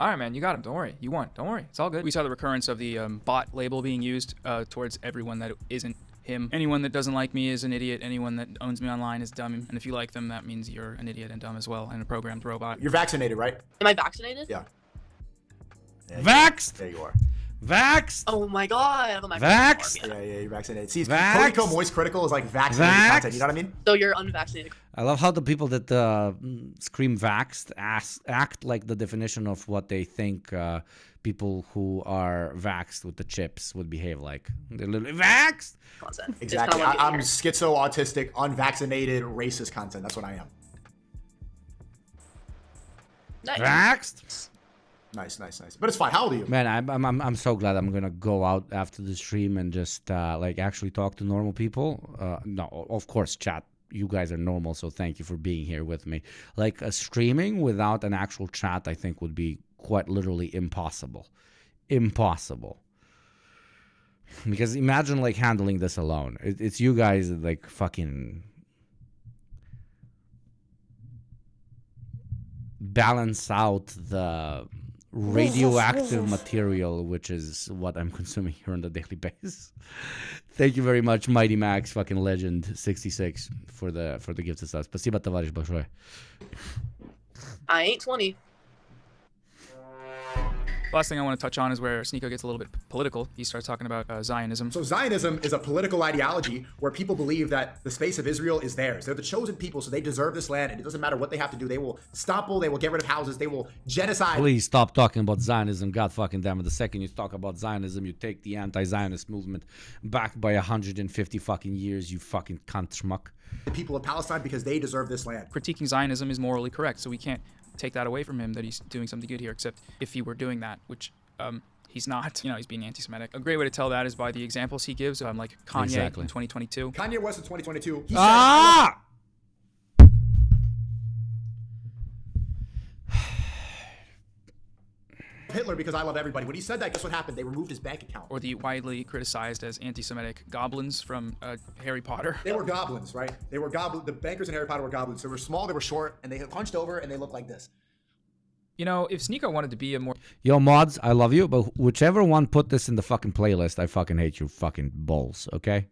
All right, man, you got him. Don't worry. You won. Don't worry. It's all good. We saw the recurrence of the bot label being used towards everyone that isn't him. Anyone that doesn't like me is an idiot. Anyone that owns me online is dumb. And if you like them, that means you're an idiot and dumb as well, and a programmed robot. You're vaccinated, right? Am I vaccinated? Yeah. Vaxxed? There you are. Vaxxed? Oh my god. I have a Vaxxed? Yeah, you're vaccinated. See, Vaxxed? Politico Moist Critical is like vaccinated Vaxxed? content. You know what I mean? So you're unvaccinated. I love how the people that scream vaxxed act like the definition of what they think people who are vaxxed with the chips would behave like. They're literally vaxxed. Exactly. I'm schizo, autistic, unvaccinated, racist content. That's what I am. Nice. Vaxxed? Nice. But it's fine. How old are you? Man, I'm so glad I'm gonna go out after the stream and just like actually talk to normal people. No, of course, chat. You guys are normal, so thank you for being here with me. Like streaming without an actual chat, I think would be quite literally impossible. Impossible. Because imagine like handling this alone. It's you guys that, like fucking balance out the radioactive material, which is what I'm consuming here on the daily basis. Thank you very much, Mighty Max, fucking legend 66 for the gift of subs. Спасибо, товарищ большое. I ain't 20. Last thing I want to touch on is where Sneako gets a little bit political. He starts talking about Zionism. So Zionism is a political ideology where people believe that the space of Israel is theirs. They're the chosen people, so they deserve this land, and it doesn't matter what they have to do. They will stopple, they will get rid of houses, they will genocide. Please stop talking about Zionism. God fucking damn it. The second you talk about Zionism, you take the anti-Zionist movement back by 150 fucking years, you fucking cunt schmuck. The people of Palestine because they deserve this land. Critiquing Zionism is morally correct, so we can't take that away from him that he's doing something good here, except if he were doing that, which he's not. You know, he's being anti-Semitic. A great way to tell that is by the examples he gives, like Kanye in 2022. Kanye West in 2022. He Hitler because I love everybody. When he said that, guess what happened? They removed his bank account. Or the widely criticized as anti-Semitic goblins from Harry Potter. They were goblins, right? They were goblins. The bankers in Harry Potter were goblins. They were small, they were short, and they hunched over, and they looked like this. You know, if Sneako wanted to be a more... Yo, mods, I love you, but whichever one put this in the fucking playlist, I fucking hate you fucking balls, okay?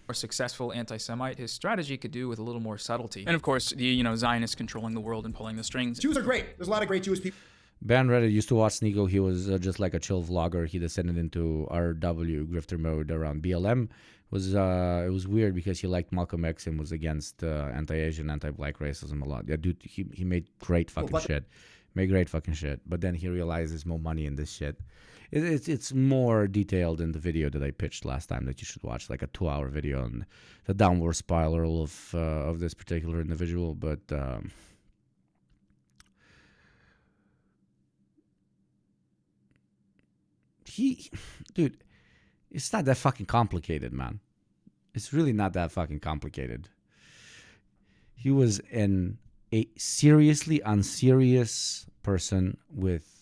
more successful anti-Semite, his strategy could do with a little more subtlety. And of course, the Zionists controlling the world and pulling the strings. Jews are great. There's a lot of great Jewish people. Ben Reddit used to watch Sneako. He was just like a chill vlogger. He descended into RW grifter mode around BLM. It was weird because he liked Malcolm X and was against anti-Asian, anti-black racism a lot. Yeah, dude, he made great fucking shit. Made great fucking shit. But then he realized there's more money in this shit. It's more detailed in the video that I pitched last time that you should watch, like a 2-hour video on the downward spiral of this particular individual. But dude, it's not that fucking complicated, man. It's really not that fucking complicated. He was a seriously unserious person with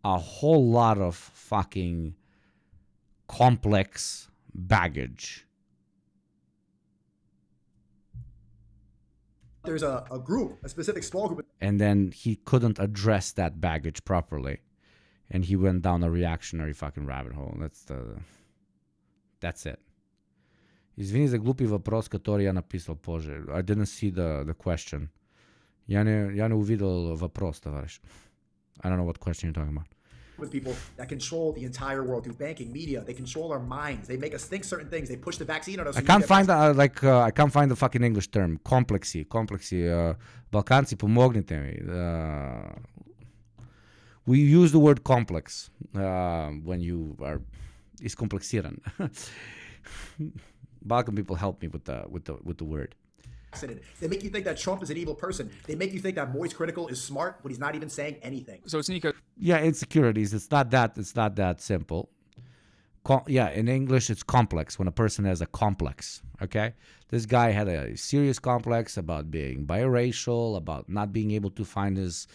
a whole lot of fucking complex baggage. There's a group, a specific small group. And then he couldn't address that baggage properly. And he went down a reactionary fucking rabbit hole. That's it. Извини за глупи въпрос, который я написал позже. I didn't see the question. Я не увидел въпрос, товарищ. I don't know what question you're talking about. with people that control the entire world through banking, media. They control our minds. They make us think certain things. They push the vaccine on us. I can't find I can't find the fucking English term. Kompleksi. Balkanci, pomognite mi. We use the word complex when you are iskompleksiran. Balkan people help me with the word. They make you think that Trump is an evil person. They make you think that Moist Critical is smart, but he's not even saying anything. So it's Nico. Yeah, insecurities. It's not that simple. In English, it's complex. When a person has a complex, okay? This guy had a serious complex about being biracial, about not being able to find his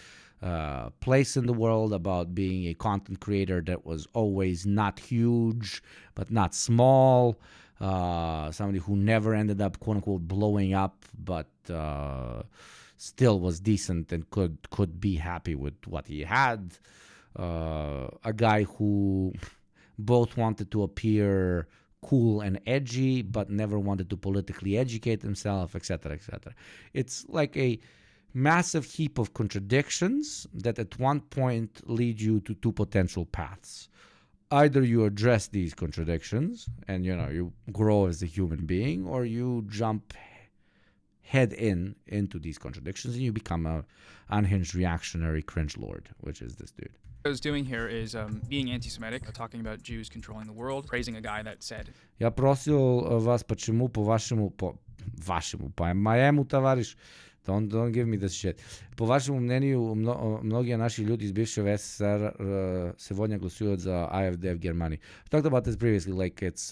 place in the world, about being a content creator that was always not huge, but not small. Somebody who never ended up, quote unquote, blowing up, but still was decent and could be happy with what he had. A guy who both wanted to appear cool and edgy, but never wanted to politically educate himself, etc., etc. It's like a massive heap of contradictions that at one point lead you to two potential paths. Either you address these contradictions and you grow as a human being, or you jump head into these contradictions and you become a unhinged reactionary cringe lord, which is this dude. What I was doing here is being anti-Semitic, talking about Jews controlling the world, praising a guy that said, Я просил вас, почему по моему товарищ, don't give me this shit. По вашему мнению, многие наши люди из бывшего СССР сегодня голосуют за AfD в Германии. I talked about this previously, like it's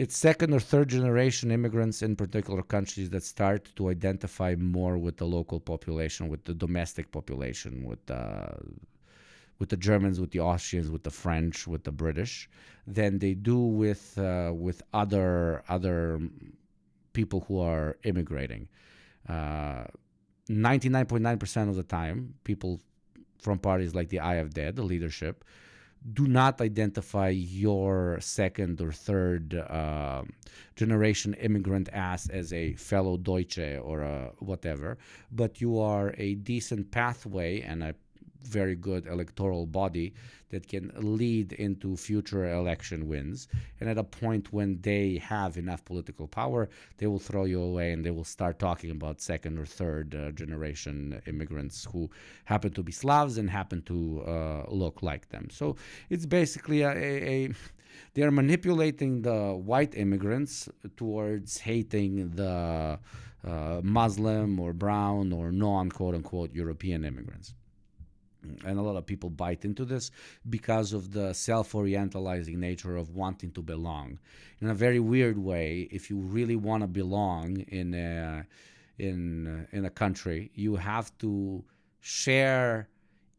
second or third generation immigrants in particular countries that start to identify more with the local population, with the domestic population, with the Germans, with the Austrians, with the French, with the British, than they do with other people who are immigrating. 99.9% of the time, people from parties like the AfD, the leadership, do not identify your second or third generation immigrant as a fellow Deutsche or a whatever, but you are a decent pathway and a very good electoral body that can lead into future election wins. And at a point when they have enough political power, they will throw you away and they will start talking about second or third generation immigrants who happen to be Slavs and happen to look like them. So it's basically they are manipulating the white immigrants towards hating the Muslim or brown or non-quote-unquote European immigrants. And a lot of people bite into this because of the self-orientalizing nature of wanting to belong. In a very weird way, if you really want to belong in a country, you have to share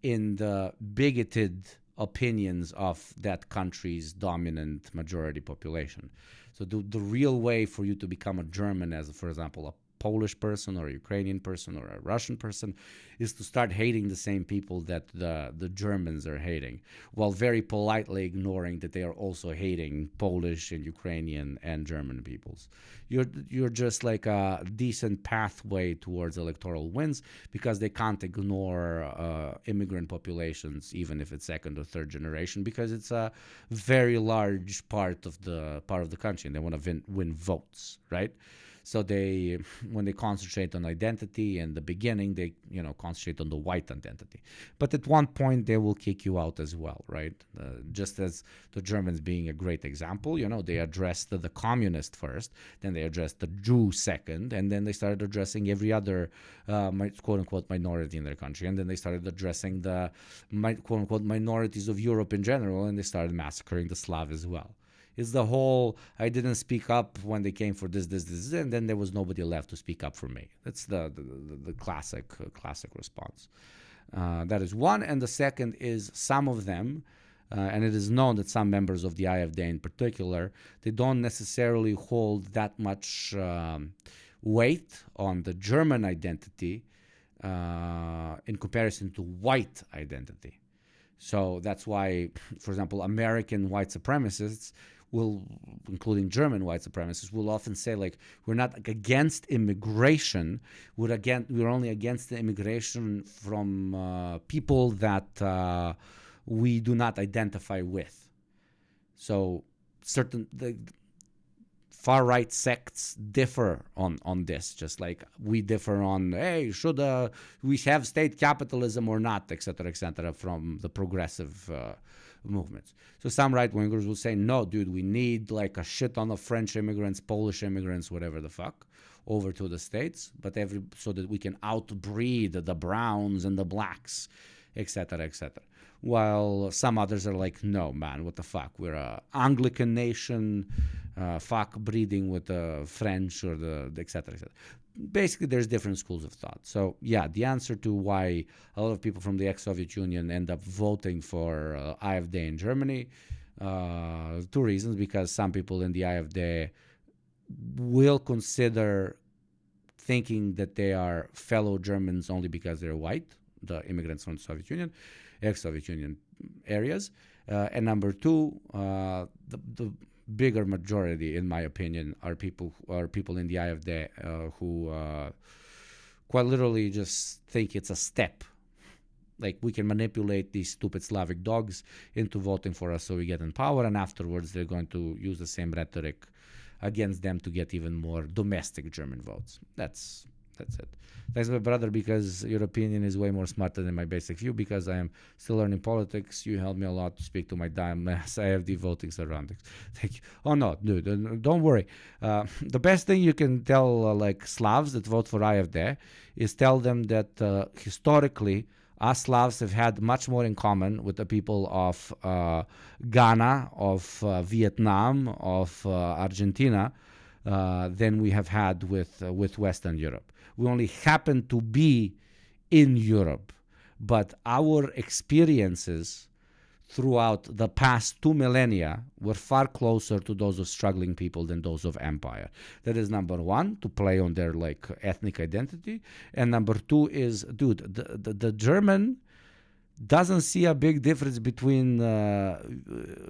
in the bigoted opinions of that country's dominant majority population. So the real way for you to become a German, as for example a Polish person or a Ukrainian person or a Russian person, is to start hating the same people that the Germans are hating, while very politely ignoring that they are also hating Polish and Ukrainian and German peoples. You're just like a decent pathway towards electoral wins because they can't ignore immigrant populations, even if it's second or third generation, because it's a very large part of the country and they want to win votes, right? So when they concentrate on identity in the beginning, they concentrate on the white identity. But at one point, they will kick you out as well, right? Just as the Germans being a great example, they addressed the communist first, then they addressed the Jew second, and then they started addressing every other quote-unquote minority in their country. And then they started addressing the quote-unquote minorities of Europe in general, and they started massacring the Slav as well. It's the whole, I didn't speak up when they came for this, and then there was nobody left to speak up for me. That's the classic response. That is one. And the second is some of them, and it is known that some members of the AfD in particular, they don't necessarily hold that much weight on the German identity in comparison to white identity. So that's why, for example, American white supremacists will, including German white supremacists, will often say like, we're not against immigration, we're only against the immigration from people that we do not identify with. So the far right sects differ on this, just like we differ on, hey, should we have state capitalism or not, etc., from the progressive movements. So some right-wingers will say, no, dude, we need like a shit ton of French immigrants, Polish immigrants, whatever the fuck, over to the States, but so that we can outbreed the browns and the blacks, etc., While some others are like, no, man, what the fuck? We're a Anglican nation, fuck breeding with the French or the etc., Basically, there's different schools of thought. So, yeah, the answer to why a lot of people from the ex-Soviet Union end up voting for AfD in Germany, two reasons. Because some people in the AfD will consider thinking that they are fellow Germans only because they're white, the immigrants from the Soviet Union, ex-Soviet Union areas. And number two, the bigger majority, in my opinion, are people in the AfD who quite literally just think it's a step. Like, we can manipulate these stupid Slavic dogs into voting for us so we get in power, and afterwards they're going to use the same rhetoric against them to get even more domestic German votes. That's it. Thanks, my brother, because your opinion is way more smarter than my basic view, because I am still learning politics. You helped me a lot to speak to my dumbass AfD voting surroundings. Thank you. Oh, no, dude, don't worry. The best thing you can tell, like, Slavs that vote for AfD is tell them that historically, us Slavs have had much more in common with the people of Ghana, of Vietnam, of Argentina, than we have had with Western Europe. We only happen to be in Europe, but our experiences throughout the past 2 millennia were far closer to those of struggling people than those of empire. That is number one, to play on their like ethnic identity, and number two is, dude, the German doesn't see a big difference between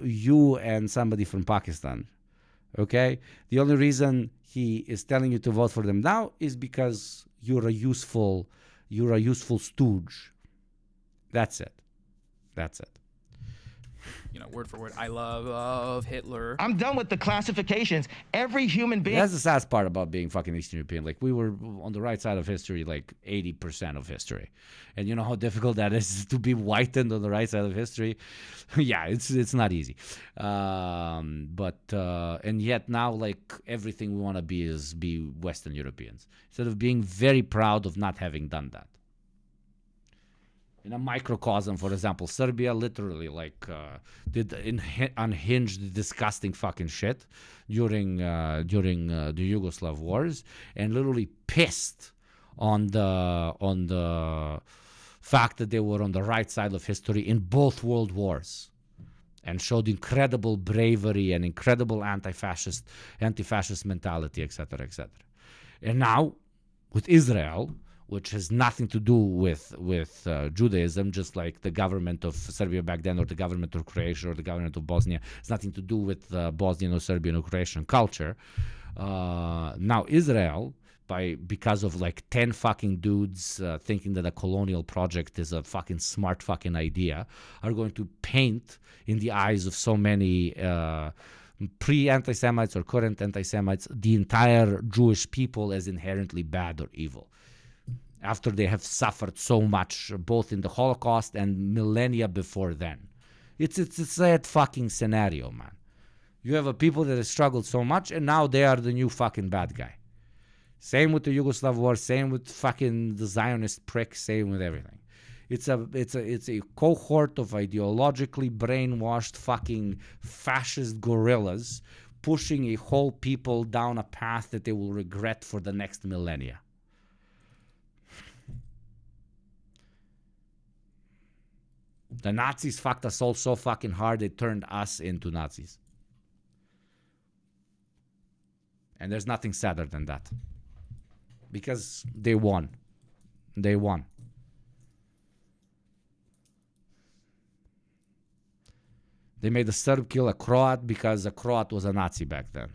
you and somebody from Pakistan. Okay? The only reason he is telling you to vote for them now is because you're a useful stooge. That's it. You know, word for word, I love Hitler. I'm done with the classifications. Every human being. That's the sad part about being fucking Eastern European. Like, we were on the right side of history, like 80% of history. And you know how difficult that is to be whitened on the right side of history? Yeah, it's not easy. And yet now, like, everything we want to be is be Western Europeans. Instead of being very proud of not having done that. In a microcosm, for example, Serbia literally did unhinged, disgusting fucking shit during the Yugoslav wars, and literally pissed on the fact that they were on the right side of history in both world wars, and showed incredible bravery and incredible anti-fascist mentality, etc., etc. And now with Israel, which has nothing to do with Judaism, just like the government of Serbia back then, or the government of Croatia, or the government of Bosnia. It's nothing to do with Bosnian or Serbian or Croatian culture. Now Israel, because of like 10 fucking dudes thinking that a colonial project is a fucking smart fucking idea, are going to paint in the eyes of so many pre-anti-Semites or current anti-Semites the entire Jewish people as inherently bad or evil, after they have suffered so much, both in the Holocaust and millennia before then. It's a sad fucking scenario, man. You have a people that have struggled so much, and now they are the new fucking bad guy. Same with the Yugoslav war, same with fucking the Zionist prick, same with everything. It's a cohort of ideologically brainwashed fucking fascist gorillas pushing a whole people down a path that they will regret for the next millennia. The Nazis fucked us all so fucking hard, they turned us into Nazis. And there's nothing sadder than that. Because they won. They won. They made the Serb kill a Croat because a Croat was a Nazi back then,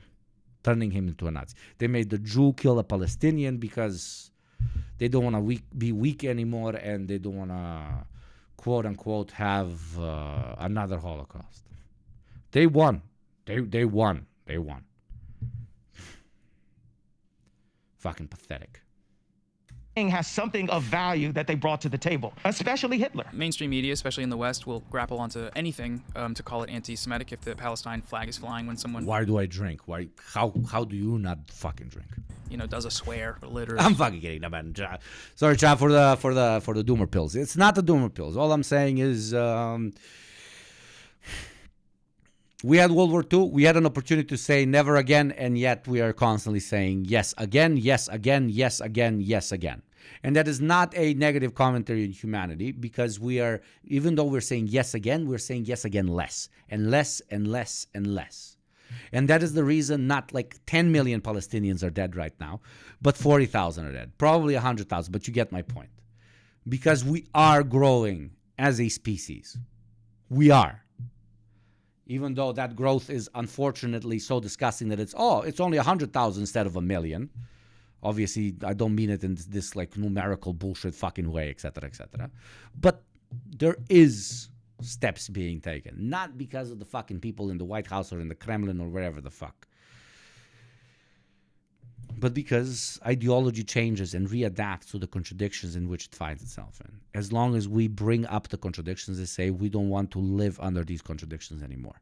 turning him into a Nazi. They made the Jew kill a Palestinian because they don't want to be weak anymore, and they don't want to, quote unquote, have another Holocaust. They won. They won. They won. Fucking pathetic. Has something of value that they brought to the table, especially Hitler. Mainstream media, especially in the West, will grapple onto anything to call it anti-Semitic if the Palestine flag is flying when someone, Why do I drink? Why? How do you not fucking drink? does a swear or litter. I'm fucking kidding, no, man. Sorry, Chad, for the doomer pills. It's not the doomer pills. All I'm saying is, we had World War II. We had an opportunity to say never again, and yet we are constantly saying yes again, yes again, yes again, yes again. And that is not a negative commentary on humanity, because we are, even though we're saying yes again, we're saying yes again less and less and less and less. And that is the reason not like 10 million Palestinians are dead right now, but 40,000 are dead. Probably 100,000, but you get my point. Because we are growing as a species. We are. Even though that growth is unfortunately so disgusting that it's only 100,000 instead of 1 million. Obviously, I don't mean it in this like numerical bullshit fucking way, etc., etc. But there is steps being taken, not because of the fucking people in the White House or in the Kremlin or wherever the fuck, but because ideology changes and readapts to the contradictions in which it finds itself in. As long as we bring up the contradictions, they say we don't want to live under these contradictions anymore.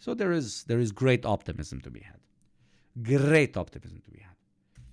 So there is great optimism to be had. Great optimism to be had.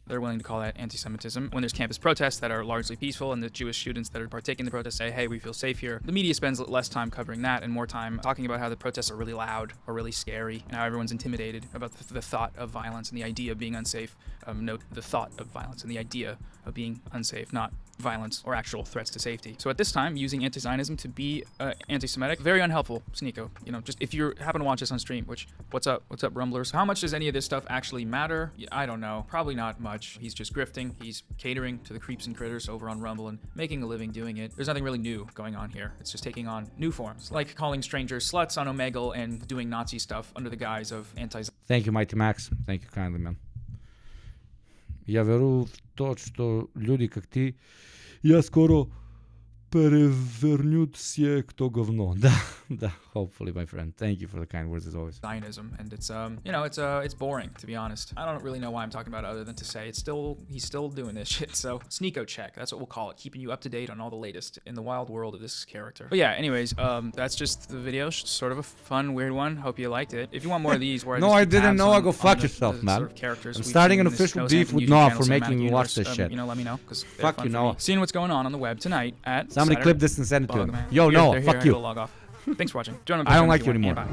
They're willing to call that anti-Semitism. When there's campus protests that are largely peaceful and the Jewish students that are partaking in the protests say, hey, we feel safe here, the media spends less time covering that and more time talking about how the protests are really loud or really scary and how everyone's intimidated about the thought of violence and the idea of being unsafe. Note the thought of violence and the idea of being unsafe, not violence or actual threats to safety. So at this time, using anti-Zionism to be anti-Semitic, very unhelpful, Sneeko. Just if you happen to watch this on stream, which, what's up, Rumblers? How much does any of this stuff actually matter? I don't know. Probably not much. He's just grifting. He's catering to the creeps and critters over on Rumble and making a living doing it. There's nothing really new going on here. It's just taking on new forms, like calling strangers sluts on Omegle and doing Nazi stuff under the guise of anti-Zionism. Thank you, Mighty Max. Thank you kindly, man. Я верую в то, что люди как ты, я скоро перевернут все кто говно. Да, hopefully, my friend. Thank you for the kind words as always. Zionism, and it's it's boring, to be honest. I don't really know why I'm talking about it other than to say he's still doing this shit. So Sneeko check, that's what we'll call it, keeping you up to date on all the latest in the wild world of this character. But yeah, anyways, that's just the video, sort of a fun, weird one. Hope you liked it. If you want more of these, where I didn't know. Go fuck yourself, man. Sort of characters I'm starting an official beef with Noah for making me watch this shit. Let me know, because fuck you, Noah. Seeing what's going on the web tonight at somebody clip this and send it to him. Yo, Noah, fuck you. Log off. Thanks for watching. I don't like you anymore.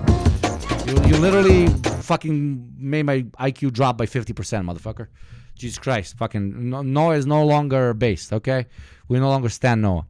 You literally fucking made my IQ drop by 50%, motherfucker. Jesus Christ. Fucking Noah is no longer based, okay? We no longer stand Noah.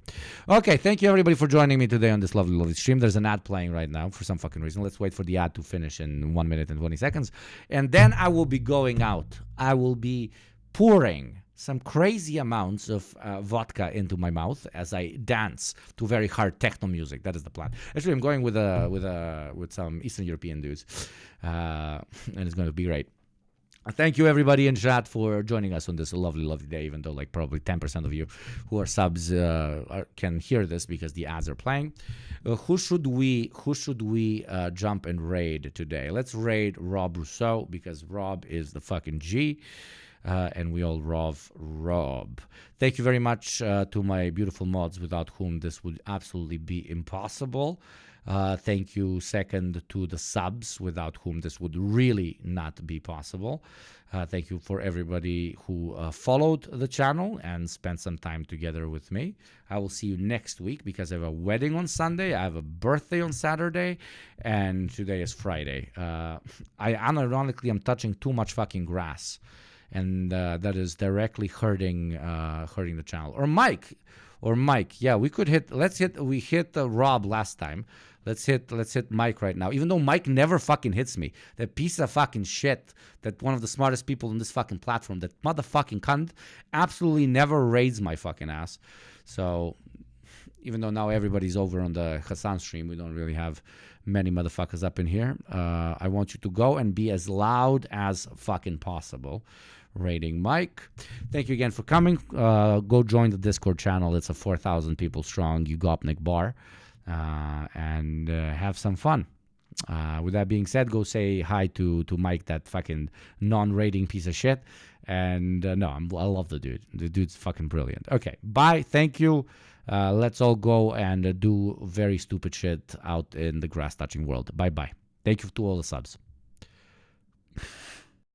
Okay, thank you everybody for joining me today on this lovely, lovely stream. There's an ad playing right now for some fucking reason. Let's wait for the ad to finish in 1 minute and 20 seconds. And then I will be going out. I will be pouring some crazy amounts of vodka into my mouth as I dance to very hard techno music. That is the plan. Actually, I'm going with some Eastern European dudes, and it's going to be great. Thank you everybody in chat for joining us on this lovely, lovely day. Even though like probably 10% of you who are subs can hear this because the ads are playing. Who should we jump and raid today? Let's raid Rob Rousseau because Rob is the fucking G. And we all love Rob. Thank you very much to my beautiful mods without whom this would absolutely be impossible. Thank you second to the subs without whom this would really not be possible. Thank you for everybody who followed the channel and spent some time together with me. I will see you next week because I have a wedding on Sunday. I have a birthday on Saturday, and today is Friday. I unironically am touching too much fucking grass. And that is directly hurting the channel. Or Mike, yeah, we could hit. We hit Rob last time. Let's hit Mike right now. Even though Mike never fucking hits me, that piece of fucking shit. That one of the smartest people on this fucking platform. That motherfucking cunt absolutely never raids my fucking ass. So Even though now everybody's over on the Hassan stream, we don't really have many motherfuckers up in here. I want you to go and be as loud as fucking possible. Rating Mike. Thank you again for coming. Go join the Discord channel. It's a 4,000 people strong Ugopnik bar. And have some fun. With that being said, go say hi to Mike, that fucking non-rating piece of shit. And I love the dude. The dude's fucking brilliant. Okay, bye. Thank you. Let's all go and do very stupid shit out in the grass-touching world. Bye-bye. Thank you to all the subs.